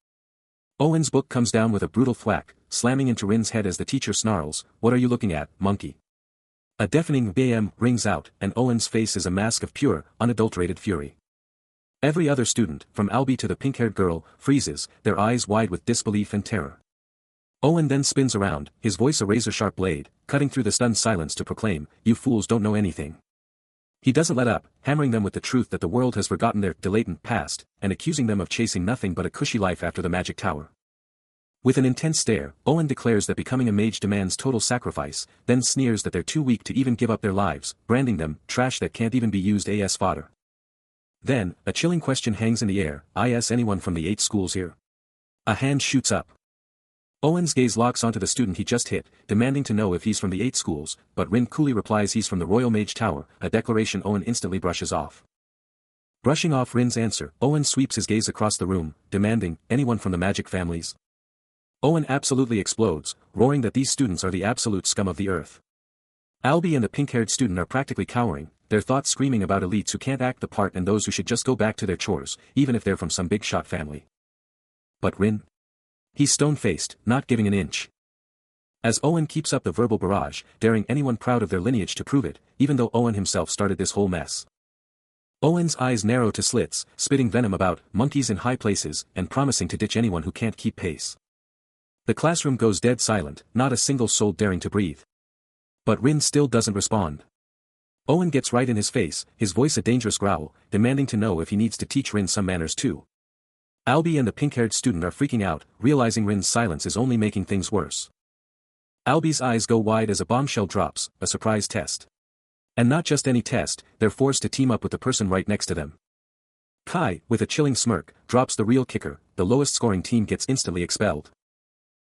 Owen's book comes down with a brutal thwack, slamming into Rin's head as the teacher snarls, "What are you looking at, monkey?" A deafening BAM rings out, and Owen's face is a mask of pure, unadulterated fury. Every other student, from Albi to the pink-haired girl, freezes, their eyes wide with disbelief and terror. Owen then spins around, his voice a razor-sharp blade, cutting through the stunned silence to proclaim, "You fools don't know anything." He doesn't let up, hammering them with the truth that the world has forgotten their dilatant past, and accusing them of chasing nothing but a cushy life after the magic tower. With an intense stare, Owen declares that becoming a mage demands total sacrifice, then sneers that they're too weak to even give up their lives, branding them trash that can't even be used as fodder. Then, a chilling question hangs in the air: "Is anyone from the 8 schools here?" A hand shoots up. Owen's gaze locks onto the student he just hit, demanding to know if he's from the 8 schools, but Rin coolly replies he's from the Royal Mage Tower, a declaration Owen instantly brushes off. Brushing off Rin's answer, Owen sweeps his gaze across the room, demanding, "Anyone from the magic families?" Owen absolutely explodes, roaring that these students are the absolute scum of the earth. Albi and the pink-haired student are practically cowering, their thoughts screaming about elites who can't act the part and those who should just go back to their chores, even if they're from some big-shot family. But Rin? He's stone-faced, not giving an inch. As Owen keeps up the verbal barrage, daring anyone proud of their lineage to prove it, even though Owen himself started this whole mess. Owen's eyes narrow to slits, spitting venom about monkeys in high places, and promising to ditch anyone who can't keep pace. The classroom goes dead silent, not a single soul daring to breathe. But Rin still doesn't respond. Owen gets right in his face, his voice a dangerous growl, demanding to know if he needs to teach Rin some manners too. Albi and the pink-haired student are freaking out, realizing Rin's silence is only making things worse. Albi's eyes go wide as a bombshell drops, a surprise test. And not just any test, they're forced to team up with the person right next to them. Kai, with a chilling smirk, drops the real kicker: the lowest scoring team gets instantly expelled.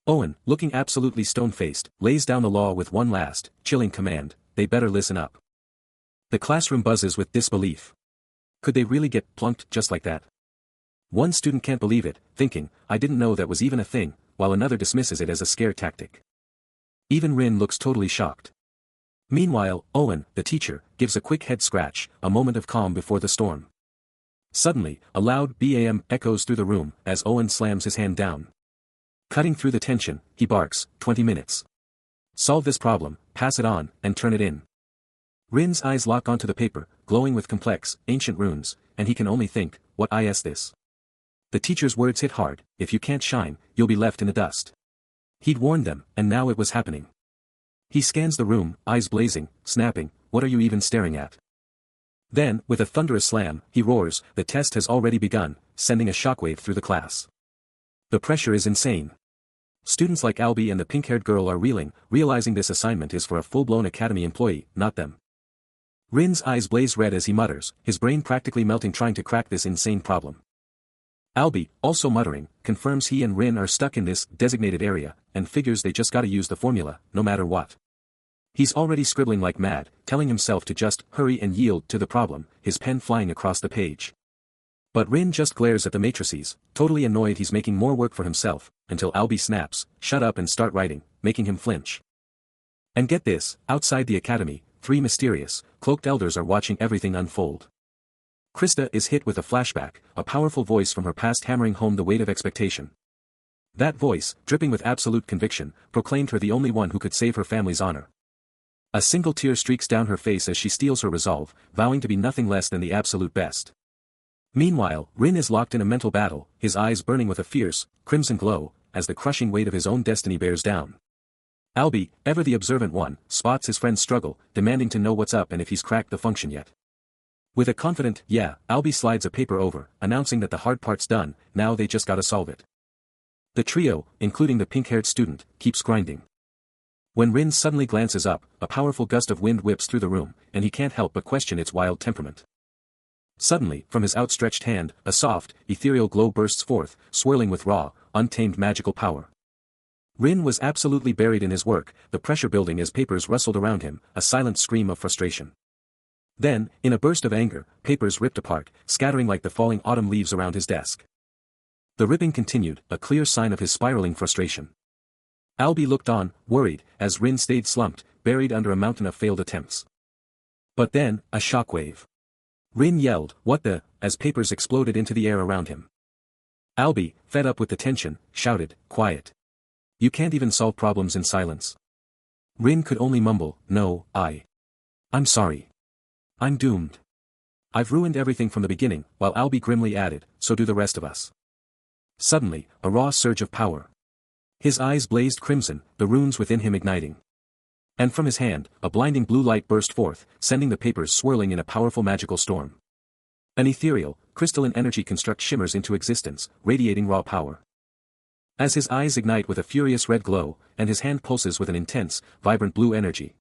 Owen, looking absolutely stone-faced, lays down the law with one last, chilling command: they better listen up. The classroom buzzes with disbelief. Could they really get plunked just like that? One student can't believe it, thinking, "I didn't know that was even a thing," while another dismisses it as a scare tactic. Even Rin looks totally shocked. Meanwhile, Owen, the teacher, gives a quick head scratch, a moment of calm before the storm. Suddenly, a loud BAM echoes through the room, as Owen slams his hand down. Cutting through the tension, he barks, 20 minutes. Solve this problem, pass it on, and turn it in. Rin's eyes lock onto the paper, glowing with complex, ancient runes, and he can only think, what is this? The teacher's words hit hard: if you can't shine, you'll be left in the dust. He'd warned them, and now it was happening. He scans the room, eyes blazing, snapping, "What are you even staring at?" Then, with a thunderous slam, he roars, "The test has already begun," sending a shockwave through the class. The pressure is insane. Students like Albi and the pink-haired girl are reeling, realizing this assignment is for a full-blown academy employee, not them. Rin's eyes blaze red as he mutters, his brain practically melting trying to crack this insane problem. Albi, also muttering, confirms he and Rin are stuck in this designated area, and figures they just gotta use the formula, no matter what. He's already scribbling like mad, telling himself to just hurry and yield to the problem, his pen flying across the page. But Rin just glares at the matrices, totally annoyed he's making more work for himself, until Albi snaps, "Shut up and start writing," making him flinch. And get this, outside the academy, 3 mysterious, cloaked elders are watching everything unfold. Krista is hit with a flashback, a powerful voice from her past hammering home the weight of expectation. That voice, dripping with absolute conviction, proclaimed her the only one who could save her family's honor. A single tear streaks down her face as she steels her resolve, vowing to be nothing less than the absolute best. Meanwhile, Rin is locked in a mental battle, his eyes burning with a fierce, crimson glow, as the crushing weight of his own destiny bears down. Albie, ever the observant one, spots his friend's struggle, demanding to know what's up and if he's cracked the function yet. With a confident, yeah, Albie slides a paper over, announcing that the hard part's done, now they just gotta solve it. The trio, including the pink-haired student, keeps grinding. When Rin suddenly glances up, a powerful gust of wind whips through the room, and he can't help but question its wild temperament. Suddenly, from his outstretched hand, a soft, ethereal glow bursts forth, swirling with raw, untamed magical power. Rin was absolutely buried in his work, the pressure building as papers rustled around him, a silent scream of frustration. Then, in a burst of anger, papers ripped apart, scattering like the falling autumn leaves around his desk. The ripping continued, a clear sign of his spiraling frustration. Albie looked on, worried, as Rin stayed slumped, buried under a mountain of failed attempts. But then, a shockwave. Rin yelled, "What the?" as papers exploded into the air around him. Albie, fed up with the tension, shouted, "Quiet. You can't even solve problems in silence." Rin could only mumble, "No, I'm sorry. I'm doomed. I've ruined everything from the beginning," while Albie grimly added, "So do the rest of us." Suddenly, a raw surge of power. His eyes blazed crimson, the runes within him igniting. And from his hand, a blinding blue light burst forth, sending the papers swirling in a powerful magical storm. An ethereal, crystalline energy construct shimmers into existence, radiating raw power. As his eyes ignite with a furious red glow, and his hand pulses with an intense, vibrant blue energy.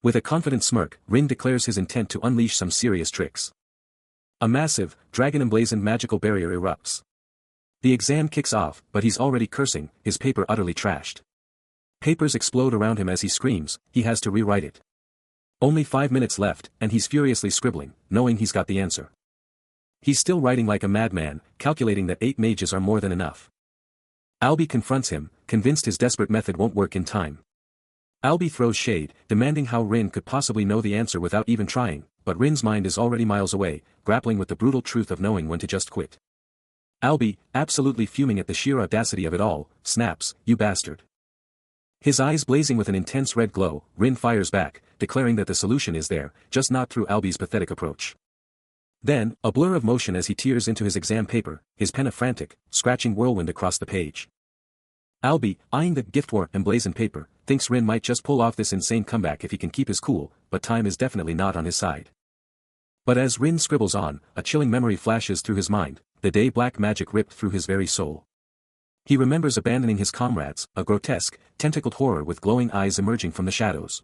With a confident smirk, Rin declares his intent to unleash some serious tricks. A massive, dragon-emblazoned magical barrier erupts. The exam kicks off, but he's already cursing, his paper utterly trashed. Papers explode around him as he screams, he has to rewrite it. Only 5 minutes left, and he's furiously scribbling, knowing he's got the answer. He's still writing like a madman, calculating that 8 mages are more than enough. Albie confronts him, convinced his desperate method won't work in time. Albie throws shade, demanding how Rin could possibly know the answer without even trying, but Rin's mind is already miles away, grappling with the brutal truth of knowing when to just quit. Albie, absolutely fuming at the sheer audacity of it all, snaps, "You bastard." His eyes blazing with an intense red glow, Rin fires back, declaring that the solution is there, just not through Albie's pathetic approach. Then, a blur of motion as he tears into his exam paper, his pen a frantic, scratching whirlwind across the page. Albie, eyeing the gift-war emblazoned paper, thinks Rin might just pull off this insane comeback if he can keep his cool, but time is definitely not on his side. But as Rin scribbles on, a chilling memory flashes through his mind, the day black magic ripped through his very soul. He remembers abandoning his comrades, a grotesque, tentacled horror with glowing eyes emerging from the shadows.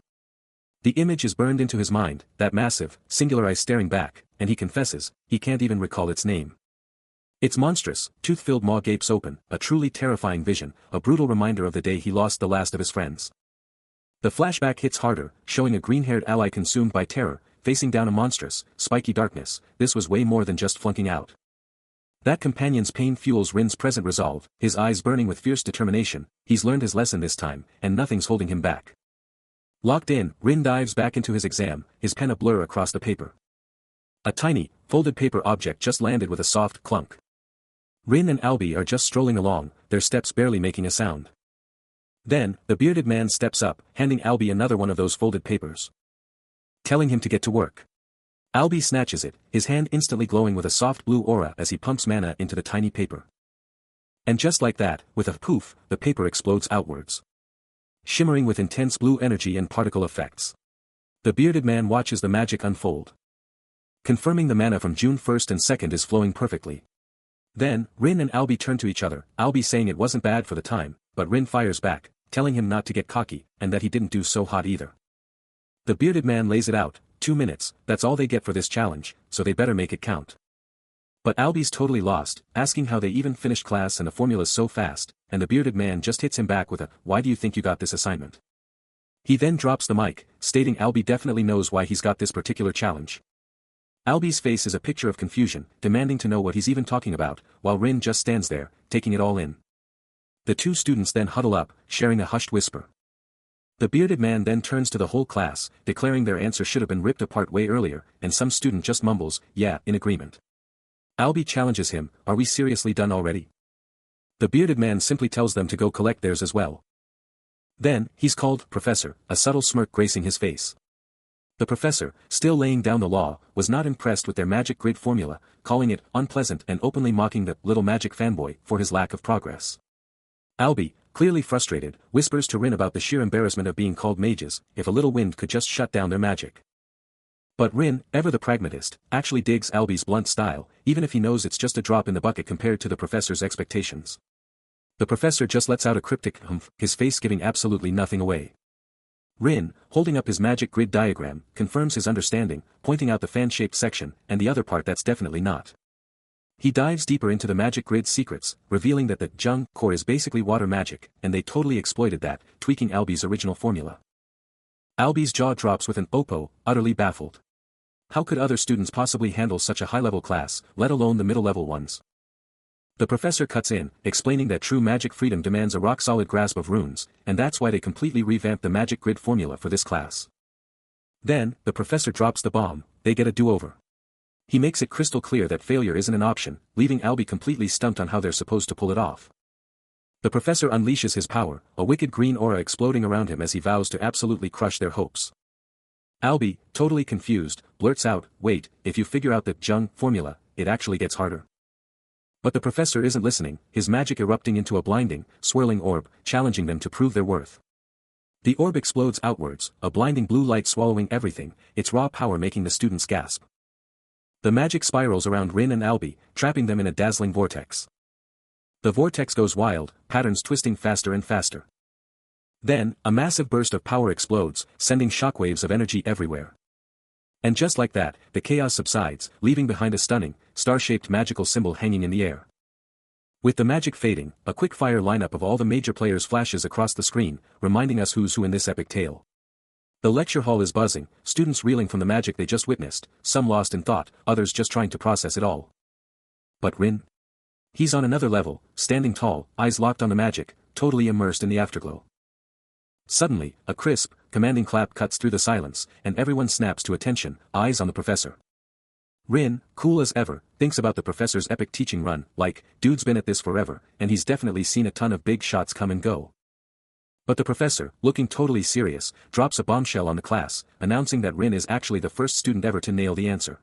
The image is burned into his mind, that massive, singular eye staring back, and he confesses, he can't even recall its name. Its monstrous, tooth-filled maw gapes open, a truly terrifying vision, a brutal reminder of the day he lost the last of his friends. The flashback hits harder, showing a green-haired ally consumed by terror, facing down a monstrous, spiky darkness. This was way more than just flunking out. That companion's pain fuels Rin's present resolve, his eyes burning with fierce determination. He's learned his lesson this time, and nothing's holding him back. Locked in, Rin dives back into his exam, his pen a blur across the paper. A tiny, folded paper object just landed with a soft clunk. Rin and Albie are just strolling along, their steps barely making a sound. Then, the bearded man steps up, handing Albie another one of those folded papers. Telling him to get to work. Albie snatches it, his hand instantly glowing with a soft blue aura as he pumps mana into the tiny paper. And just like that, with a poof, the paper explodes outwards. Shimmering with intense blue energy and particle effects. The bearded man watches the magic unfold. Confirming the mana from June 1st and 2nd is flowing perfectly. Then, Rin and Albie turn to each other, Albie saying it wasn't bad for the time, but Rin fires back, telling him not to get cocky, and that he didn't do so hot either. The bearded man lays it out, 2 minutes, that's all they get for this challenge, so they better make it count. But Albie's totally lost, asking how they even finished class and the formulas so fast, and the bearded man just hits him back with a, "Why do you think you got this assignment?" He then drops the mic, stating Albie definitely knows why he's got this particular challenge. Albie's face is a picture of confusion, demanding to know what he's even talking about, while Rin just stands there, taking it all in. The two students then huddle up, sharing a hushed whisper. The bearded man then turns to the whole class, declaring their answer should have been ripped apart way earlier, and some student just mumbles, yeah, in agreement. Albie challenges him, are we seriously done already? The bearded man simply tells them to go collect theirs as well. Then, he's called Professor, a subtle smirk gracing his face. The professor, still laying down the law, was not impressed with their magic grid formula, calling it unpleasant and openly mocking the little magic fanboy for his lack of progress. Albie, clearly frustrated, whispers to Rin about the sheer embarrassment of being called mages, if a little wind could just shut down their magic. But Rin, ever the pragmatist, actually digs Albie's blunt style, even if he knows it's just a drop in the bucket compared to the professor's expectations. The professor just lets out a cryptic humph, his face giving absolutely nothing away. Rin, holding up his magic grid diagram, confirms his understanding, pointing out the fan-shaped section, and the other part that's definitely not. He dives deeper into the magic grid's secrets, revealing that the Jung core is basically water magic, and they totally exploited that, tweaking Albie's original formula. Albie's jaw drops with an oppo, utterly baffled. How could other students possibly handle such a high-level class, let alone the middle-level ones? The professor cuts in, explaining that true magic freedom demands a rock-solid grasp of runes, and that's why they completely revamped the magic grid formula for this class. Then, the professor drops the bomb, they get a do-over. He makes it crystal clear that failure isn't an option, leaving Albie completely stumped on how they're supposed to pull it off. The professor unleashes his power, a wicked green aura exploding around him as he vows to absolutely crush their hopes. Albie, totally confused, blurts out, wait, if you figure out the Jung formula, it actually gets harder. But the professor isn't listening, his magic erupting into a blinding, swirling orb, challenging them to prove their worth. The orb explodes outwards, a blinding blue light swallowing everything, its raw power making the students gasp. The magic spirals around Rin and Albie, trapping them in a dazzling vortex. The vortex goes wild, patterns twisting faster and faster. Then, a massive burst of power explodes, sending shockwaves of energy everywhere. And just like that, the chaos subsides, leaving behind a stunning, star-shaped magical symbol hanging in the air. With the magic fading, a quick-fire lineup of all the major players flashes across the screen, reminding us who's who in this epic tale. The lecture hall is buzzing, students reeling from the magic they just witnessed, some lost in thought, others just trying to process it all. But Rin? He's on another level, standing tall, eyes locked on the magic, totally immersed in the afterglow. Suddenly, a crisp, commanding clap cuts through the silence, and everyone snaps to attention, eyes on the professor. Rin, cool as ever, thinks about the professor's epic teaching run, like, dude's been at this forever, and he's definitely seen a ton of big shots come and go. But the professor, looking totally serious, drops a bombshell on the class, announcing that Rin is actually the first student ever to nail the answer.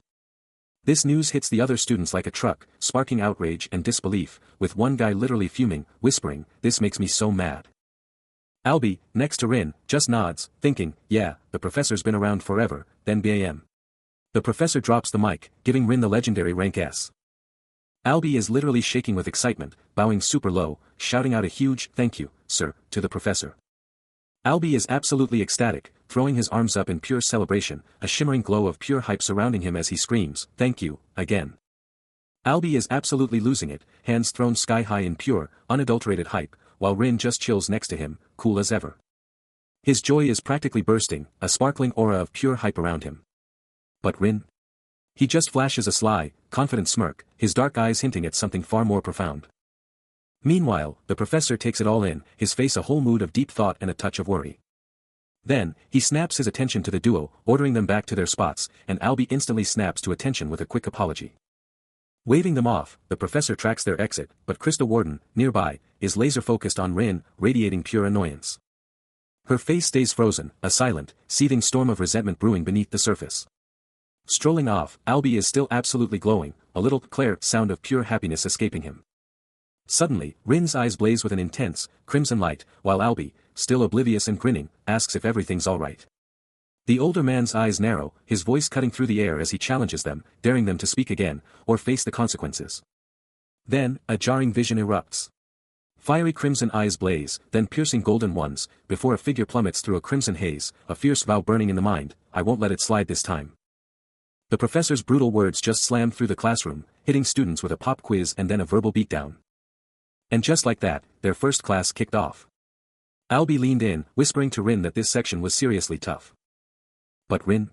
This news hits the other students like a truck, sparking outrage and disbelief, with one guy literally fuming, whispering, this makes me so mad. Albie, next to Rin, just nods, thinking, yeah, the professor's been around forever, then bam. The professor drops the mic, giving Rin the legendary rank S. Albie is literally shaking with excitement, bowing super low, shouting out a huge, thank you, sir, to the professor. Albie is absolutely ecstatic, throwing his arms up in pure celebration, a shimmering glow of pure hype surrounding him as he screams, thank you, again. Albie is absolutely losing it, hands thrown sky high in pure, unadulterated hype, while Rin just chills next to him, cool as ever. His joy is practically bursting, a sparkling aura of pure hype around him. But Rin? He just flashes a sly, confident smirk, his dark eyes hinting at something far more profound. Meanwhile, the professor takes it all in, his face a whole mood of deep thought and a touch of worry. Then, he snaps his attention to the duo, ordering them back to their spots, and Albie instantly snaps to attention with a quick apology. Waving them off, the professor tracks their exit, but Krista Warden, nearby, is laser-focused on Rin, radiating pure annoyance. Her face stays frozen, a silent, seething storm of resentment brewing beneath the surface. Strolling off, Albie is still absolutely glowing, a little Claire sound of pure happiness escaping him. Suddenly, Rin's eyes blaze with an intense, crimson light, while Albie, still oblivious and grinning, asks if everything's alright. The older man's eyes narrow, his voice cutting through the air as he challenges them, daring them to speak again, or face the consequences. Then, a jarring vision erupts. Fiery crimson eyes blaze, then piercing golden ones, before a figure plummets through a crimson haze, a fierce vow burning in the mind, I won't let it slide this time. The professor's brutal words just slammed through the classroom, hitting students with a pop quiz and then a verbal beatdown. And just like that, their first class kicked off. Albie leaned in, whispering to Rin that this section was seriously tough. But Rin?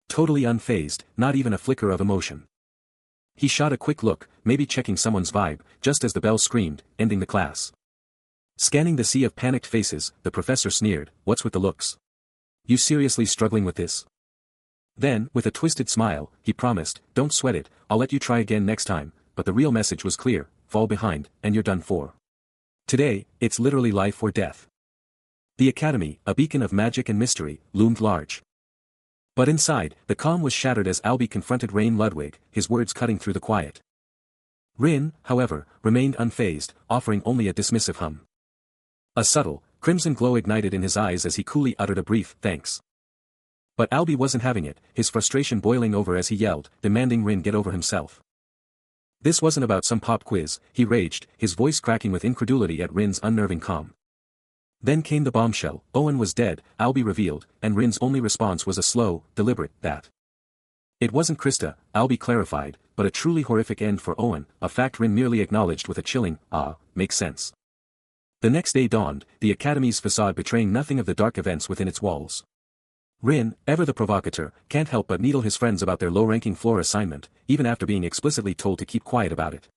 Totally unfazed, not even a flicker of emotion. He shot a quick look, maybe checking someone's vibe, just as the bell screamed, ending the class. Scanning the sea of panicked faces, the professor sneered, "What's with the looks? You seriously struggling with this?" Then, with a twisted smile, he promised, "Don't sweat it, I'll let you try again next time," but the real message was clear: fall behind, and you're done for. Today, it's literally life or death. The academy, a beacon of magic and mystery, loomed large. But inside, the calm was shattered as Albie confronted Rain Ludwig, his words cutting through the quiet. Rin, however, remained unfazed, offering only a dismissive hum. A subtle, crimson glow ignited in his eyes as he coolly uttered a brief thanks. But Albie wasn't having it, his frustration boiling over as he yelled, demanding Rin get over himself. This wasn't about some pop quiz, he raged, his voice cracking with incredulity at Rin's unnerving calm. Then came the bombshell: Owen was dead, Albie revealed, and Rin's only response was a slow, deliberate, that. It wasn't Krista, Albie clarified, but a truly horrific end for Owen, a fact Rin merely acknowledged with a chilling, makes sense. The next day dawned, the academy's facade betraying nothing of the dark events within its walls. Rin, ever the provocateur, can't help but needle his friends about their low-ranking floor assignment, even after being explicitly told to keep quiet about it.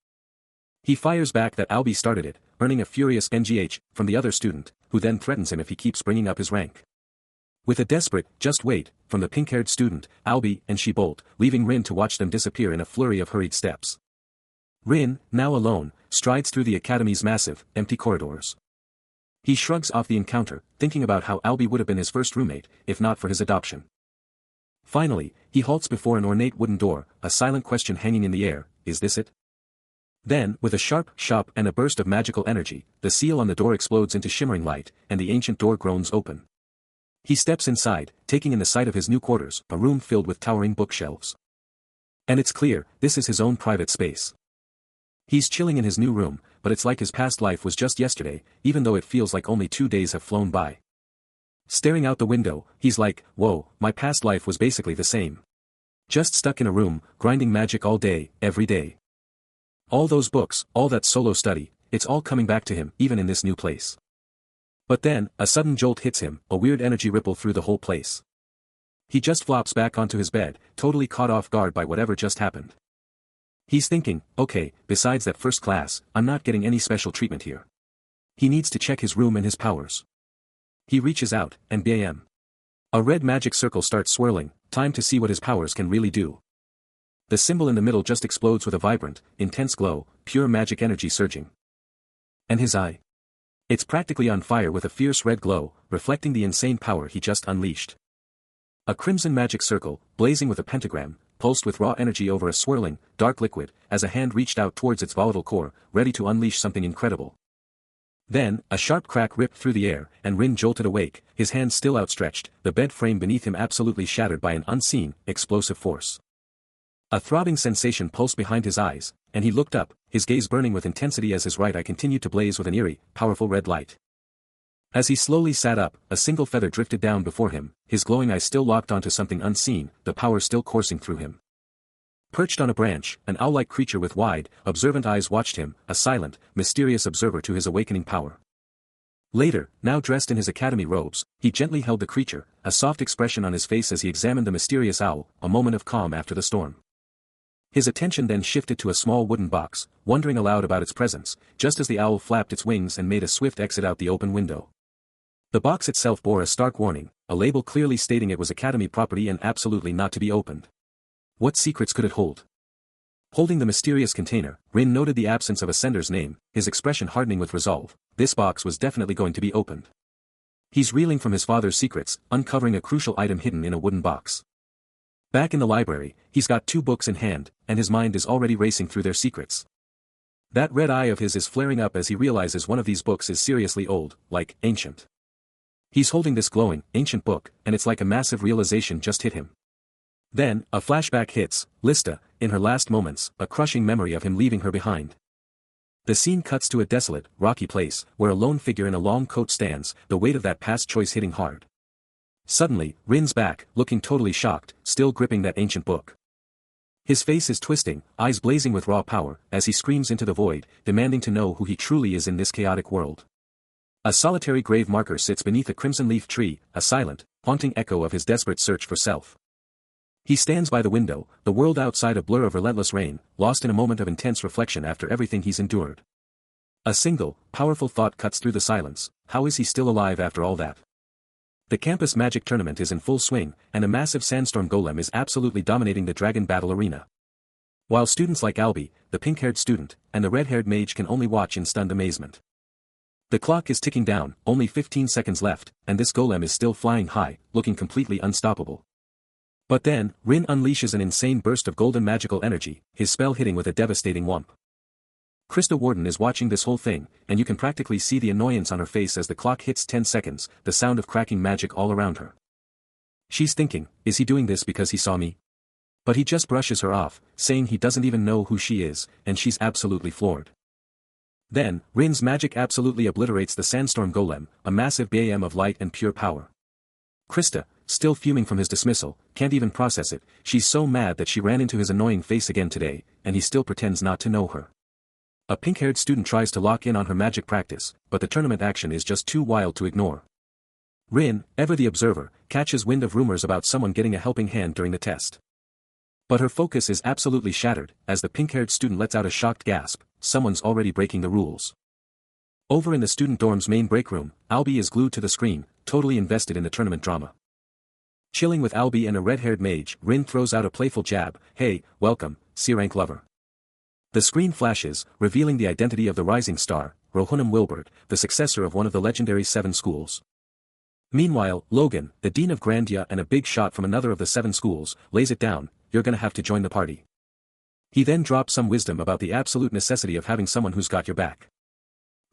He fires back that Albie started it, earning a furious NGH from the other student, who then threatens him if he keeps bringing up his rank. With a desperate, "Just wait," from the pink-haired student, Albie and she bolt, leaving Rin to watch them disappear in a flurry of hurried steps. Rin, now alone, strides through the academy's massive, empty corridors. He shrugs off the encounter, thinking about how Albie would have been his first roommate, if not for his adoption. Finally, he halts before an ornate wooden door, a silent question hanging in the air: is this it? Then, with a sharp "shop" and a burst of magical energy, the seal on the door explodes into shimmering light, and the ancient door groans open. He steps inside, taking in the sight of his new quarters, a room filled with towering bookshelves. And it's clear, this is his own private space. He's chilling in his new room, but it's like his past life was just yesterday, even though it feels like only 2 days have flown by. Staring out the window, he's like, whoa, my past life was basically the same. Just stuck in a room, grinding magic all day, every day. All those books, all that solo study, it's all coming back to him, even in this new place. But then, a sudden jolt hits him, a weird energy ripple through the whole place. He just flops back onto his bed, totally caught off guard by whatever just happened. He's thinking, okay, besides that first class, I'm not getting any special treatment here. He needs to check his room and his powers. He reaches out, and bam. A red magic circle starts swirling, time to see what his powers can really do. The symbol in the middle just explodes with a vibrant, intense glow, pure magic energy surging. And his eye? It's practically on fire with a fierce red glow, reflecting the insane power he just unleashed. A crimson magic circle, blazing with a pentagram, pulsed with raw energy over a swirling, dark liquid, as a hand reached out towards its volatile core, ready to unleash something incredible. Then, a sharp crack ripped through the air, and Rin jolted awake, his hand still outstretched, the bed frame beneath him absolutely shattered by an unseen, explosive force. A throbbing sensation pulsed behind his eyes, and he looked up, his gaze burning with intensity as his right eye continued to blaze with an eerie, powerful red light. As he slowly sat up, a single feather drifted down before him, his glowing eyes still locked onto something unseen, the power still coursing through him. Perched on a branch, an owl-like creature with wide, observant eyes watched him, a silent, mysterious observer to his awakening power. Later, now dressed in his academy robes, he gently held the creature, a soft expression on his face as he examined the mysterious owl, a moment of calm after the storm. His attention then shifted to a small wooden box, wondering aloud about its presence, just as the owl flapped its wings and made a swift exit out the open window. The box itself bore a stark warning, a label clearly stating it was academy property and absolutely not to be opened. What secrets could it hold? Holding the mysterious container, Rin noted the absence of a sender's name, his expression hardening with resolve. This box was definitely going to be opened. He's reeling from his father's secrets, uncovering a crucial item hidden in a wooden box. Back in the library, he's got 2 books in hand, and his mind is already racing through their secrets. That red eye of his is flaring up as he realizes one of these books is seriously old, like, ancient. He's holding this glowing, ancient book, and it's like a massive realization just hit him. Then, a flashback hits, Lista, in her last moments, a crushing memory of him leaving her behind. The scene cuts to a desolate, rocky place, where a lone figure in a long coat stands, the weight of that past choice hitting hard. Suddenly, Rin's back, looking totally shocked, still gripping that ancient book. His face is twisting, eyes blazing with raw power, as he screams into the void, demanding to know who he truly is in this chaotic world. A solitary grave marker sits beneath a crimson leaf tree, a silent, haunting echo of his desperate search for self. He stands by the window, the world outside a blur of relentless rain, lost in a moment of intense reflection after everything he's endured. A single, powerful thought cuts through the silence: how is he still alive after all that? The campus magic tournament is in full swing, and a massive sandstorm golem is absolutely dominating the dragon battle arena. While students like Albie, the pink-haired student, and the red-haired mage can only watch in stunned amazement. The clock is ticking down, only 15 seconds left, and this golem is still flying high, looking completely unstoppable. But then, Rin unleashes an insane burst of golden magical energy, his spell hitting with a devastating whomp. Krista Warden is watching this whole thing, and you can practically see the annoyance on her face as the clock hits 10 seconds, the sound of cracking magic all around her. She's thinking, is he doing this because he saw me? But he just brushes her off, saying he doesn't even know who she is, and she's absolutely floored. Then, Rin's magic absolutely obliterates the sandstorm golem, a massive BAM of light and pure power. Krista, still fuming from his dismissal, can't even process it. She's so mad that she ran into his annoying face again today, and he still pretends not to know her. A pink-haired student tries to lock in on her magic practice, but the tournament action is just too wild to ignore. Rin, ever the observer, catches wind of rumors about someone getting a helping hand during the test. But her focus is absolutely shattered, as the pink-haired student lets out a shocked gasp: someone's already breaking the rules. Over in the student dorm's main break room, Albie is glued to the screen, totally invested in the tournament drama. Chilling with Albie and a red-haired mage, Rin throws out a playful jab: "Hey, welcome, C-rank lover." The screen flashes, revealing the identity of the rising star, Rohunam Wilbert, the successor of one of the legendary 7 schools. Meanwhile, Logan, the dean of Grandia and a big shot from another of the 7 schools, lays it down: "You're gonna have to join the party." He then drops some wisdom about the absolute necessity of having someone who's got your back.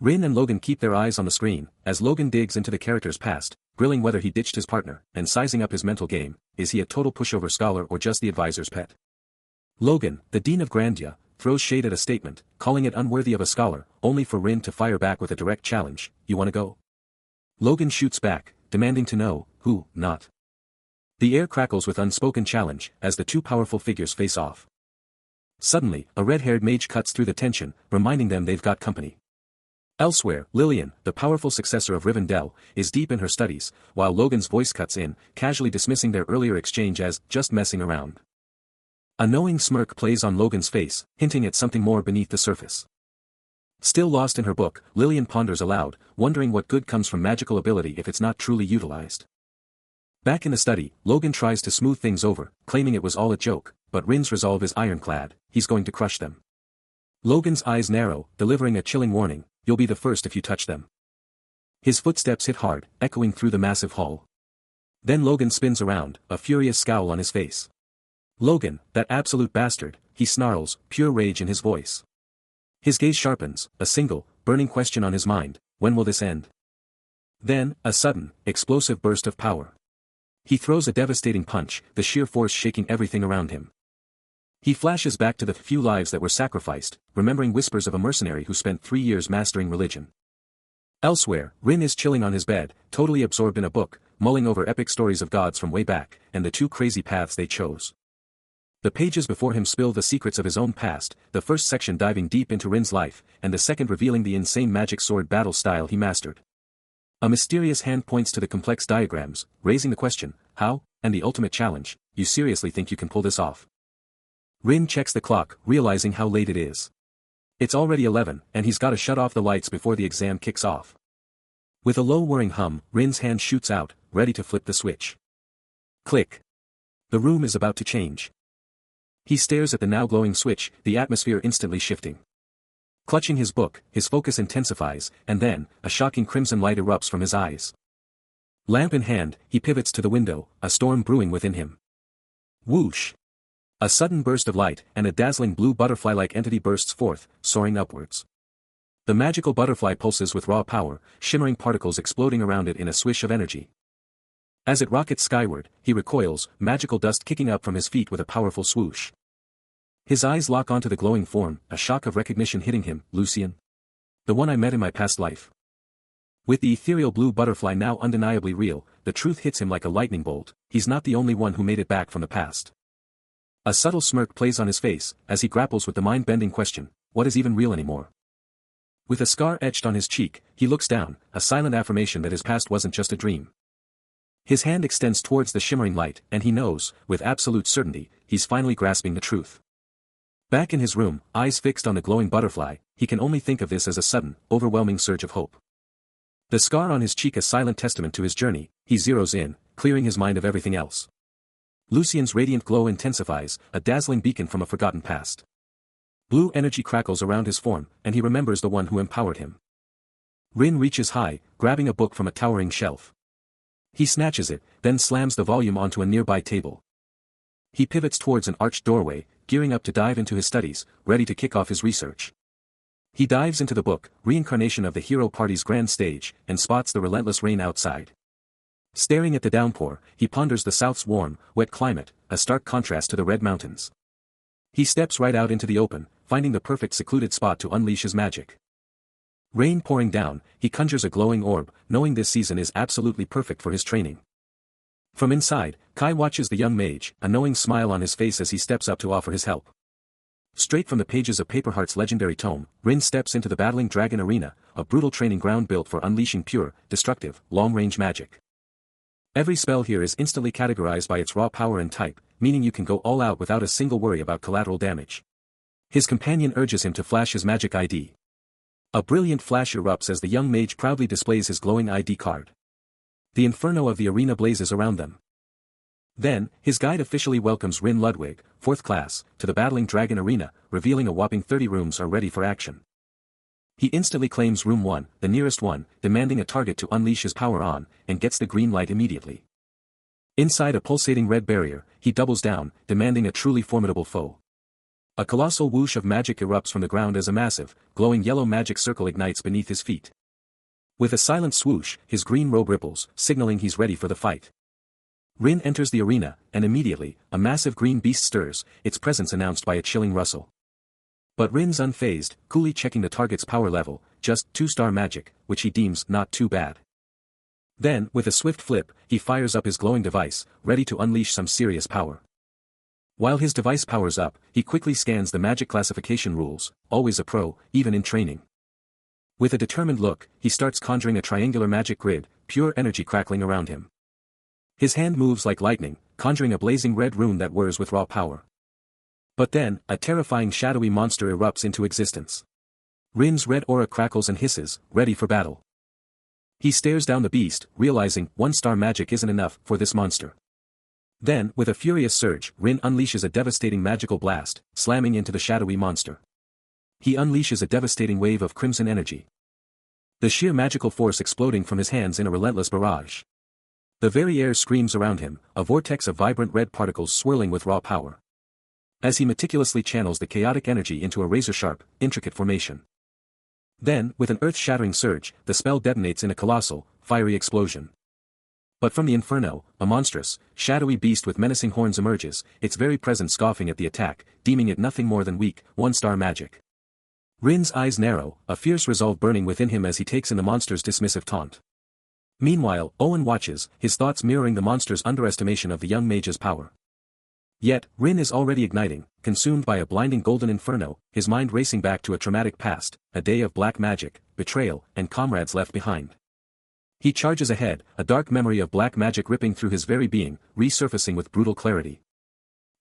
Rin and Logan keep their eyes on the screen, as Logan digs into the character's past, grilling whether he ditched his partner, and sizing up his mental game: is he a total pushover scholar or just the advisor's pet? Logan, the dean of Grandia, throws shade at a statement, calling it unworthy of a scholar, only for Rin to fire back with a direct challenge: "You wanna go?" Logan shoots back, demanding to know, who, not. The air crackles with unspoken challenge, as the two powerful figures face off. Suddenly, a red-haired mage cuts through the tension, reminding them they've got company. Elsewhere, Lillian, the powerful successor of Rivendell, is deep in her studies, while Logan's voice cuts in, casually dismissing their earlier exchange as just messing around. A knowing smirk plays on Logan's face, hinting at something more beneath the surface. Still lost in her book, Lillian ponders aloud, wondering what good comes from magical ability if it's not truly utilized. Back in the study, Logan tries to smooth things over, claiming it was all a joke, but Rin's resolve is ironclad: he's going to crush them. Logan's eyes narrow, delivering a chilling warning: "You'll be the first if you touch them." His footsteps hit hard, echoing through the massive hall. Then Logan spins around, a furious scowl on his face. "Logan, that absolute bastard," he snarls, pure rage in his voice. His gaze sharpens, a single, burning question on his mind: when will this end? Then, a sudden, explosive burst of power. He throws a devastating punch, the sheer force shaking everything around him. He flashes back to the few lives that were sacrificed, remembering whispers of a mercenary who spent 3 years mastering religion. Elsewhere, Rin is chilling on his bed, totally absorbed in a book, mulling over epic stories of gods from way back, and the 2 crazy paths they chose. The pages before him spill the secrets of his own past, the first section diving deep into Rin's life, and the second revealing the insane magic sword battle style he mastered. A mysterious hand points to the complex diagrams, raising the question: how? And the ultimate challenge: you seriously think you can pull this off? Rin checks the clock, realizing how late it is. It's already 11, and he's gotta shut off the lights before the exam kicks off. With a low whirring hum, Rin's hand shoots out, ready to flip the switch. Click. The room is about to change. He stares at the now glowing switch, the atmosphere instantly shifting. Clutching his book, his focus intensifies, and then, a shocking crimson light erupts from his eyes. Lamp in hand, he pivots to the window, a storm brewing within him. Whoosh! A sudden burst of light, and a dazzling blue butterfly-like entity bursts forth, soaring upwards. The magical butterfly pulses with raw power, shimmering particles exploding around it in a swish of energy. As it rockets skyward, he recoils, magical dust kicking up from his feet with a powerful swoosh. His eyes lock onto the glowing form, a shock of recognition hitting him: Lucian? The one I met in my past life. With the ethereal blue butterfly now undeniably real, the truth hits him like a lightning bolt: he's not the only one who made it back from the past. A subtle smirk plays on his face, as he grapples with the mind-bending question: what is even real anymore? With a scar etched on his cheek, he looks down, a silent affirmation that his past wasn't just a dream. His hand extends towards the shimmering light, and he knows, with absolute certainty, he's finally grasping the truth. Back in his room, eyes fixed on the glowing butterfly, he can only think of this as a sudden, overwhelming surge of hope. The scar on his cheek a silent testament to his journey, he zeroes in, clearing his mind of everything else. Lucien's radiant glow intensifies, a dazzling beacon from a forgotten past. Blue energy crackles around his form, and he remembers the one who empowered him. Rin reaches high, grabbing a book from a towering shelf. He snatches it, then slams the volume onto a nearby table. He pivots towards an arched doorway, gearing up to dive into his studies, ready to kick off his research. He dives into the book, reincarnation of the hero party's grand stage, and spots the relentless rain outside. Staring at the downpour, he ponders the South's warm, wet climate, a stark contrast to the red mountains. He steps right out into the open, finding the perfect secluded spot to unleash his magic. Rain pouring down, he conjures a glowing orb, knowing this season is absolutely perfect for his training. From inside, Kai watches the young mage, a knowing smile on his face as he steps up to offer his help. Straight from the pages of Paperheart's legendary tome, Rin steps into the battling dragon arena, a brutal training ground built for unleashing pure, destructive, long-range magic. Every spell here is instantly categorized by its raw power and type, meaning you can go all out without a single worry about collateral damage. His companion urges him to flash his magic ID. A brilliant flash erupts as the young mage proudly displays his glowing ID card. The inferno of the arena blazes around them. Then, his guide officially welcomes Rin Ludwig, 4th class, to the battling dragon arena, revealing a whopping 30 rooms are ready for action. He instantly claims room 1, the nearest one, demanding a target to unleash his power on, and gets the green light immediately. Inside a pulsating red barrier, he doubles down, demanding a truly formidable foe. A colossal whoosh of magic erupts from the ground as a massive, glowing yellow magic circle ignites beneath his feet. With a silent swoosh, his green robe ripples, signaling he's ready for the fight. Rin enters the arena, and immediately, a massive green beast stirs, its presence announced by a chilling rustle. But Rin's unfazed, coolly checking the target's power level, just 2-star magic, which he deems not too bad. Then, with a swift flip, he fires up his glowing device, ready to unleash some serious power. While his device powers up, he quickly scans the magic classification rules, always a pro, even in training. With a determined look, he starts conjuring a triangular magic grid, pure energy crackling around him. His hand moves like lightning, conjuring a blazing red rune that whirs with raw power. But then, a terrifying shadowy monster erupts into existence. Rin's red aura crackles and hisses, ready for battle. He stares down the beast, realizing 1-star magic isn't enough for this monster. Then, with a furious surge, Rin unleashes a devastating magical blast, slamming into the shadowy monster. He unleashes a devastating wave of crimson energy. The sheer magical force exploding from his hands in a relentless barrage. The very air screams around him, a vortex of vibrant red particles swirling with raw power. As he meticulously channels the chaotic energy into a razor-sharp, intricate formation. Then, with an earth-shattering surge, the spell detonates in a colossal, fiery explosion. But from the inferno, a monstrous, shadowy beast with menacing horns emerges, its very presence scoffing at the attack, deeming it nothing more than weak, 1-star magic. Rin's eyes narrow, a fierce resolve burning within him as he takes in the monster's dismissive taunt. Meanwhile, Owen watches, his thoughts mirroring the monster's underestimation of the young mage's power. Yet, Rin is already igniting, consumed by a blinding golden inferno, his mind racing back to a traumatic past, a day of black magic, betrayal, and comrades left behind. He charges ahead, a dark memory of black magic ripping through his very being, resurfacing with brutal clarity.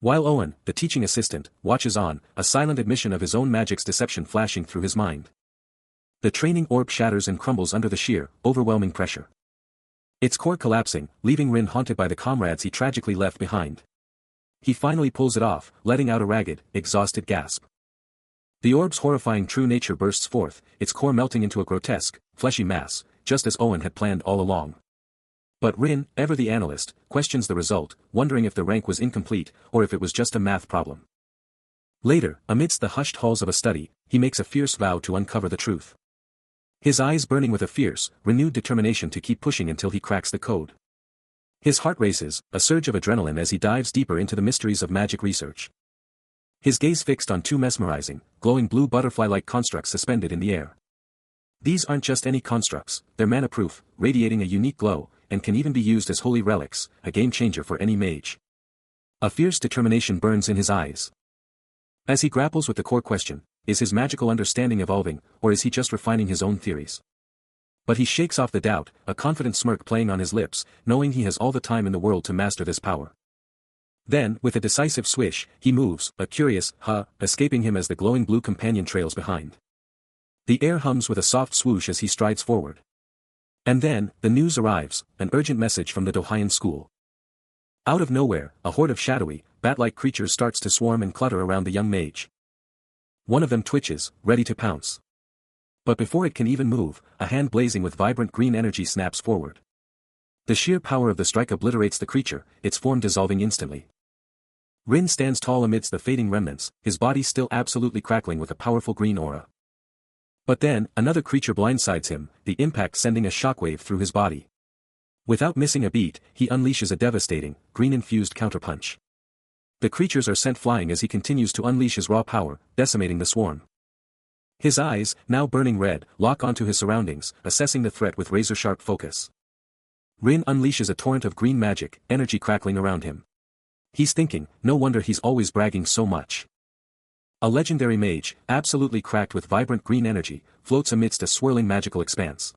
While Owen, the teaching assistant, watches on, a silent admission of his own magic's deception flashing through his mind. The training orb shatters and crumbles under the sheer, overwhelming pressure. Its core collapsing, leaving Rin haunted by the comrades he tragically left behind. He finally pulls it off, letting out a ragged, exhausted gasp. The orb's horrifying true nature bursts forth, its core melting into a grotesque, fleshy mass, just as Owen had planned all along. But Rin, ever the analyst, questions the result, wondering if the rank was incomplete, or if it was just a math problem. Later, amidst the hushed halls of a study, he makes a fierce vow to uncover the truth. His eyes burning with a fierce, renewed determination to keep pushing until he cracks the code. His heart races, a surge of adrenaline as he dives deeper into the mysteries of magic research. His gaze fixed on 2 mesmerizing, glowing blue butterfly-like constructs suspended in the air. These aren't just any constructs, they're mana-proof, radiating a unique glow, and can even be used as holy relics, a game-changer for any mage. A fierce determination burns in his eyes. As he grapples with the core question, is his magical understanding evolving, or is he just refining his own theories? But he shakes off the doubt, a confident smirk playing on his lips, knowing he has all the time in the world to master this power. Then, with a decisive swish, he moves, a curious, escaping him as the glowing blue companion trails behind. The air hums with a soft swoosh as he strides forward. And then, the news arrives, an urgent message from the Dohyan school. Out of nowhere, a horde of shadowy, bat-like creatures starts to swarm and clutter around the young mage. One of them twitches, ready to pounce. But before it can even move, a hand blazing with vibrant green energy snaps forward. The sheer power of the strike obliterates the creature, its form dissolving instantly. Rin stands tall amidst the fading remnants, his body still absolutely crackling with a powerful green aura. But then, another creature blindsides him, the impact sending a shockwave through his body. Without missing a beat, he unleashes a devastating, green-infused counterpunch. The creatures are sent flying as he continues to unleash his raw power, decimating the swarm. His eyes, now burning red, lock onto his surroundings, assessing the threat with razor-sharp focus. Rin unleashes a torrent of green magic, energy crackling around him. He's thinking, no wonder he's always bragging so much. A legendary mage, absolutely cracked with vibrant green energy, floats amidst a swirling magical expanse.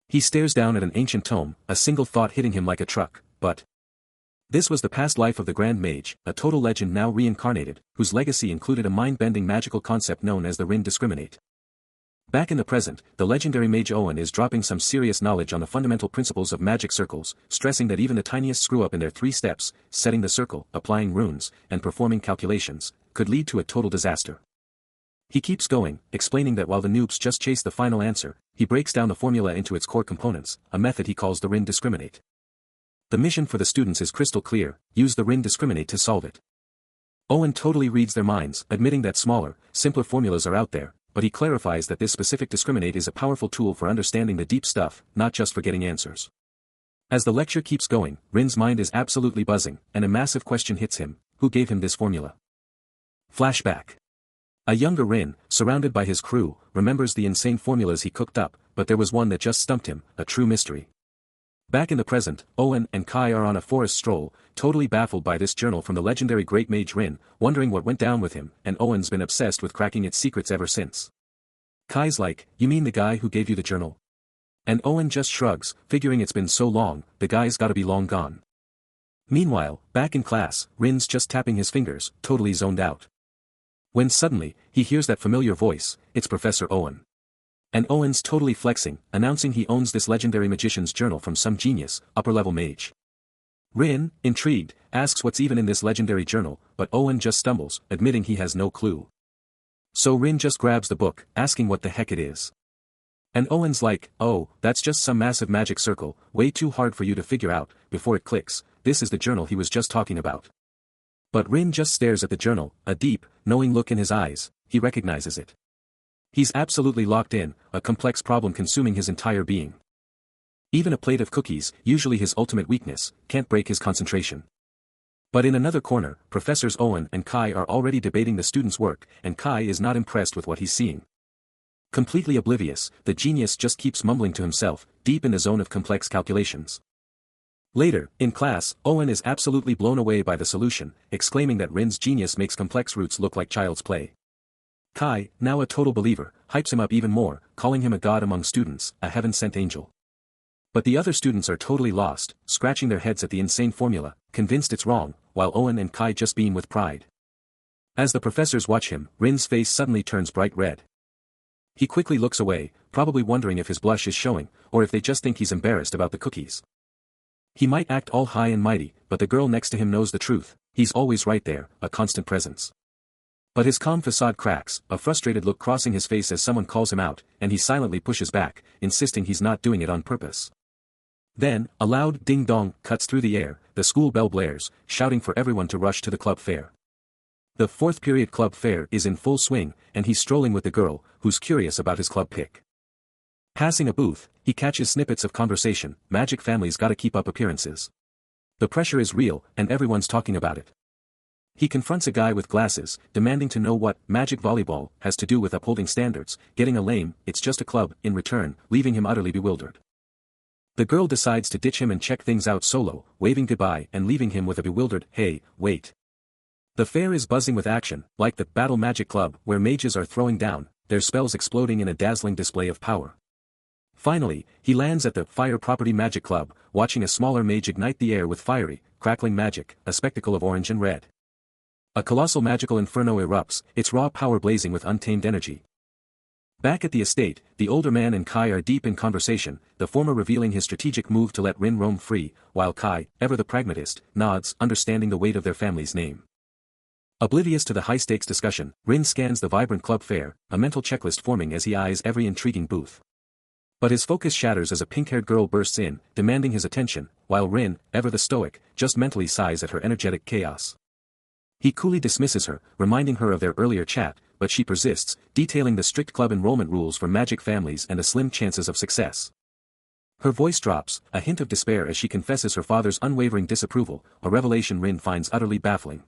He stares down at an ancient tome, a single thought hitting him like a truck, but this was the past life of the Grand Mage, a total legend now reincarnated, whose legacy included a mind-bending magical concept known as the Rin Discriminate. Back in the present, the legendary mage Owen is dropping some serious knowledge on the fundamental principles of magic circles, stressing that even the tiniest screw-up in their 3 steps, setting the circle, applying runes, and performing calculations, could lead to a total disaster. He keeps going, explaining that while the noobs just chase the final answer, he breaks down the formula into its core components, a method he calls the Rin Discriminate. The mission for the students is crystal clear: use the Rin Discriminate to solve it. Owen totally reads their minds, admitting that smaller, simpler formulas are out there, but he clarifies that this specific discriminate is a powerful tool for understanding the deep stuff, not just for getting answers. As the lecture keeps going, Rin's mind is absolutely buzzing, and a massive question hits him: who gave him this formula? Flashback. A younger Rin, surrounded by his crew, remembers the insane formulas he cooked up, but there was one that just stumped him, a true mystery. Back in the present, Owen and Kai are on a forest stroll, totally baffled by this journal from the legendary Great Mage Rin, wondering what went down with him, and Owen's been obsessed with cracking its secrets ever since. Kai's like, "You mean the guy who gave you the journal?" And Owen just shrugs, figuring it's been so long, the guy's gotta be long gone. Meanwhile, back in class, Rin's just tapping his fingers, totally zoned out. When suddenly, he hears that familiar voice, it's Professor Owen. And Owen's totally flexing, announcing he owns this legendary magician's journal from some genius, upper-level mage. Rin, intrigued, asks what's even in this legendary journal, but Owen just stumbles, admitting he has no clue. So Rin just grabs the book, asking what the heck it is. And Owen's like, "Oh, that's just some massive magic circle, way too hard for you to figure out," before it clicks, this is the journal he was just talking about. But Rin just stares at the journal, a deep, knowing look in his eyes, he recognizes it. He's absolutely locked in, a complex problem consuming his entire being. Even a plate of cookies, usually his ultimate weakness, can't break his concentration. But in another corner, Professors Owen and Kai are already debating the student's work, and Kai is not impressed with what he's seeing. Completely oblivious, the genius just keeps mumbling to himself, deep in the zone of complex calculations. Later, in class, Owen is absolutely blown away by the solution, exclaiming that Rin's genius makes complex roots look like child's play. Kai, now a total believer, hypes him up even more, calling him a god among students, a heaven-sent angel. But the other students are totally lost, scratching their heads at the insane formula, convinced it's wrong, while Owen and Kai just beam with pride. As the professors watch him, Rin's face suddenly turns bright red. He quickly looks away, probably wondering if his blush is showing, or if they just think he's embarrassed about the cookies. He might act all high and mighty, but the girl next to him knows the truth, he's always right there, a constant presence. But his calm facade cracks, a frustrated look crossing his face as someone calls him out, and he silently pushes back, insisting he's not doing it on purpose. Then, a loud ding-dong cuts through the air, the school bell blares, shouting for everyone to rush to the club fair. The 4th period club fair is in full swing, and he's strolling with the girl, who's curious about his club pick. Passing a booth, he catches snippets of conversation, magic families gotta keep up appearances. The pressure is real, and everyone's talking about it. He confronts a guy with glasses, demanding to know what magic volleyball has to do with upholding standards, getting a lame, "It's just a club," in return, leaving him utterly bewildered. The girl decides to ditch him and check things out solo, waving goodbye and leaving him with a bewildered, "Hey, wait." The fair is buzzing with action, like the Battle Magic Club, where mages are throwing down, their spells exploding in a dazzling display of power. Finally, he lands at the Fire Property Magic Club, watching a smaller mage ignite the air with fiery, crackling magic, a spectacle of orange and red. A colossal magical inferno erupts, its raw power blazing with untamed energy. Back at the estate, the older man and Kai are deep in conversation, the former revealing his strategic move to let Rin roam free, while Kai, ever the pragmatist, nods, understanding the weight of their family's name. Oblivious to the high-stakes discussion, Rin scans the vibrant club fair, a mental checklist forming as he eyes every intriguing booth. But his focus shatters as a pink-haired girl bursts in, demanding his attention, while Rin, ever the stoic, just mentally sighs at her energetic chaos. He coolly dismisses her, reminding her of their earlier chat, but she persists, detailing the strict club enrollment rules for magic families and the slim chances of success. Her voice drops, a hint of despair as she confesses her father's unwavering disapproval, a revelation Rin finds utterly baffling.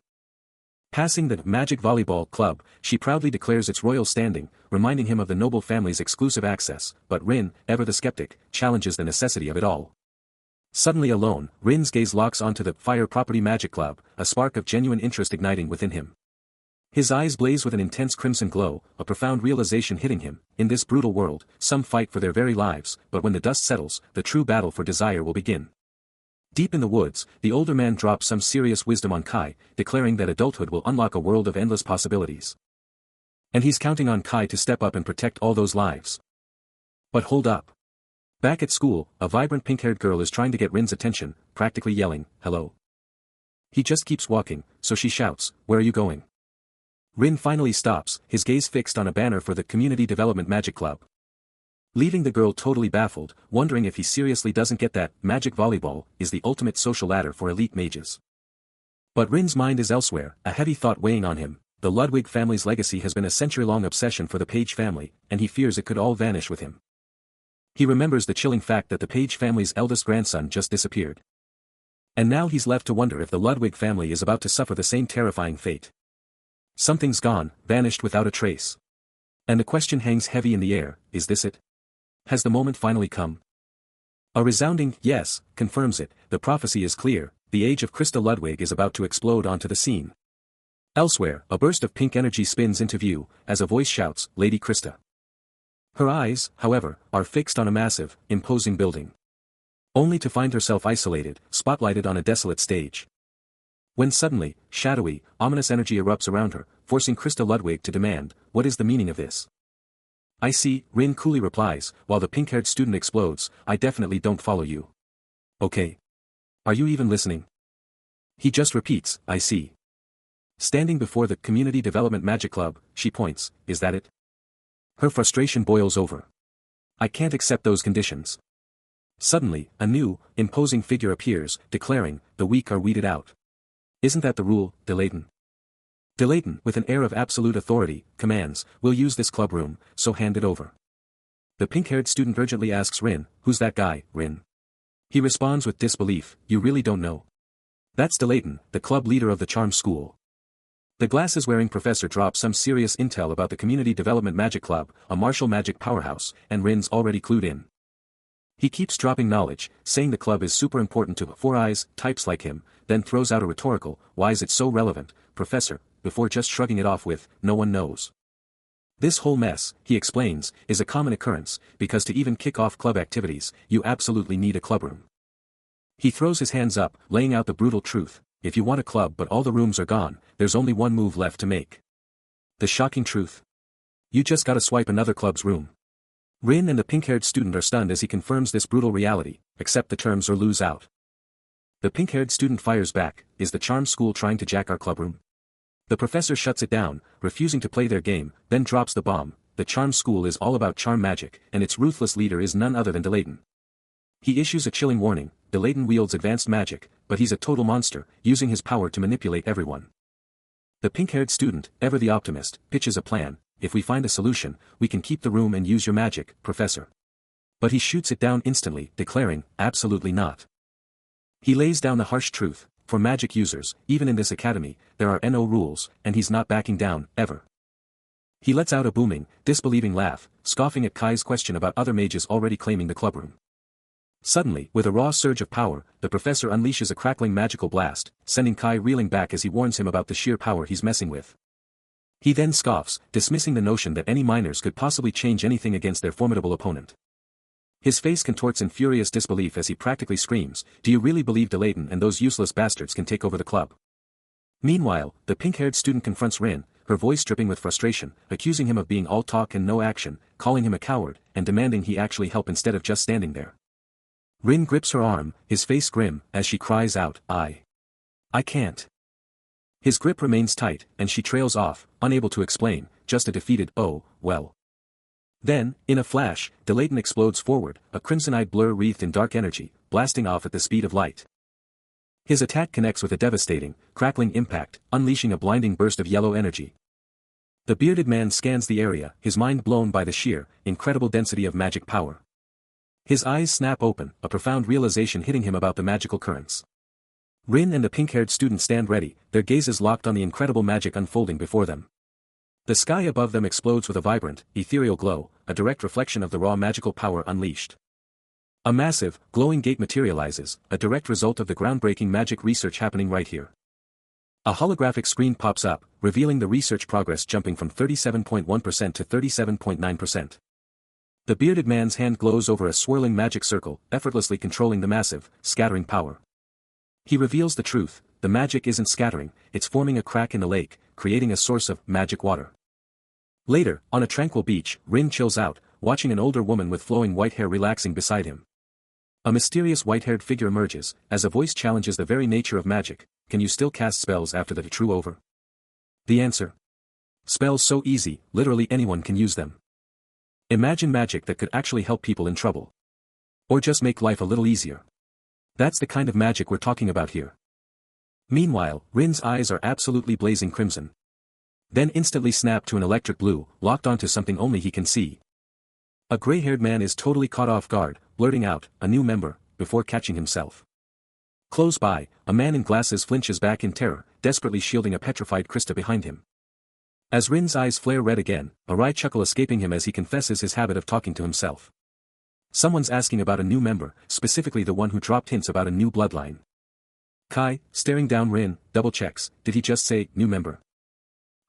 Passing the Magic Volleyball Club, she proudly declares its royal standing, reminding him of the noble family's exclusive access, but Rin, ever the skeptic, challenges the necessity of it all. Suddenly alone, Rin's gaze locks onto the Fire Property Magic Club, a spark of genuine interest igniting within him. His eyes blaze with an intense crimson glow, a profound realization hitting him: in this brutal world, some fight for their very lives, but when the dust settles, the true battle for desire will begin. Deep in the woods, the older man drops some serious wisdom on Kai, declaring that adulthood will unlock a world of endless possibilities. And he's counting on Kai to step up and protect all those lives. But hold up. Back at school, a vibrant pink-haired girl is trying to get Rin's attention, practically yelling, "Hello." He just keeps walking, so she shouts, "Where are you going?" Rin finally stops, his gaze fixed on a banner for the Community Development Magic Club. Leaving the girl totally baffled, wondering if he seriously doesn't get that magic volleyball is the ultimate social ladder for elite mages. But Rin's mind is elsewhere, a heavy thought weighing on him. The Ludwig family's legacy has been a century-long obsession for the Page family, and he fears it could all vanish with him. He remembers the chilling fact that the Page family's eldest grandson just disappeared. And now he's left to wonder if the Ludwig family is about to suffer the same terrifying fate. Something's gone, vanished without a trace. And the question hangs heavy in the air: is this it? Has the moment finally come? A resounding yes confirms it. The prophecy is clear: the age of Krista Ludwig is about to explode onto the scene. Elsewhere, a burst of pink energy spins into view, as a voice shouts, "Lady Krista." Her eyes, however, are fixed on a massive, imposing building. Only to find herself isolated, spotlighted on a desolate stage. When suddenly, shadowy, ominous energy erupts around her, forcing Krista Ludwig to demand, "What is the meaning of this?" "I see," Rin coolly replies, while the pink-haired student explodes, "I definitely don't follow you." "Okay. Are you even listening?" He just repeats, "I see." Standing before the Community Development Magic Club, she points, "Is that it?" Her frustration boils over. "I can't accept those conditions." Suddenly, a new, imposing figure appears, declaring, "The weak are weeded out." "Isn't that the rule, Delayton?" Delayton, with an air of absolute authority, commands, "We'll use this club room, so hand it over." The pink-haired student urgently asks Rin, "Who's that guy, Rin?" He responds with disbelief, "You really don't know?" "That's Delayton, the club leader of the charm school." The glasses-wearing professor drops some serious intel about the Community Development Magic Club, a martial magic powerhouse, and Rin's already clued in. He keeps dropping knowledge, saying the club is super important to Four Eyes types like him, then throws out a rhetorical, "Why is it so relevant, Professor?" before just shrugging it off with, "No one knows." This whole mess, he explains, is a common occurrence, because to even kick off club activities, you absolutely need a clubroom. He throws his hands up, laying out the brutal truth: if you want a club but all the rooms are gone, there's only one move left to make. The shocking truth? You just gotta swipe another club's room. Rin and the pink-haired student are stunned as he confirms this brutal reality: accept the terms or lose out. The pink-haired student fires back, "Is the charm school trying to jack our clubroom?" The professor shuts it down, refusing to play their game, then drops the bomb: "The charm school is all about charm magic, and its ruthless leader is none other than Delayton." He issues a chilling warning: Delayton wields advanced magic, but he's a total monster, using his power to manipulate everyone. The pink-haired student, ever the optimist, pitches a plan: "If we find a solution, we can keep the room and use your magic, Professor." But he shoots it down instantly, declaring, "Absolutely not." He lays down the harsh truth: for magic users, even in this academy, there are no rules, and he's not backing down, ever. He lets out a booming, disbelieving laugh, scoffing at Kai's question about other mages already claiming the clubroom. Suddenly, with a raw surge of power, the professor unleashes a crackling magical blast, sending Kai reeling back as he warns him about the sheer power he's messing with. He then scoffs, dismissing the notion that any minors could possibly change anything against their formidable opponent. His face contorts in furious disbelief as he practically screams, "Do you really believe Delayton and those useless bastards can take over the club?" Meanwhile, the pink-haired student confronts Rin, her voice dripping with frustration, accusing him of being all talk and no action, calling him a coward, and demanding he actually help instead of just standing there. Rin grips her arm, his face grim, as she cries out, I can't." His grip remains tight, and she trails off, unable to explain, just a defeated, "Oh, well." Then, in a flash, Delayton explodes forward, a crimson-eyed blur wreathed in dark energy, blasting off at the speed of light. His attack connects with a devastating, crackling impact, unleashing a blinding burst of yellow energy. The bearded man scans the area, his mind blown by the sheer, incredible density of magic power. His eyes snap open, a profound realization hitting him about the magical currents. Rin and the pink-haired student stand ready, their gazes locked on the incredible magic unfolding before them. The sky above them explodes with a vibrant, ethereal glow, a direct reflection of the raw magical power unleashed. A massive, glowing gate materializes, a direct result of the groundbreaking magic research happening right here. A holographic screen pops up, revealing the research progress jumping from 37.1% to 37.9%. The bearded man's hand glows over a swirling magic circle, effortlessly controlling the massive, scattering power. He reveals the truth: the magic isn't scattering, it's forming a crack in the lake, creating a source of magic water. Later, on a tranquil beach, Rin chills out, watching an older woman with flowing white hair relaxing beside him. A mysterious white-haired figure emerges, as a voice challenges the very nature of magic: "Can you still cast spells after the true over?" The answer: spells so easy, literally anyone can use them. Imagine magic that could actually help people in trouble. Or just make life a little easier. That's the kind of magic we're talking about here. Meanwhile, Rin's eyes are absolutely blazing crimson. Then instantly snap to an electric blue, locked onto something only he can see. A gray-haired man is totally caught off guard, blurting out, "A new member," before catching himself. Close by, a man in glasses flinches back in terror, desperately shielding a petrified Krista behind him. As Rin's eyes flare red again, a wry chuckle escaping him as he confesses his habit of talking to himself. Someone's asking about a new member, specifically the one who dropped hints about a new bloodline. Kai, staring down Rin, double-checks, did he just say, "new member"?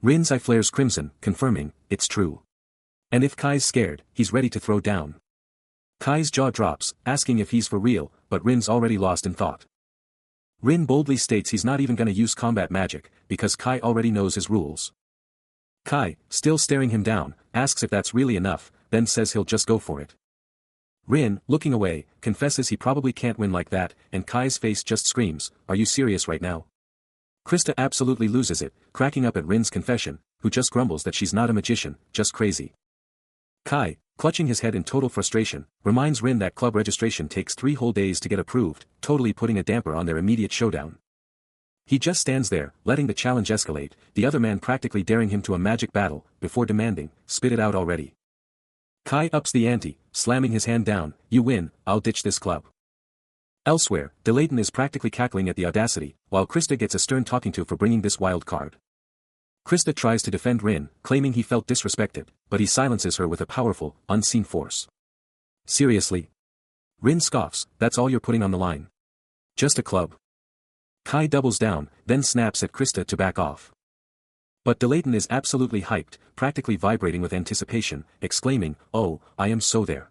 Rin's eye flares crimson, confirming, it's true. And if Kai's scared, he's ready to throw down. Kai's jaw drops, asking if he's for real, but Rin's already lost in thought. Rin boldly states he's not even gonna use combat magic, because Kai already knows his rules. Kai, still staring him down, asks if that's really enough, then says he'll just go for it. Rin, looking away, confesses he probably can't win like that, and Kai's face just screams, "Are you serious right now?" Krista absolutely loses it, cracking up at Rin's confession, who just grumbles that she's not a magician, just crazy. Kai, clutching his head in total frustration, reminds Rin that club registration takes 3 whole days to get approved, totally putting a damper on their immediate showdown. He just stands there, letting the challenge escalate, the other man practically daring him to a magic battle, before demanding, "Spit it out already." Kai ups the ante, slamming his hand down, "You win, I'll ditch this club." Elsewhere, Delayton is practically cackling at the audacity, while Krista gets a stern talking to for bringing this wild card. Krista tries to defend Rin, claiming he felt disrespected, but he silences her with a powerful, unseen force. "Seriously?" Rin scoffs, "That's all you're putting on the line? Just a club?" Kai doubles down, then snaps at Krista to back off. But Delayton is absolutely hyped, practically vibrating with anticipation, exclaiming, "Oh, I am so there."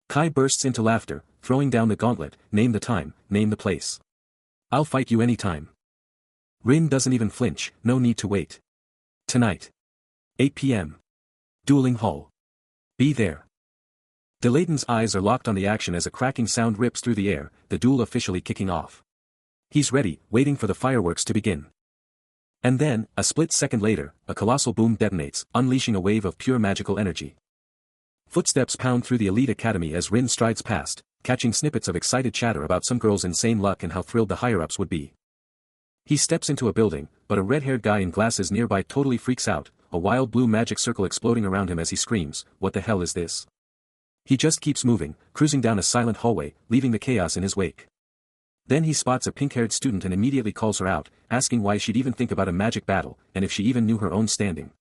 Kai bursts into laughter, throwing down the gauntlet, "Name the time, name the place. I'll fight you anytime." Rin doesn't even flinch, no need to wait. "Tonight. 8 p.m. Dueling Hall. Be there." Delayton's eyes are locked on the action as a cracking sound rips through the air, the duel officially kicking off. He's ready, waiting for the fireworks to begin. And then, a split second later, a colossal boom detonates, unleashing a wave of pure magical energy. Footsteps pound through the elite academy as Rin strides past, catching snippets of excited chatter about some girl's insane luck and how thrilled the higher-ups would be. He steps into a building, but a red-haired guy in glasses nearby totally freaks out, a wild blue magic circle exploding around him as he screams, "What the hell is this?" He just keeps moving, cruising down a silent hallway, leaving the chaos in his wake. Then he spots a pink-haired student and immediately calls her out, asking why she'd even think about a magic battle, and if she even knew her own standing.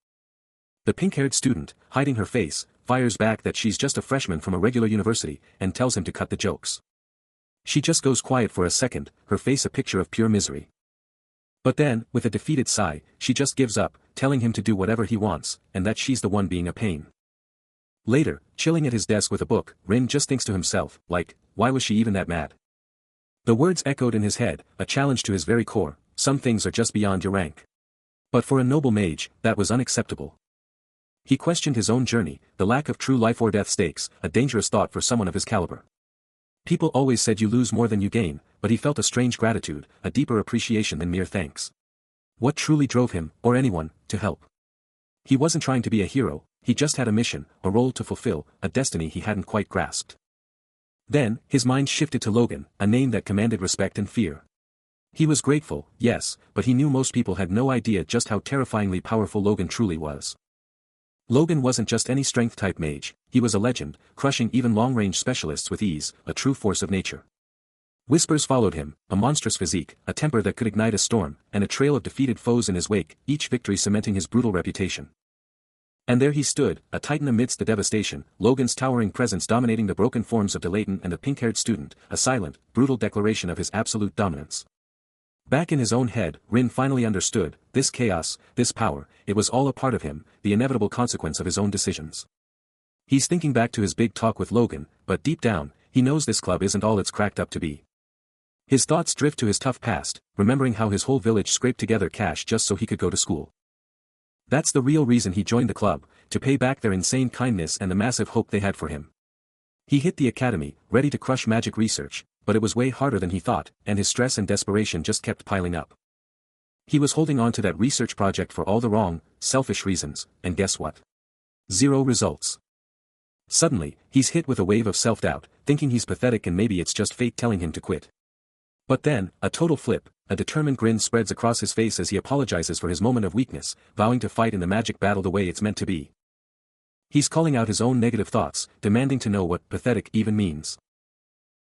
The pink-haired student, hiding her face, fires back that she's just a freshman from a regular university, and tells him to cut the jokes. She just goes quiet for a second, her face a picture of pure misery. But then, with a defeated sigh, she just gives up, telling him to do whatever he wants, and that she's the one being a pain. Later, chilling at his desk with a book, Rin just thinks to himself, like, why was she even that mad? The words echoed in his head, a challenge to his very core, some things are just beyond your rank. But for a noble mage, that was unacceptable. He questioned his own journey, the lack of true life or death stakes, a dangerous thought for someone of his caliber. People always said you lose more than you gain, but he felt a strange gratitude, a deeper appreciation than mere thanks. What truly drove him, or anyone, to help? He wasn't trying to be a hero, he just had a mission, a role to fulfill, a destiny he hadn't quite grasped. Then, his mind shifted to Logan, a name that commanded respect and fear. He was grateful, yes, but he knew most people had no idea just how terrifyingly powerful Logan truly was. Logan wasn't just any strength-type mage, he was a legend, crushing even long-range specialists with ease, a true force of nature. Whispers followed him, a monstrous physique, a temper that could ignite a storm, and a trail of defeated foes in his wake, each victory cementing his brutal reputation. And there he stood, a titan amidst the devastation, Logan's towering presence dominating the broken forms of Delayton and the pink-haired student, a silent, brutal declaration of his absolute dominance. Back in his own head, Rin finally understood, this chaos, this power, it was all a part of him, the inevitable consequence of his own decisions. He's thinking back to his big talk with Logan, but deep down, he knows this club isn't all it's cracked up to be. His thoughts drift to his tough past, remembering how his whole village scraped together cash just so he could go to school. That's the real reason he joined the club, to pay back their insane kindness and the massive hope they had for him. He hit the academy, ready to crush magic research, but it was way harder than he thought, and his stress and desperation just kept piling up. He was holding on to that research project for all the wrong, selfish reasons, and guess what? 0 results. Suddenly, he's hit with a wave of self-doubt, thinking he's pathetic and maybe it's just fate telling him to quit. But then, a total flip, a determined grin spreads across his face as he apologizes for his moment of weakness, vowing to fight in the magic battle the way it's meant to be. He's calling out his own negative thoughts, demanding to know what pathetic even means.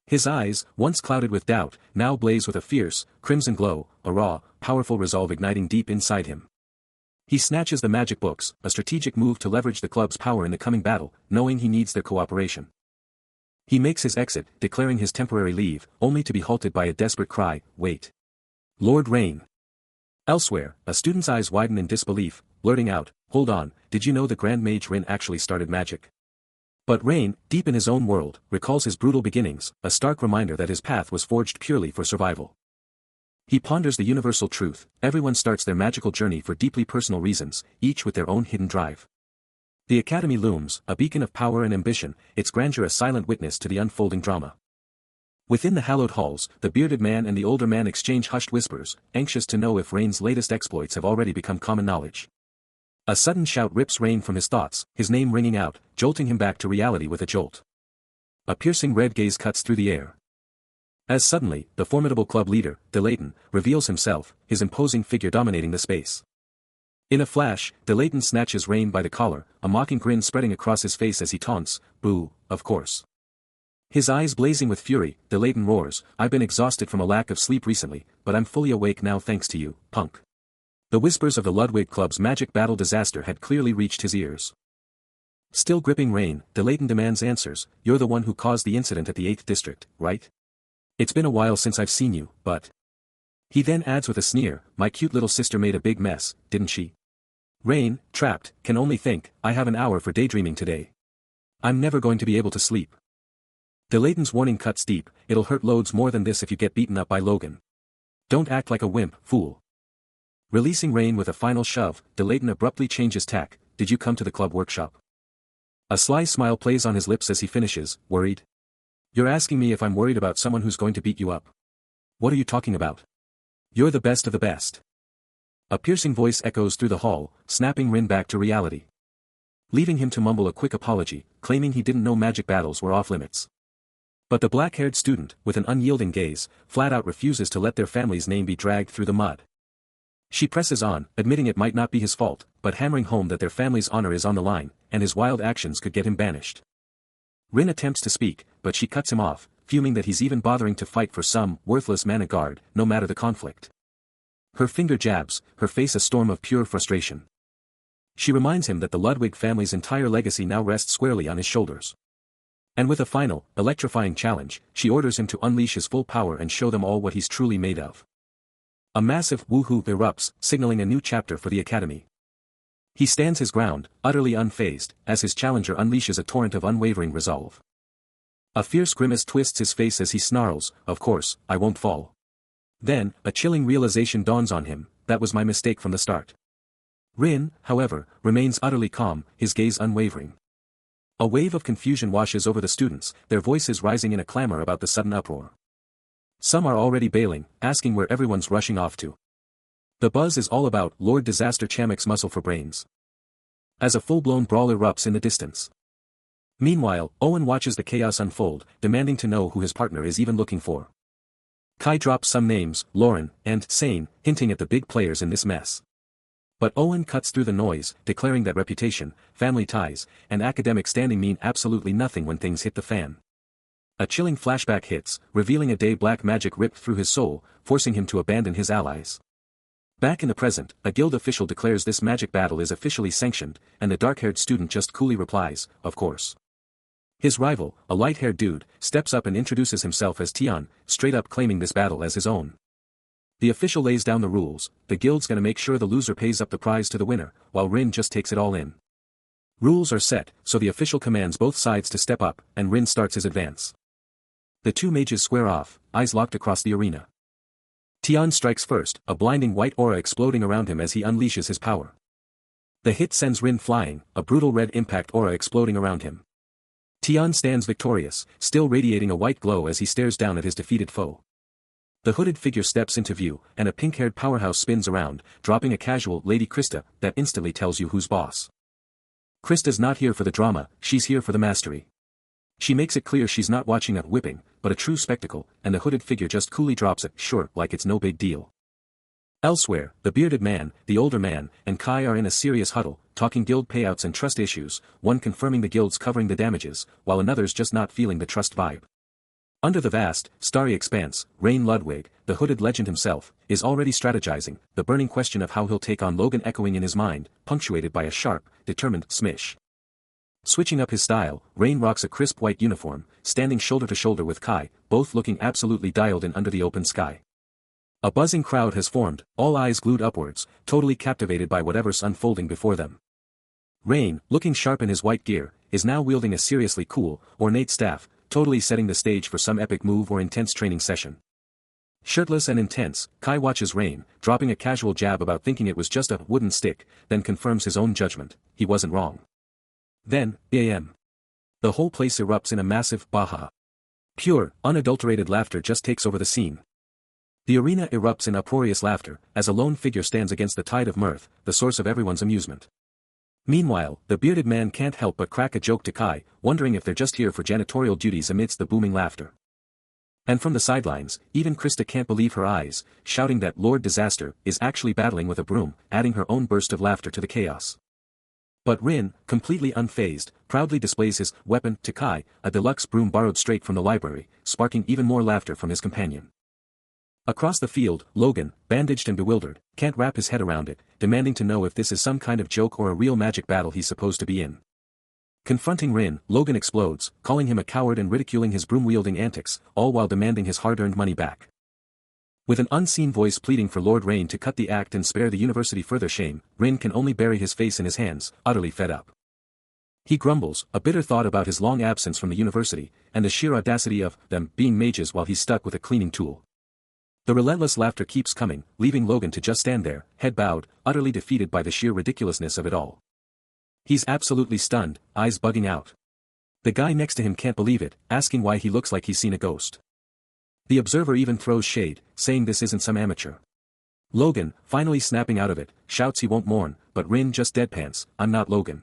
His eyes, once clouded with doubt, now blaze with a fierce, crimson glow, a raw, powerful resolve igniting deep inside him. He snatches the magic books, a strategic move to leverage the club's power in the coming battle, knowing he needs their cooperation. He makes his exit, declaring his temporary leave, only to be halted by a desperate cry, wait. Lord Rain. Elsewhere, a student's eyes widen in disbelief, blurting out, hold on, did you know the Grand Mage Rin actually started magic? But Rain, deep in his own world, recalls his brutal beginnings, a stark reminder that his path was forged purely for survival. He ponders the universal truth, everyone starts their magical journey for deeply personal reasons, each with their own hidden drive. The academy looms, a beacon of power and ambition, its grandeur a silent witness to the unfolding drama. Within the hallowed halls, the bearded man and the older man exchange hushed whispers, anxious to know if Rain's latest exploits have already become common knowledge. A sudden shout rips Rain from his thoughts, his name ringing out, jolting him back to reality with a jolt. A piercing red gaze cuts through the air. As suddenly, the formidable club leader, Delayton, reveals himself, his imposing figure dominating the space. In a flash, Delayton snatches Rain by the collar, a mocking grin spreading across his face as he taunts, boo, of course. His eyes blazing with fury, Delayton roars, I've been exhausted from a lack of sleep recently, but I'm fully awake now thanks to you, punk. The whispers of the Ludwig Club's magic battle disaster had clearly reached his ears. Still gripping Rain, Delayton demands answers, you're the one who caused the incident at the 8th district, right? It's been a while since I've seen you, but... He then adds with a sneer, my cute little sister made a big mess, didn't she? Rain, trapped, can only think, I have an hour for daydreaming today. I'm never going to be able to sleep. Delayton's warning cuts deep, it'll hurt loads more than this if you get beaten up by Logan. Don't act like a wimp, fool. Releasing Rain with a final shove, Delayton abruptly changes tack, did you come to the club workshop? A sly smile plays on his lips as he finishes, worried? You're asking me if I'm worried about someone who's going to beat you up. What are you talking about? You're the best of the best. A piercing voice echoes through the hall, snapping Rin back to reality. Leaving him to mumble a quick apology, claiming he didn't know magic battles were off limits. But the black-haired student, with an unyielding gaze, flat-out refuses to let their family's name be dragged through the mud. She presses on, admitting it might not be his fault, but hammering home that their family's honor is on the line, and his wild actions could get him banished. Rin attempts to speak, but she cuts him off, fuming that he's even bothering to fight for some worthless man of guard, no matter the conflict. Her finger jabs, her face a storm of pure frustration. She reminds him that the Ludwig family's entire legacy now rests squarely on his shoulders. And with a final, electrifying challenge, she orders him to unleash his full power and show them all what he's truly made of. A massive woohoo erupts, signaling a new chapter for the academy. He stands his ground, utterly unfazed, as his challenger unleashes a torrent of unwavering resolve. A fierce grimace twists his face as he snarls, "Of course, I won't fall." Then, a chilling realization dawns on him, that was my mistake from the start. Rin, however, remains utterly calm, his gaze unwavering. A wave of confusion washes over the students, their voices rising in a clamor about the sudden uproar. Some are already bailing, asking where everyone's rushing off to. The buzz is all about Lord Disaster Chamek's muscle for brains. As a full-blown brawl erupts in the distance. Meanwhile, Owen watches the chaos unfold, demanding to know who his partner is even looking for. Kai drops some names, Lauren, and Sane, hinting at the big players in this mess. But Owen cuts through the noise, declaring that reputation, family ties, and academic standing mean absolutely nothing when things hit the fan. A chilling flashback hits, revealing a day black magic ripped through his soul, forcing him to abandon his allies. Back in the present, a guild official declares this magic battle is officially sanctioned, and the dark-haired student just coolly replies, "Of course." His rival, a light-haired dude, steps up and introduces himself as Tian, straight up claiming this battle as his own. The official lays down the rules, the guild's gonna make sure the loser pays up the prize to the winner, while Rin just takes it all in. Rules are set, so the official commands both sides to step up, and Rin starts his advance. The two mages square off, eyes locked across the arena. Tian strikes first, a blinding white aura exploding around him as he unleashes his power. The hit sends Rin flying, a brutal red impact aura exploding around him. Tian stands victorious, still radiating a white glow as he stares down at his defeated foe. The hooded figure steps into view, and a pink-haired powerhouse spins around, dropping a casual Lady Krista that instantly tells you who's boss. Krista's not here for the drama, she's here for the mastery. She makes it clear she's not watching a whipping, but a true spectacle, and the hooded figure just coolly drops it, sure, like it's no big deal. Elsewhere, the bearded man, the older man, and Kai are in a serious huddle, talking guild payouts and trust issues, one confirming the guild's covering the damages, while another's just not feeling the trust vibe. Under the vast, starry expanse, Rain Ludwig, the hooded legend himself, is already strategizing, the burning question of how he'll take on Logan echoing in his mind, punctuated by a sharp, determined smish. Switching up his style, Rain rocks a crisp white uniform, standing shoulder to shoulder with Kai, both looking absolutely dialed in under the open sky. A buzzing crowd has formed, all eyes glued upwards, totally captivated by whatever's unfolding before them. Rain, looking sharp in his white gear, is now wielding a seriously cool, ornate staff, totally setting the stage for some epic move or intense training session. Shirtless and intense, Kai watches Rain, dropping a casual jab about thinking it was just a wooden stick, then confirms his own judgment, he wasn't wrong. Then, bam. The whole place erupts in a massive baha. Pure, unadulterated laughter just takes over the scene. The arena erupts in uproarious laughter, as a lone figure stands against the tide of mirth, the source of everyone's amusement. Meanwhile, the bearded man can't help but crack a joke to Kai, wondering if they're just here for janitorial duties amidst the booming laughter. And from the sidelines, even Krista can't believe her eyes, shouting that Lord Disaster is actually battling with a broom, adding her own burst of laughter to the chaos. But Rin, completely unfazed, proudly displays his weapon to Kai, a deluxe broom borrowed straight from the library, sparking even more laughter from his companion. Across the field, Logan, bandaged and bewildered, can't wrap his head around it, demanding to know if this is some kind of joke or a real magic battle he's supposed to be in. Confronting Rin, Logan explodes, calling him a coward and ridiculing his broom-wielding antics, all while demanding his hard-earned money back. With an unseen voice pleading for Lord Rain to cut the act and spare the university further shame, Rin can only bury his face in his hands, utterly fed up. He grumbles, a bitter thought about his long absence from the university, and the sheer audacity of them being mages while he's stuck with a cleaning tool. The relentless laughter keeps coming, leaving Logan to just stand there, head bowed, utterly defeated by the sheer ridiculousness of it all. He's absolutely stunned, eyes bugging out. The guy next to him can't believe it, asking why he looks like he's seen a ghost. The observer even throws shade, saying this isn't some amateur. Logan, finally snapping out of it, shouts he won't mourn, but Rin just deadpans, "I'm not Logan."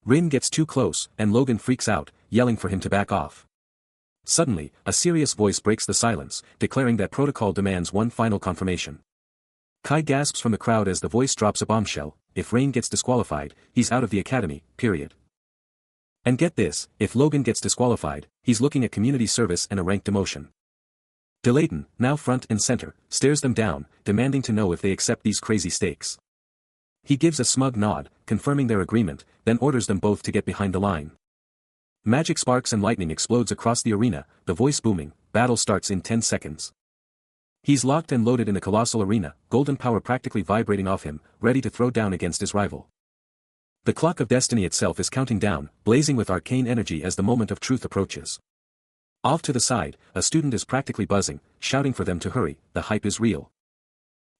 Rin gets too close, and Logan freaks out, yelling for him to back off. Suddenly, a serious voice breaks the silence, declaring that protocol demands one final confirmation. Kai gasps from the crowd as the voice drops a bombshell: if Rain gets disqualified, he's out of the academy, period. And get this, if Logan gets disqualified, he's looking at community service and a rank demotion. DeLayton, now front and center, stares them down, demanding to know if they accept these crazy stakes. He gives a smug nod, confirming their agreement, then orders them both to get behind the line. Magic sparks and lightning explodes across the arena, the voice booming, battle starts in 10 seconds. He's locked and loaded in the colossal arena, golden power practically vibrating off him, ready to throw down against his rival. The clock of destiny itself is counting down, blazing with arcane energy as the moment of truth approaches. Off to the side, a student is practically buzzing, shouting for them to hurry, the hype is real.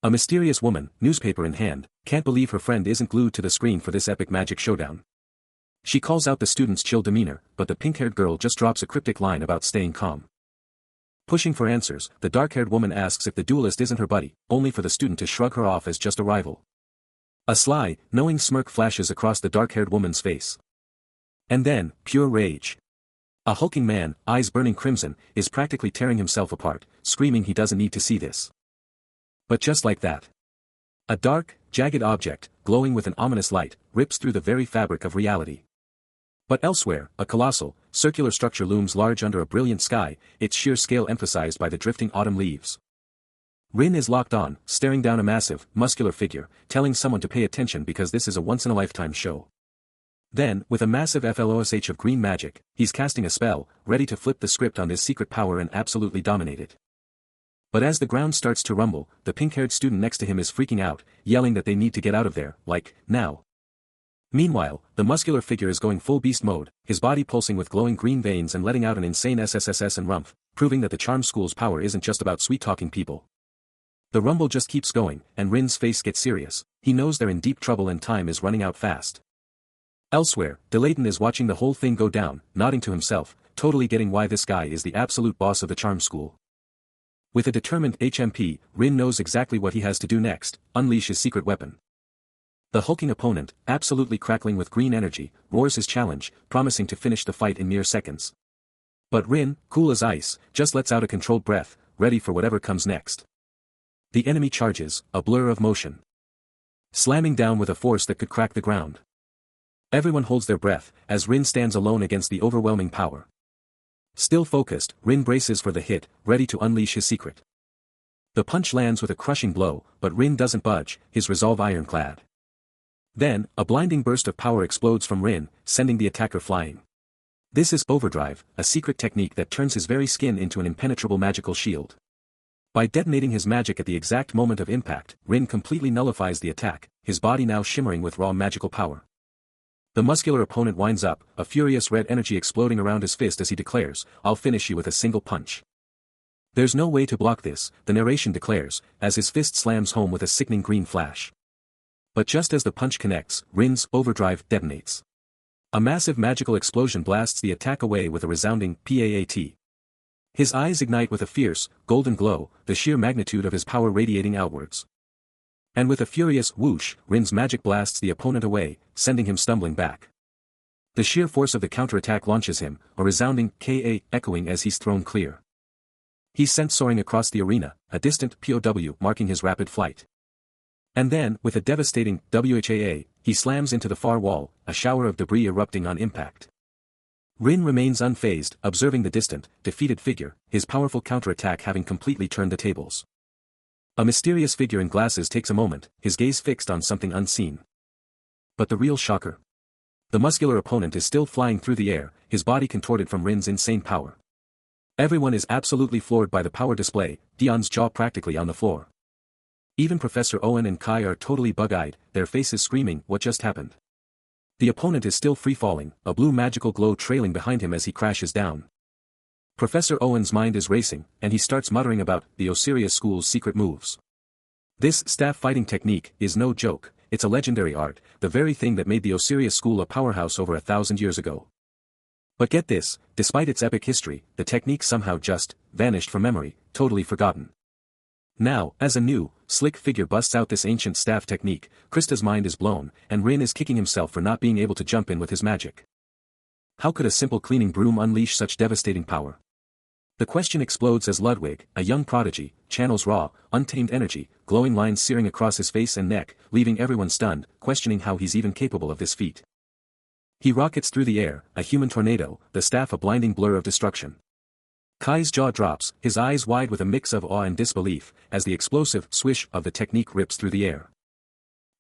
A mysterious woman, newspaper in hand, can't believe her friend isn't glued to the screen for this epic magic showdown. She calls out the student's chill demeanor, but the pink-haired girl just drops a cryptic line about staying calm. Pushing for answers, the dark-haired woman asks if the duelist isn't her buddy, only for the student to shrug her off as just a rival. A sly, knowing smirk flashes across the dark-haired woman's face. And then, pure rage. A hulking man, eyes burning crimson, is practically tearing himself apart, screaming he doesn't need to see this. But just like that. A dark, jagged object, glowing with an ominous light, rips through the very fabric of reality. But elsewhere, a colossal, circular structure looms large under a brilliant sky, its sheer scale emphasized by the drifting autumn leaves. Rin is locked on, staring down a massive, muscular figure, telling someone to pay attention because this is a once-in-a-lifetime show. Then, with a massive FLOSH of green magic, he's casting a spell, ready to flip the script on his secret power and absolutely dominate it. But as the ground starts to rumble, the pink-haired student next to him is freaking out, yelling that they need to get out of there, like, now. Meanwhile, the muscular figure is going full beast mode, his body pulsing with glowing green veins and letting out an insane SSSS and rumph, proving that the charm school's power isn't just about sweet-talking people. The rumble just keeps going, and Rin's face gets serious. He knows they're in deep trouble and time is running out fast. Elsewhere, Delayton is watching the whole thing go down, nodding to himself, totally getting why this guy is the absolute boss of the charm school. With a determined HMP, Rin knows exactly what he has to do next, unleash his secret weapon. The hulking opponent, absolutely crackling with green energy, roars his challenge, promising to finish the fight in mere seconds. But Rin, cool as ice, just lets out a controlled breath, ready for whatever comes next. The enemy charges, a blur of motion. Slamming down with a force that could crack the ground. Everyone holds their breath, as Rin stands alone against the overwhelming power. Still focused, Rin braces for the hit, ready to unleash his secret. The punch lands with a crushing blow, but Rin doesn't budge, his resolve ironclad. Then, a blinding burst of power explodes from Rin, sending the attacker flying. This is overdrive, a secret technique that turns his very skin into an impenetrable magical shield. By detonating his magic at the exact moment of impact, Rin completely nullifies the attack, his body now shimmering with raw magical power. The muscular opponent winds up, a furious red energy exploding around his fist as he declares, "I'll finish you with a single punch." There's no way to block this, the narration declares, as his fist slams home with a sickening green flash. But just as the punch connects, Rin's overdrive detonates. A massive magical explosion blasts the attack away with a resounding PAAT. His eyes ignite with a fierce, golden glow, the sheer magnitude of his power radiating outwards. And with a furious whoosh, Rin's magic blasts the opponent away, sending him stumbling back. The sheer force of the counterattack launches him, a resounding KA echoing as he's thrown clear. He's sent soaring across the arena, a distant POW marking his rapid flight. And then, with a devastating WHAA, he slams into the far wall, a shower of debris erupting on impact. Rin remains unfazed, observing the distant, defeated figure, his powerful counterattack having completely turned the tables. A mysterious figure in glasses takes a moment, his gaze fixed on something unseen. But the real shocker? The muscular opponent is still flying through the air, his body contorted from Rin's insane power. Everyone is absolutely floored by the power display, Dion's jaw practically on the floor. Even Professor Owen and Kai are totally bug-eyed, their faces screaming, what just happened? The opponent is still free-falling, a blue magical glow trailing behind him as he crashes down. Professor Owen's mind is racing, and he starts muttering about the Osiris School's secret moves. This staff fighting technique is no joke, it's a legendary art, the very thing that made the Osiris School a powerhouse over 1,000 years ago. But get this, despite its epic history, the technique somehow just vanished from memory, totally forgotten. Now, as a new, slick figure busts out this ancient staff technique, Krista's mind is blown, and Rin is kicking himself for not being able to jump in with his magic. How could a simple cleaning broom unleash such devastating power? The question explodes as Ludwig, a young prodigy, channels raw, untamed energy, glowing lines searing across his face and neck, leaving everyone stunned, questioning how he's even capable of this feat. He rockets through the air, a human tornado, the staff a blinding blur of destruction. Kai's jaw drops, his eyes wide with a mix of awe and disbelief, as the explosive swish of the technique rips through the air.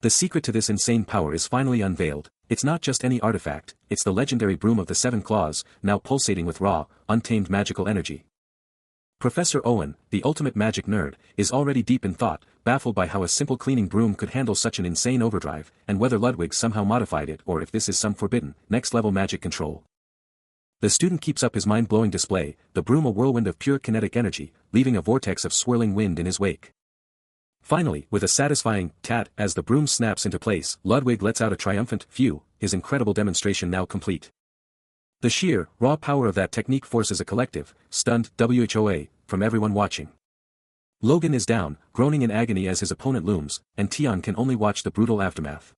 The secret to this insane power is finally unveiled. It's not just any artifact, it's the legendary broom of the 7 claws, now pulsating with raw, untamed magical energy. Professor Owen, the ultimate magic nerd, is already deep in thought, baffled by how a simple cleaning broom could handle such an insane overdrive, and whether Ludwig somehow modified it or if this is some forbidden, next-level magic control. The student keeps up his mind-blowing display, the broom a whirlwind of pure kinetic energy, leaving a vortex of swirling wind in his wake. Finally, with a satisfying tat as the broom snaps into place, Ludwig lets out a triumphant phew, his incredible demonstration now complete. The sheer, raw power of that technique forces a collective, stunned WHOA from everyone watching. Logan is down, groaning in agony as his opponent looms, and Tian can only watch the brutal aftermath.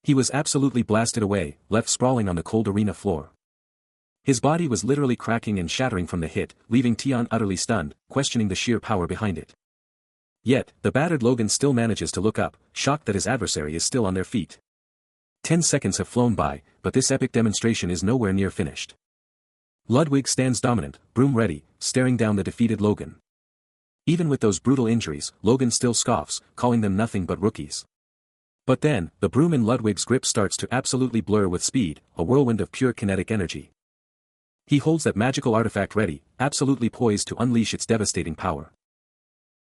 He was absolutely blasted away, left sprawling on the cold arena floor. His body was literally cracking and shattering from the hit, leaving Tian utterly stunned, questioning the sheer power behind it. Yet, the battered Logan still manages to look up, shocked that his adversary is still on their feet. 10 seconds have flown by, but this epic demonstration is nowhere near finished. Ludwig stands dominant, broom ready, staring down the defeated Logan. Even with those brutal injuries, Logan still scoffs, calling them nothing but rookies. But then, the broom in Ludwig's grip starts to absolutely blur with speed, a whirlwind of pure kinetic energy. He holds that magical artifact ready, absolutely poised to unleash its devastating power.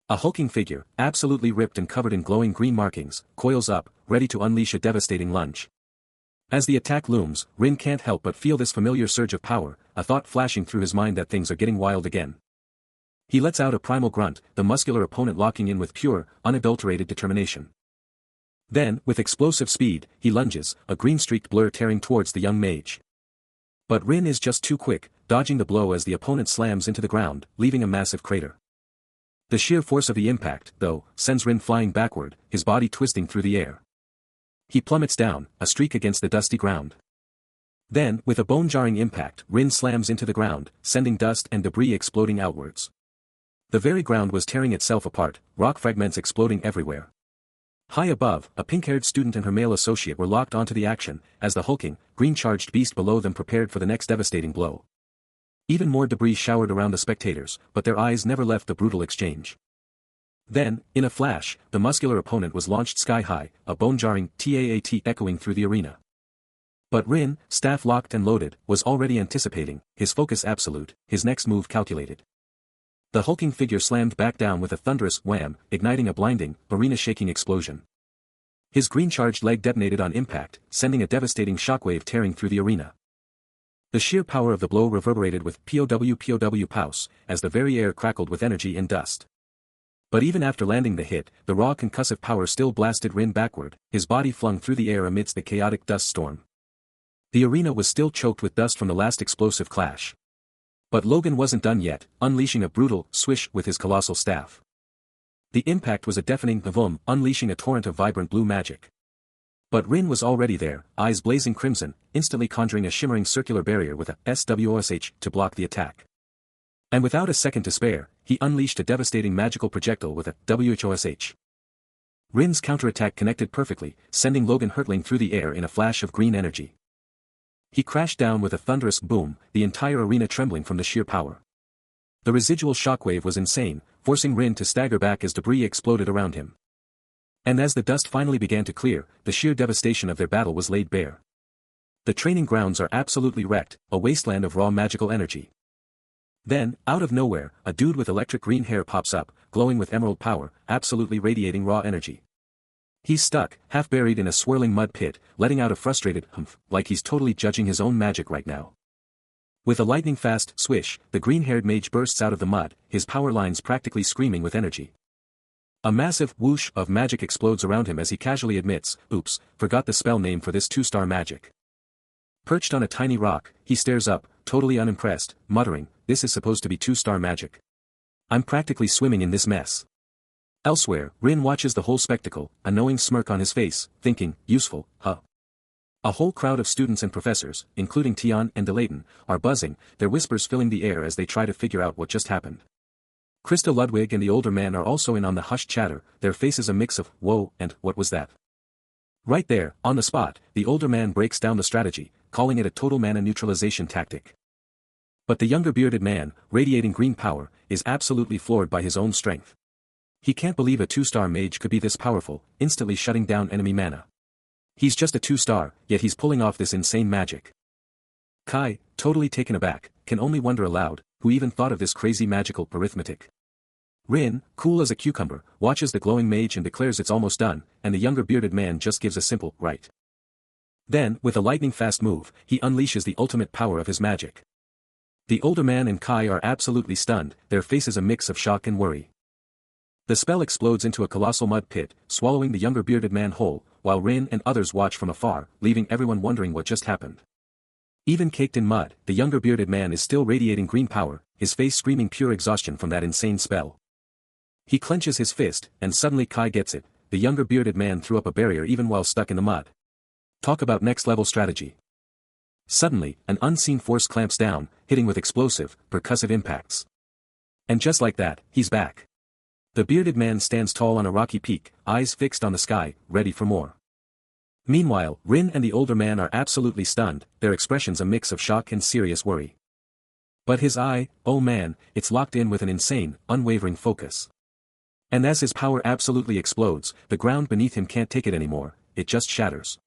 A hulking figure, absolutely ripped and covered in glowing green markings, coils up, ready to unleash a devastating lunge. As the attack looms, Rin can't help but feel this familiar surge of power, a thought flashing through his mind that things are getting wild again. He lets out a primal grunt, the muscular opponent locking in with pure, unadulterated determination. Then, with explosive speed, he lunges, a green-streaked blur tearing towards the young mage. But Rin is just too quick, dodging the blow as the opponent slams into the ground, leaving a massive crater. The sheer force of the impact, though, sends Rin flying backward, his body twisting through the air. He plummets down, a streak against the dusty ground. Then, with a bone-jarring impact, Rin slams into the ground, sending dust and debris exploding outwards. The very ground was tearing itself apart, rock fragments exploding everywhere. High above, a pink-haired student and her male associate were locked onto the action, as the hulking, green-charged beast below them prepared for the next devastating blow. Even more debris showered around the spectators, but their eyes never left the brutal exchange. Then, in a flash, the muscular opponent was launched sky-high, a bone-jarring TAAT echoing through the arena. But Rin, staff locked and loaded, was already anticipating, his focus absolute, his next move calculated. The hulking figure slammed back down with a thunderous wham, igniting a blinding, arena-shaking explosion. His green-charged leg detonated on impact, sending a devastating shockwave tearing through the arena. The sheer power of the blow reverberated with POW pows, as the very air crackled with energy and dust. But even after landing the hit, the raw concussive power still blasted Rin backward, his body flung through the air amidst the chaotic dust storm. The arena was still choked with dust from the last explosive clash. But Logan wasn't done yet, unleashing a brutal swish with his colossal staff. The impact was a deafening vavoom, unleashing a torrent of vibrant blue magic. But Rin was already there, eyes blazing crimson, instantly conjuring a shimmering circular barrier with a SWOSH to block the attack. And without a second to spare, he unleashed a devastating magical projectile with a WHOSH. Rin's counterattack connected perfectly, sending Logan hurtling through the air in a flash of green energy. He crashed down with a thunderous boom, the entire arena trembling from the sheer power. The residual shockwave was insane, forcing Rin to stagger back as debris exploded around him. And as the dust finally began to clear, the sheer devastation of their battle was laid bare. The training grounds are absolutely wrecked, a wasteland of raw magical energy. Then, out of nowhere, a dude with electric green hair pops up, glowing with emerald power, absolutely radiating raw energy. He's stuck, half buried in a swirling mud pit, letting out a frustrated humph, like he's totally judging his own magic right now. With a lightning-fast swish, the green-haired mage bursts out of the mud, his power lines practically screaming with energy. A massive whoosh of magic explodes around him as he casually admits, "Oops, forgot the spell name for this 2-star magic." Perched on a tiny rock, he stares up, totally unimpressed, muttering, "This is supposed to be 2-star magic. I'm practically swimming in this mess." Elsewhere, Rin watches the whole spectacle, a knowing smirk on his face, thinking, useful, huh? A whole crowd of students and professors, including Tian and Delayton, are buzzing, their whispers filling the air as they try to figure out what just happened. Krista Ludwig and the older man are also in on the hushed chatter, their faces a mix of, whoa, and, what was that? Right there, on the spot, the older man breaks down the strategy, calling it a total mana neutralization tactic. But the younger bearded man, radiating green power, is absolutely floored by his own strength. He can't believe a 2-star mage could be this powerful, instantly shutting down enemy mana. He's just a 2-star, yet he's pulling off this insane magic. Kai, totally taken aback, can only wonder aloud, who even thought of this crazy magical arithmetic. Rin, cool as a cucumber, watches the glowing mage and declares it's almost done, and the younger bearded man just gives a simple, right. Then, with a lightning-fast move, he unleashes the ultimate power of his magic. The older man and Kai are absolutely stunned, their faces a mix of shock and worry. The spell explodes into a colossal mud pit, swallowing the younger bearded man whole, while Rin and others watch from afar, leaving everyone wondering what just happened. Even caked in mud, the younger bearded man is still radiating green power, his face screaming pure exhaustion from that insane spell. He clenches his fist, and suddenly Kai gets it, the younger bearded man threw up a barrier even while stuck in the mud. Talk about next-level strategy. Suddenly, an unseen force clamps down, hitting with explosive, percussive impacts. And just like that, he's back. The bearded man stands tall on a rocky peak, eyes fixed on the sky, ready for more. Meanwhile, Rin and the older man are absolutely stunned, their expressions a mix of shock and serious worry. But his eye, oh man, it's locked in with an insane, unwavering focus. And as his power absolutely explodes, the ground beneath him can't take it anymore, it just shatters.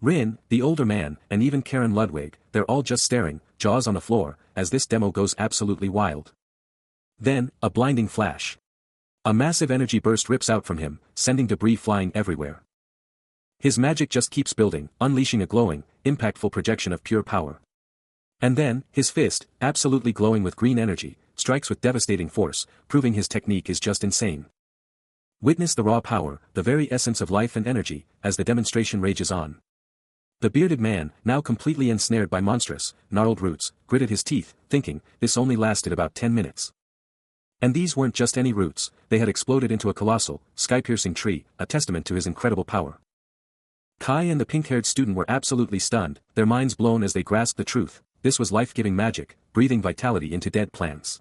Rin, the older man, and even Karen Ludwig, they're all just staring, jaws on the floor, as this demo goes absolutely wild. Then, a blinding flash. A massive energy burst rips out from him, sending debris flying everywhere. His magic just keeps building, unleashing a glowing, impactful projection of pure power. And then, his fist, absolutely glowing with green energy, strikes with devastating force, proving his technique is just insane. Witness the raw power, the very essence of life and energy, as the demonstration rages on. The bearded man, now completely ensnared by monstrous, gnarled roots, gritted his teeth, thinking, this only lasted about 10 minutes. And these weren't just any roots, they had exploded into a colossal, sky-piercing tree, a testament to his incredible power. Kai and the pink-haired student were absolutely stunned, their minds blown as they grasped the truth, this was life-giving magic, breathing vitality into dead plants.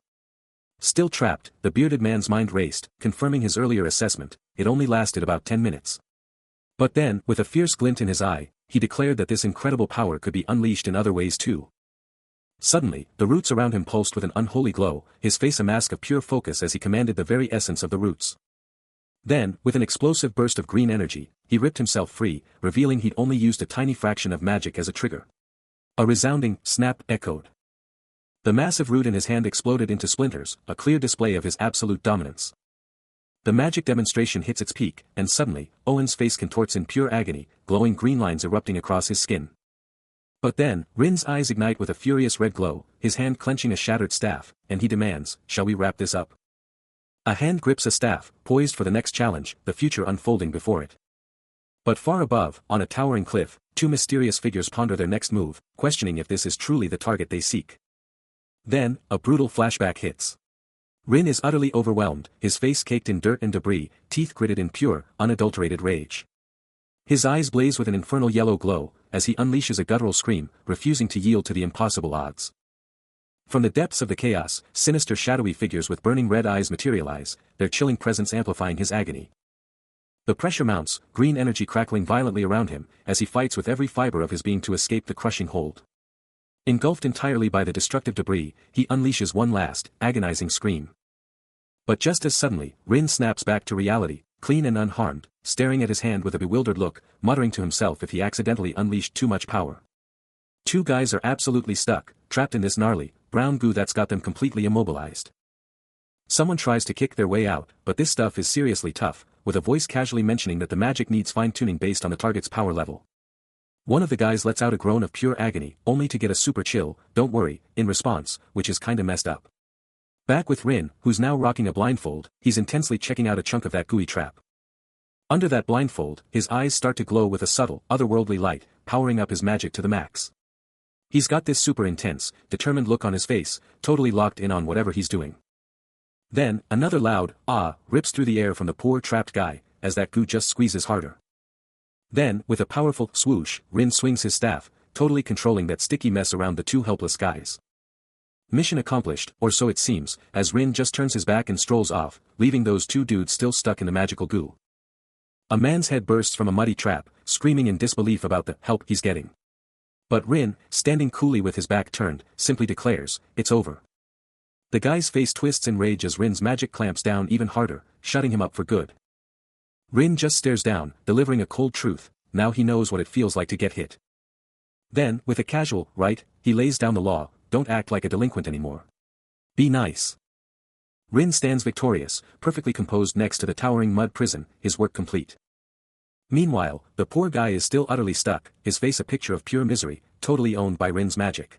Still trapped, the bearded man's mind raced, confirming his earlier assessment, it only lasted about 10 minutes. But then, with a fierce glint in his eye, he declared that this incredible power could be unleashed in other ways too. Suddenly, the roots around him pulsed with an unholy glow, his face a mask of pure focus as he commanded the very essence of the roots. Then, with an explosive burst of green energy, he ripped himself free, revealing he'd only used a tiny fraction of magic as a trigger. A resounding snap echoed. The massive root in his hand exploded into splinters, a clear display of his absolute dominance. The magic demonstration hits its peak, and suddenly, Owen's face contorts in pure agony, glowing green lines erupting across his skin. But then, Rin's eyes ignite with a furious red glow, his hand clenching a shattered staff, and he demands, shall we wrap this up? A hand grips a staff, poised for the next challenge, the future unfolding before it. But far above, on a towering cliff, two mysterious figures ponder their next move, questioning if this is truly the target they seek. Then, a brutal flashback hits. Rin is utterly overwhelmed, his face caked in dirt and debris, teeth gritted in pure, unadulterated rage. His eyes blaze with an infernal yellow glow, as he unleashes a guttural scream, refusing to yield to the impossible odds. From the depths of the chaos, sinister shadowy figures with burning red eyes materialize, their chilling presence amplifying his agony. The pressure mounts, green energy crackling violently around him, as he fights with every fiber of his being to escape the crushing hold. Engulfed entirely by the destructive debris, he unleashes one last, agonizing scream. But just as suddenly, Rin snaps back to reality, clean and unharmed, staring at his hand with a bewildered look, muttering to himself if he accidentally unleashed too much power. Two guys are absolutely stuck, trapped in this gnarly, brown goo that's got them completely immobilized. Someone tries to kick their way out, but this stuff is seriously tough, with a voice casually mentioning that the magic needs fine-tuning based on the target's power level. One of the guys lets out a groan of pure agony, only to get a super chill, don't worry, in response, which is kinda messed up. Back with Rin, who's now rocking a blindfold, he's intensely checking out a chunk of that gooey trap. Under that blindfold, his eyes start to glow with a subtle, otherworldly light, powering up his magic to the max. He's got this super intense, determined look on his face, totally locked in on whatever he's doing. Then, another loud, ah, rips through the air from the poor trapped guy, as that goo just squeezes harder. Then, with a powerful swoosh, Rin swings his staff, totally controlling that sticky mess around the two helpless guys. Mission accomplished, or so it seems, as Rin just turns his back and strolls off, leaving those two dudes still stuck in the magical goo. A man's head bursts from a muddy trap, screaming in disbelief about the help he's getting. But Rin, standing coolly with his back turned, simply declares, it's over. The guy's face twists in rage as Rin's magic clamps down even harder, shutting him up for good. Rin just stares down, delivering a cold truth, now he knows what it feels like to get hit. Then, with a casual, right, he lays down the law, don't act like a delinquent anymore. Be nice. Rin stands victorious, perfectly composed next to the towering mud prison, his work complete. Meanwhile, the poor guy is still utterly stuck, his face a picture of pure misery, totally owned by Rin's magic.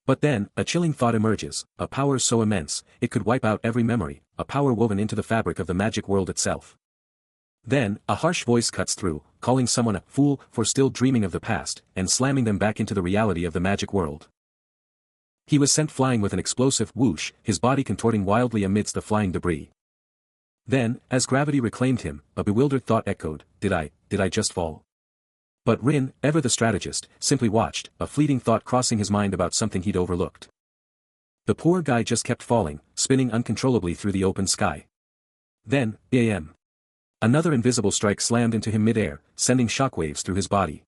But then, a chilling thought emerges, a power so immense, it could wipe out every memory, a power woven into the fabric of the magic world itself. Then, a harsh voice cuts through, calling someone a fool for still dreaming of the past, and slamming them back into the reality of the magic world. He was sent flying with an explosive whoosh, his body contorting wildly amidst the flying debris. Then, as gravity reclaimed him, a bewildered thought echoed, did I just fall? But Rin, ever the strategist, simply watched, a fleeting thought crossing his mind about something he'd overlooked. The poor guy just kept falling, spinning uncontrollably through the open sky. Then, bam! Another invisible strike slammed into him mid-air, sending shockwaves through his body.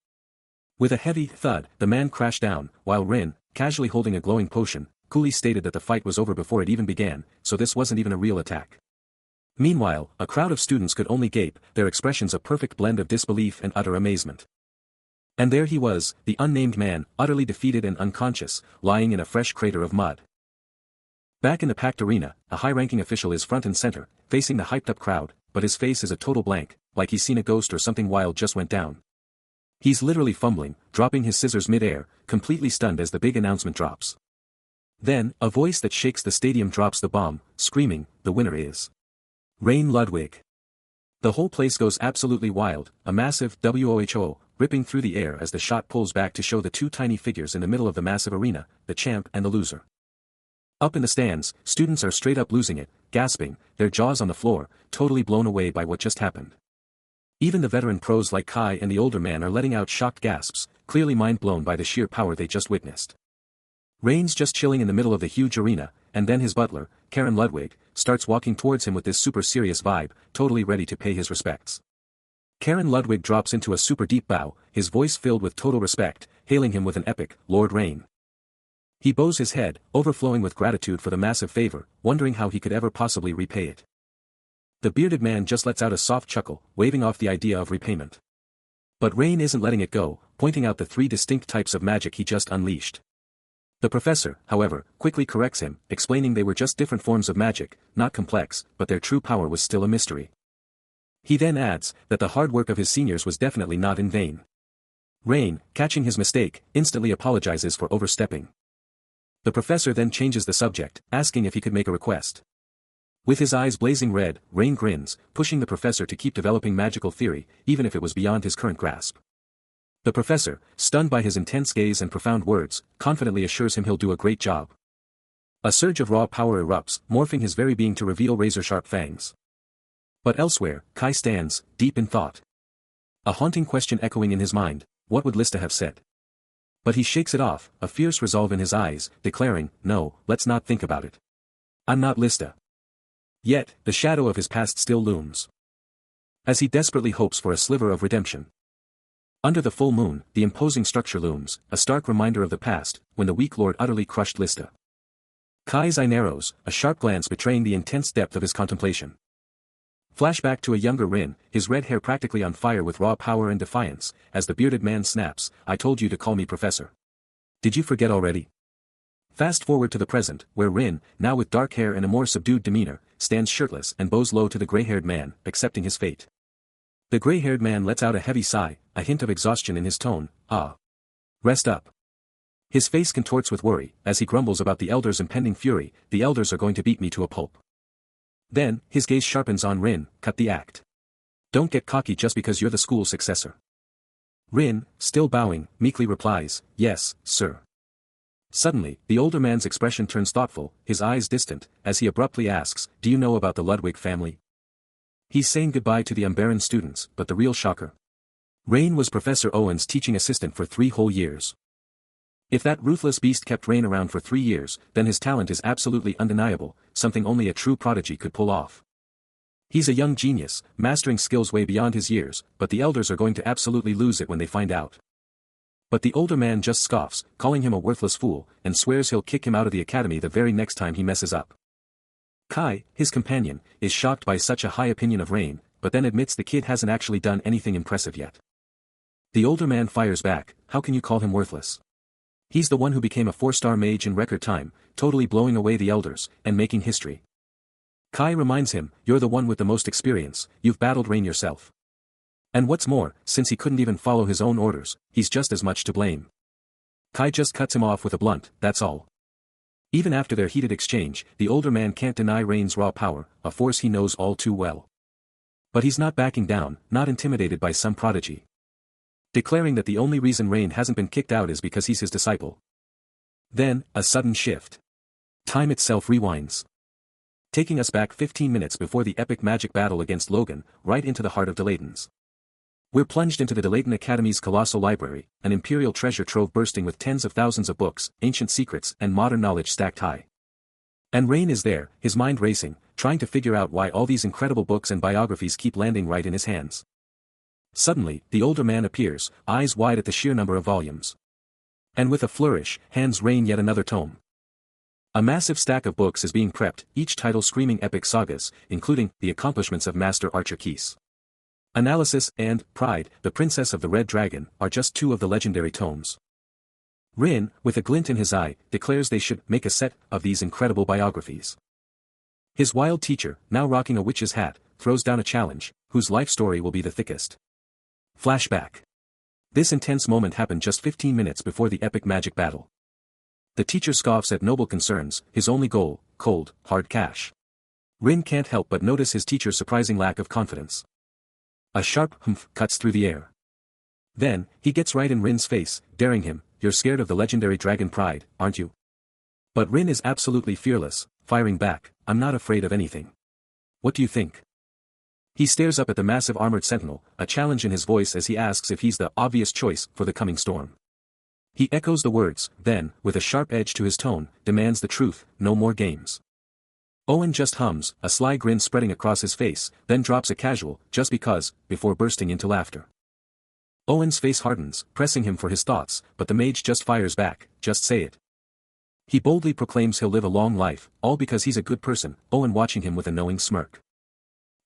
With a heavy thud, the man crashed down, while Rin, casually holding a glowing potion, coolly stated that the fight was over before it even began, so this wasn't even a real attack. Meanwhile, a crowd of students could only gape, their expressions a perfect blend of disbelief and utter amazement. And there he was, the unnamed man, utterly defeated and unconscious, lying in a fresh crater of mud. Back in the packed arena, a high-ranking official is front and center, facing the hyped-up crowd, but his face is a total blank, like he's seen a ghost or something wild just went down. He's literally fumbling, dropping his scissors mid-air, completely stunned as the big announcement drops. Then, a voice that shakes the stadium drops the bomb, screaming, the winner is Rain Ludwig. The whole place goes absolutely wild, a massive WOHO, ripping through the air as the shot pulls back to show the two tiny figures in the middle of the massive arena, the champ and the loser. Up in the stands, students are straight up losing it, gasping, their jaws on the floor, totally blown away by what just happened. Even the veteran pros like Kai and the older man are letting out shocked gasps, clearly mind blown by the sheer power they just witnessed. Rain's just chilling in the middle of the huge arena, and then his butler, Karen Ludwig, starts walking towards him with this super serious vibe, totally ready to pay his respects. Karen Ludwig drops into a super deep bow, his voice filled with total respect, hailing him with an epic, Lord Rain. He bows his head, overflowing with gratitude for the massive favor, wondering how he could ever possibly repay it. The bearded man just lets out a soft chuckle, waving off the idea of repayment. But Rain isn't letting it go, pointing out the three distinct types of magic he just unleashed. The professor, however, quickly corrects him, explaining they were just different forms of magic, not complex, but their true power was still a mystery. He then adds that the hard work of his seniors was definitely not in vain. Rain, catching his mistake, instantly apologizes for overstepping. The professor then changes the subject, asking if he could make a request. With his eyes blazing red, Rain grins, pushing the professor to keep developing magical theory, even if it was beyond his current grasp. The professor, stunned by his intense gaze and profound words, confidently assures him he'll do a great job. A surge of raw power erupts, morphing his very being to reveal razor-sharp fangs. But elsewhere, Kai stands, deep in thought. A haunting question echoing in his mind, what would Lista have said? But he shakes it off, a fierce resolve in his eyes, declaring, no, let's not think about it. I'm not Lista. Yet, the shadow of his past still looms. As he desperately hopes for a sliver of redemption. Under the full moon, the imposing structure looms, a stark reminder of the past, when the weak lord utterly crushed Lista. Kai's eye narrows, a sharp glance betraying the intense depth of his contemplation. Flashback to a younger Rin, his red hair practically on fire with raw power and defiance, as the bearded man snaps, I told you to call me professor. Did you forget already? Fast forward to the present, where Rin, now with dark hair and a more subdued demeanor, stands shirtless and bows low to the gray-haired man, accepting his fate. The gray-haired man lets out a heavy sigh, a hint of exhaustion in his tone, rest up. His face contorts with worry, as he grumbles about the elders' impending fury, the elders are going to beat me to a pulp. Then, his gaze sharpens on Rin, cut the act. Don't get cocky just because you're the school's successor. Rin, still bowing, meekly replies, yes, sir. Suddenly, the older man's expression turns thoughtful, his eyes distant, as he abruptly asks, do you know about the Ludwig family? He's saying goodbye to the Umbaran students, but the real shocker. Rain was Professor Owen's teaching assistant for 3 whole years. If that ruthless beast kept Rain around for 3 years, then his talent is absolutely undeniable, something only a true prodigy could pull off. He's a young genius, mastering skills way beyond his years, but the elders are going to absolutely lose it when they find out. But the older man just scoffs, calling him a worthless fool, and swears he'll kick him out of the academy the very next time he messes up. Kai, his companion, is shocked by such a high opinion of Rain, but then admits the kid hasn't actually done anything impressive yet. The older man fires back, how can you call him worthless? He's the one who became a 4-star mage in record time, totally blowing away the elders, and making history. Kai reminds him, "You're the one with the most experience, you've battled Rain yourself. And what's more, since he couldn't even follow his own orders, he's just as much to blame." Kai just cuts him off with a blunt, "That's all." Even after their heated exchange, the older man can't deny Rain's raw power, a force he knows all too well. But he's not backing down, not intimidated by some prodigy. Declaring that the only reason Rain hasn't been kicked out is because he's his disciple. Then, a sudden shift. Time itself rewinds. Taking us back 15 minutes before the epic magic battle against Logan, right into the heart of Delayton's. We're plunged into the Delayton Academy's colossal library, an imperial treasure trove bursting with tens of thousands of books, ancient secrets, and modern knowledge stacked high. And Rain is there, his mind racing, trying to figure out why all these incredible books and biographies keep landing right in his hands. Suddenly, the older man appears, eyes wide at the sheer number of volumes. And with a flourish, hands Rain yet another tome. A massive stack of books is being prepped, each title screaming epic sagas, including The Accomplishments of Master Archmage. Analysis and Pride, the Princess of the Red Dragon, are just two of the legendary tomes. Rin, with a glint in his eye, declares they should make a set of these incredible biographies. His wild teacher, now rocking a witch's hat, throws down a challenge, whose life story will be the thickest. Flashback. This intense moment happened just 15 minutes before the epic magic battle. The teacher scoffs at noble concerns, his only goal, cold, hard cash. Rin can't help but notice his teacher's surprising lack of confidence. A sharp humph cuts through the air. Then, he gets right in Rin's face, daring him, "You're scared of the legendary dragon Pride, aren't you?" But Rin is absolutely fearless, firing back, "I'm not afraid of anything. What do you think?" He stares up at the massive armored sentinel, a challenge in his voice as he asks if he's the obvious choice for the coming storm. He echoes the words, then, with a sharp edge to his tone, demands the truth, no more games. Owen just hums, a sly grin spreading across his face, then drops a casual, "just because," before bursting into laughter. Owen's face hardens, pressing him for his thoughts, but the mage just fires back, "Just say it." He boldly proclaims he'll live a long life, all because he's a good person, Owen watching him with a knowing smirk.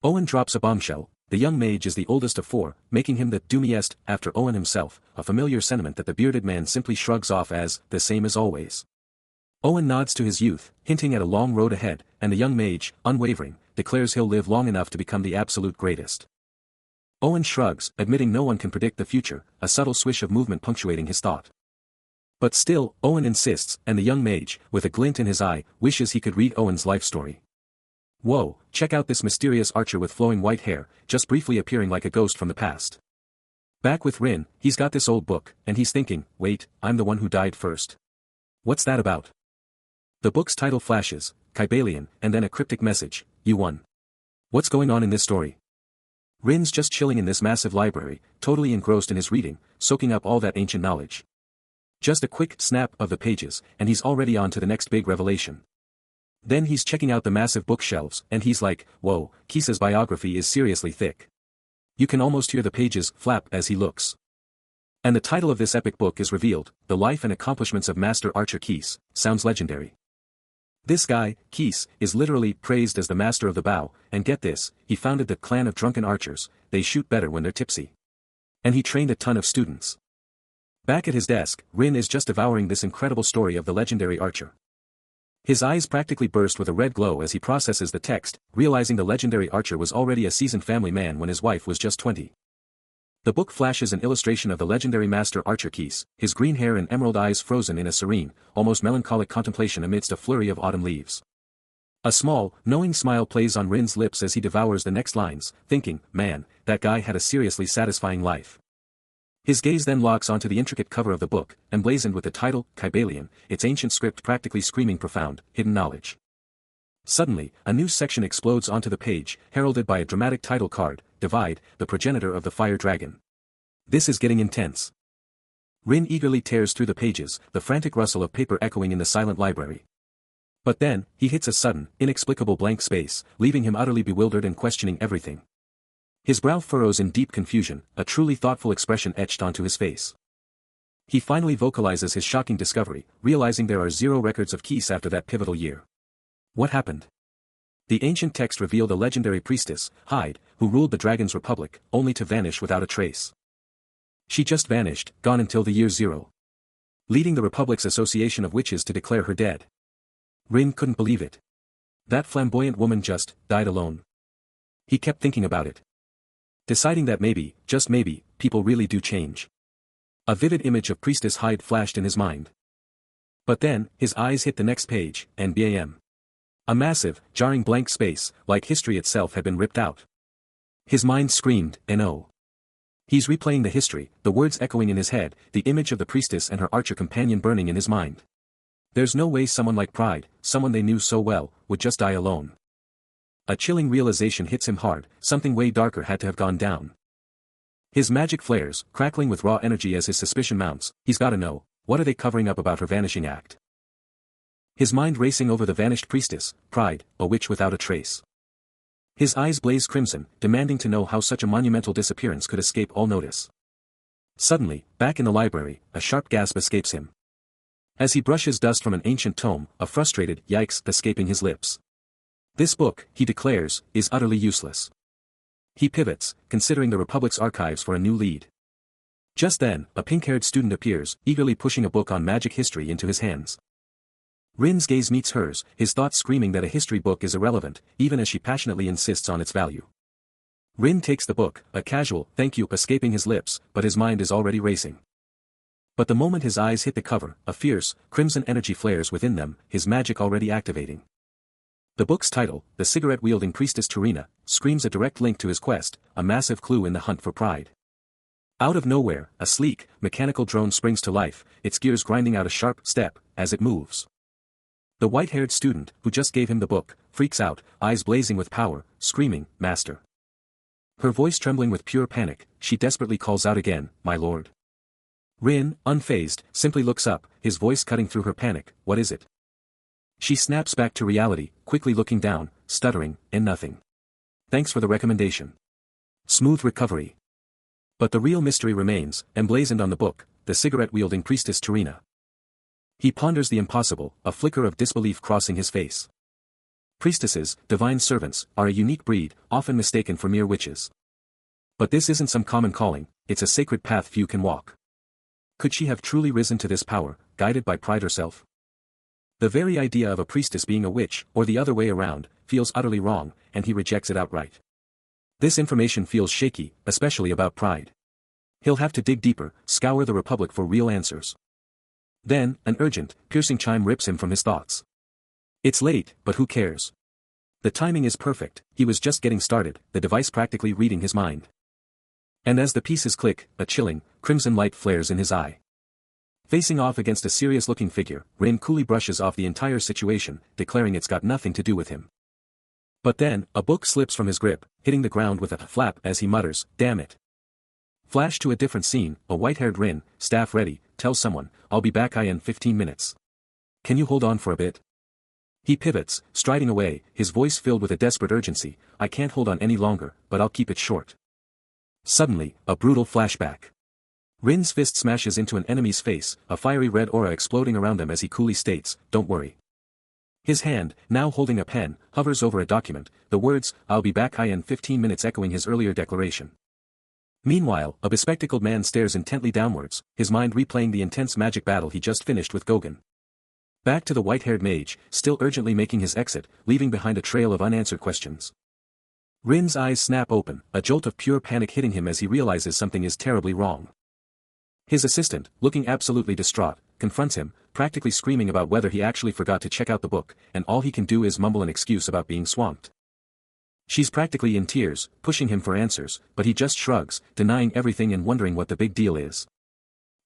Owen drops a bombshell. The young mage is the oldest of 4, making him the doomiest, after Owen himself, a familiar sentiment that the bearded man simply shrugs off as, the same as always. Owen nods to his youth, hinting at a long road ahead, and the young mage, unwavering, declares he'll live long enough to become the absolute greatest. Owen shrugs, admitting no one can predict the future, a subtle swish of movement punctuating his thought. But still, Owen insists, and the young mage, with a glint in his eye, wishes he could read Owen's life story. Whoa, check out this mysterious archer with flowing white hair, just briefly appearing like a ghost from the past. Back with Rin, he's got this old book, and he's thinking, "Wait, I'm the one who died first. What's that about?" The book's title flashes, Kybalion, and then a cryptic message, "You won." What's going on in this story? Rin's just chilling in this massive library, totally engrossed in his reading, soaking up all that ancient knowledge. Just a quick snap of the pages, and he's already on to the next big revelation. Then he's checking out the massive bookshelves, and he's like, "Whoa, Kisa's biography is seriously thick." You can almost hear the pages flap as he looks. And the title of this epic book is revealed, The Life and Accomplishments of Master Archmage. Sounds legendary. This guy, Keese, is literally praised as the master of the bow, and get this, he founded the clan of drunken archers. They shoot better when they're tipsy. And he trained a ton of students. Back at his desk, Rin is just devouring this incredible story of the legendary archer. His eyes practically burst with a red glow as he processes the text, realizing the legendary archer was already a seasoned family man when his wife was just 20. The book flashes an illustration of the legendary master Archmage, his green hair and emerald eyes frozen in a serene, almost melancholic contemplation amidst a flurry of autumn leaves. A small, knowing smile plays on Rin's lips as he devours the next lines, thinking, "Man, that guy had a seriously satisfying life." His gaze then locks onto the intricate cover of the book, emblazoned with the title, Kybalion, its ancient script practically screaming profound, hidden knowledge. Suddenly, a new section explodes onto the page, heralded by a dramatic title card, Divide, the progenitor of the fire dragon. This is getting intense. Rin eagerly tears through the pages, the frantic rustle of paper echoing in the silent library. But then, he hits a sudden, inexplicable blank space, leaving him utterly bewildered and questioning everything. His brow furrows in deep confusion, a truly thoughtful expression etched onto his face. He finally vocalizes his shocking discovery, realizing there are 0 records of Keese after that pivotal year. What happened? The ancient text revealed a legendary priestess, Hyde, who ruled the Dragon's Republic, only to vanish without a trace. She just vanished, gone until the year 0. leading the Republic's Association of Witches to declare her dead. Rin couldn't believe it. That flamboyant woman just died alone. He kept thinking about it. Deciding that maybe, just maybe, people really do change. A vivid image of Priestess Hyde flashed in his mind. But then, his eyes hit the next page, and bam. A massive, jarring blank space, like history itself had been ripped out. His mind screamed, "No." He's replaying the history, the words echoing in his head, the image of the priestess and her archer companion burning in his mind. There's no way someone like Pride, someone they knew so well, would just die alone. A chilling realization hits him hard, something way darker had to have gone down. His magic flares, crackling with raw energy as his suspicion mounts. He's gotta know, what are they covering up about her vanishing act? His mind racing over the vanished priestess, Pride, a witch without a trace. His eyes blaze crimson, demanding to know how such a monumental disappearance could escape all notice. Suddenly, back in the library, a sharp gasp escapes him. As he brushes dust from an ancient tome, a frustrated "yikes" escaping his lips. This book, he declares, is utterly useless. He pivots, considering the Republic's archives for a new lead. Just then, a pink-haired student appears, eagerly pushing a book on magic history into his hands. Rin's gaze meets hers, his thoughts screaming that a history book is irrelevant, even as she passionately insists on its value. Rin takes the book, a casual "thank you" escaping his lips, but his mind is already racing. But the moment his eyes hit the cover, a fierce, crimson energy flares within them, his magic already activating. The book's title, The Cigarette-Wielding Priestess Turina, screams a direct link to his quest, a massive clue in the hunt for Pride. Out of nowhere, a sleek, mechanical drone springs to life, its gears grinding out a sharp step as it moves. The white-haired student, who just gave him the book, freaks out, eyes blazing with power, screaming, "Master." Her voice trembling with pure panic, she desperately calls out again, "My lord." Rin, unfazed, simply looks up, his voice cutting through her panic, "What is it?" She snaps back to reality, quickly looking down, stuttering, "And nothing. Thanks for the recommendation. Smooth recovery." But the real mystery remains, emblazoned on the book, The Cigarette-Wielding Priestess Turina. He ponders the impossible, a flicker of disbelief crossing his face. Priestesses, divine servants, are a unique breed, often mistaken for mere witches. But this isn't some common calling, it's a sacred path few can walk. Could she have truly risen to this power, guided by Pride herself? The very idea of a priestess being a witch, or the other way around, feels utterly wrong, and he rejects it outright. This information feels shaky, especially about Pride. He'll have to dig deeper, scour the Republic for real answers. Then, an urgent, piercing chime rips him from his thoughts. It's late, but who cares? The timing is perfect, he was just getting started, the device practically reading his mind. And as the pieces click, a chilling, crimson light flares in his eye. Facing off against a serious-looking figure, Rin coolly brushes off the entire situation, declaring it's got nothing to do with him. But then, a book slips from his grip, hitting the ground with a flap as he mutters, "Damn it." Flash to a different scene, a white-haired Rin, staff ready, tells someone, "I'll be back in 15 minutes. Can you hold on for a bit?" He pivots, striding away, his voice filled with a desperate urgency, "I can't hold on any longer, but I'll keep it short." Suddenly, a brutal flashback. Rin's fist smashes into an enemy's face, a fiery red aura exploding around him as he coolly states, "Don't worry." His hand, now holding a pen, hovers over a document, the words, "I'll be back in 15 minutes" echoing his earlier declaration. Meanwhile, a bespectacled man stares intently downwards, his mind replaying the intense magic battle he just finished with Gauguin. Back to the white-haired mage, still urgently making his exit, leaving behind a trail of unanswered questions. Rin's eyes snap open, a jolt of pure panic hitting him as he realizes something is terribly wrong. His assistant, looking absolutely distraught, confronts him, practically screaming about whether he actually forgot to check out the book, and all he can do is mumble an excuse about being swamped. She's practically in tears, pushing him for answers, but he just shrugs, denying everything and wondering what the big deal is.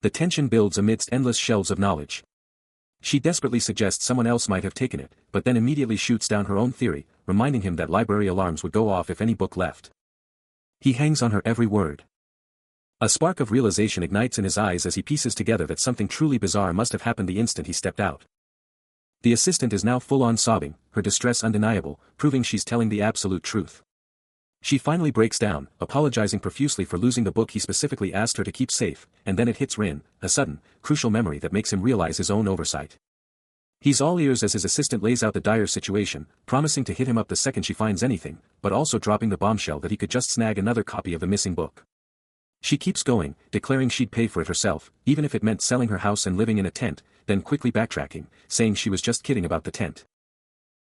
The tension builds amidst endless shelves of knowledge. She desperately suggests someone else might have taken it, but then immediately shoots down her own theory, reminding him that library alarms would go off if any book left. He hangs on her every word. A spark of realization ignites in his eyes as he pieces together that something truly bizarre must have happened the instant he stepped out. The assistant is now full-on sobbing, her distress undeniable, proving she's telling the absolute truth. She finally breaks down, apologizing profusely for losing the book he specifically asked her to keep safe, and then it hits Rin, a sudden, crucial memory that makes him realize his own oversight. He's all ears as his assistant lays out the dire situation, promising to hit him up the second she finds anything, but also dropping the bombshell that he could just snag another copy of the missing book. She keeps going, declaring she'd pay for it herself, even if it meant selling her house and living in a tent, then quickly backtracking, saying she was just kidding about the tent.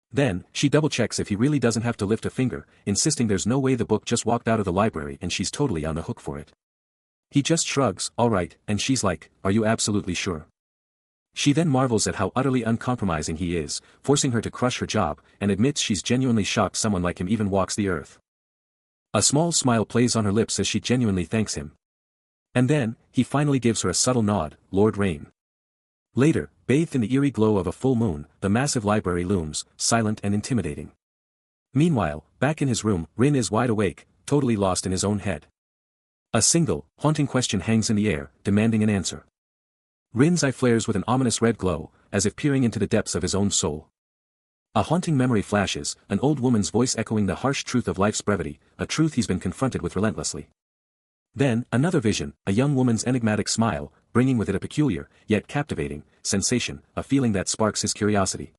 Then, she double-checks if he really doesn't have to lift a finger, insisting there's no way the book just walked out of the library and she's totally on the hook for it. He just shrugs, alright, and she's like, are you absolutely sure? She then marvels at how utterly uncompromising he is, forcing her to crush her job, and admits she's genuinely shocked someone like him even walks the earth. A small smile plays on her lips as she genuinely thanks him. And then, he finally gives her a subtle nod, Lord Rain. Later, bathed in the eerie glow of a full moon, the massive library looms, silent and intimidating. Meanwhile, back in his room, Rin is wide awake, totally lost in his own head. A single, haunting question hangs in the air, demanding an answer. Rin's eye flares with an ominous red glow, as if peering into the depths of his own soul. A haunting memory flashes, an old woman's voice echoing the harsh truth of life's brevity, a truth he's been confronted with relentlessly. Then, another vision, a young woman's enigmatic smile, bringing with it a peculiar, yet captivating, sensation, a feeling that sparks his curiosity.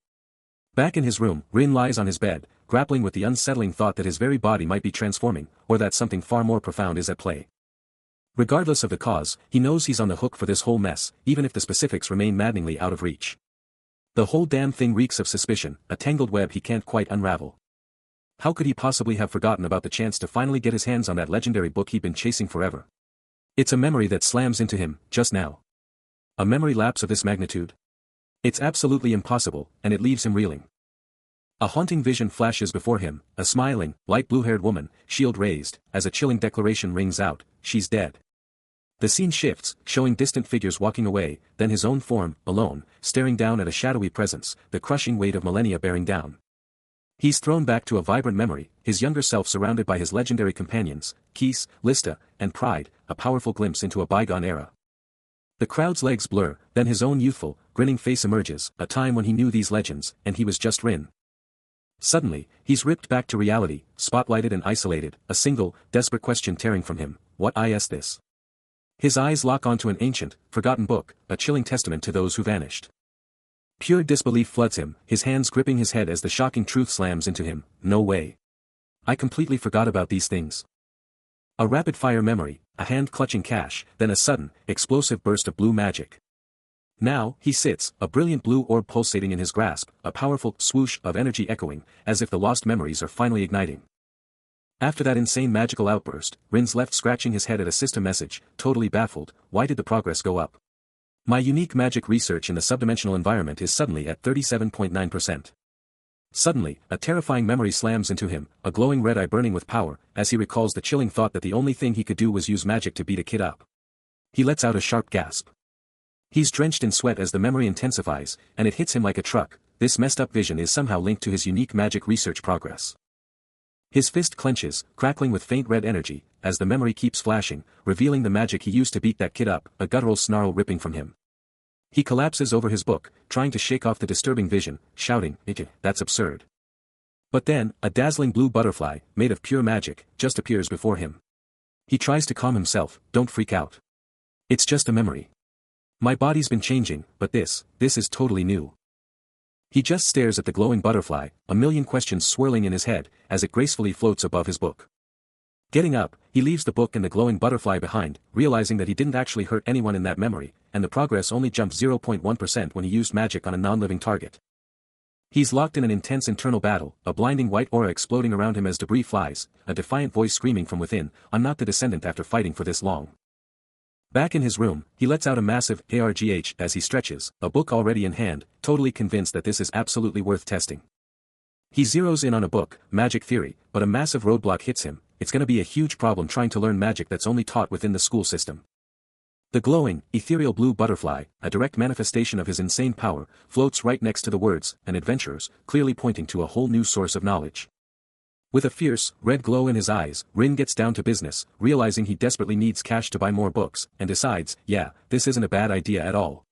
Back in his room, Rin lies on his bed, grappling with the unsettling thought that his very body might be transforming, or that something far more profound is at play. Regardless of the cause, he knows he's on the hook for this whole mess, even if the specifics remain maddeningly out of reach. The whole damn thing reeks of suspicion, a tangled web he can't quite unravel. How could he possibly have forgotten about the chance to finally get his hands on that legendary book he'd been chasing forever? It's a memory that slams into him, just now. A memory lapse of this magnitude? It's absolutely impossible, and it leaves him reeling. A haunting vision flashes before him, a smiling, light blue-haired woman, shield raised, as a chilling declaration rings out, she's dead. The scene shifts, showing distant figures walking away, then his own form, alone, staring down at a shadowy presence, the crushing weight of millennia bearing down. He's thrown back to a vibrant memory, his younger self surrounded by his legendary companions, Keese, Lista, and Pride, a powerful glimpse into a bygone era. The crowd's legs blur, then his own youthful, grinning face emerges, a time when he knew these legends, and he was just Rin. Suddenly, he's ripped back to reality, spotlighted and isolated, a single, desperate question tearing from him, what is this? His eyes lock onto an ancient, forgotten book, a chilling testament to those who vanished. Pure disbelief floods him, his hands gripping his head as the shocking truth slams into him, no way. I completely forgot about these things. A rapid-fire memory, a hand clutching cash, then a sudden, explosive burst of blue magic. Now, he sits, a brilliant blue orb pulsating in his grasp, a powerful swoosh of energy echoing, as if the lost memories are finally igniting. After that insane magical outburst, Rin's left scratching his head at a system message, totally baffled, why did the progress go up? My unique magic research in the subdimensional environment is suddenly at 37.9%. Suddenly, a terrifying memory slams into him, a glowing red eye burning with power, as he recalls the chilling thought that the only thing he could do was use magic to beat a kid up. He lets out a sharp gasp. He's drenched in sweat as the memory intensifies, and it hits him like a truck. This messed up vision is somehow linked to his unique magic research progress. His fist clenches, crackling with faint red energy, as the memory keeps flashing, revealing the magic he used to beat that kid up, a guttural snarl ripping from him. He collapses over his book, trying to shake off the disturbing vision, shouting, that's absurd. But then, a dazzling blue butterfly, made of pure magic, just appears before him. He tries to calm himself, don't freak out. It's just a memory. My body's been changing, but this is totally new. He just stares at the glowing butterfly, a million questions swirling in his head, as it gracefully floats above his book. Getting up, he leaves the book and the glowing butterfly behind, realizing that he didn't actually hurt anyone in that memory, and the progress only jumped 0.1% when he used magic on a non-living target. He's locked in an intense internal battle, a blinding white aura exploding around him as debris flies, a defiant voice screaming from within, I'm not the descendant after fighting for this long. Back in his room, he lets out a massive ARGH as he stretches, a book already in hand, totally convinced that this is absolutely worth testing. He zeroes in on a book, Magic Theory, but a massive roadblock hits him. It's gonna be a huge problem trying to learn magic that's only taught within the school system. The glowing, ethereal blue butterfly, a direct manifestation of his insane power, floats right next to the words, and adventurers, clearly pointing to a whole new source of knowledge. With a fierce, red glow in his eyes, Rin gets down to business, realizing he desperately needs cash to buy more books, and decides, yeah, this isn't a bad idea at all.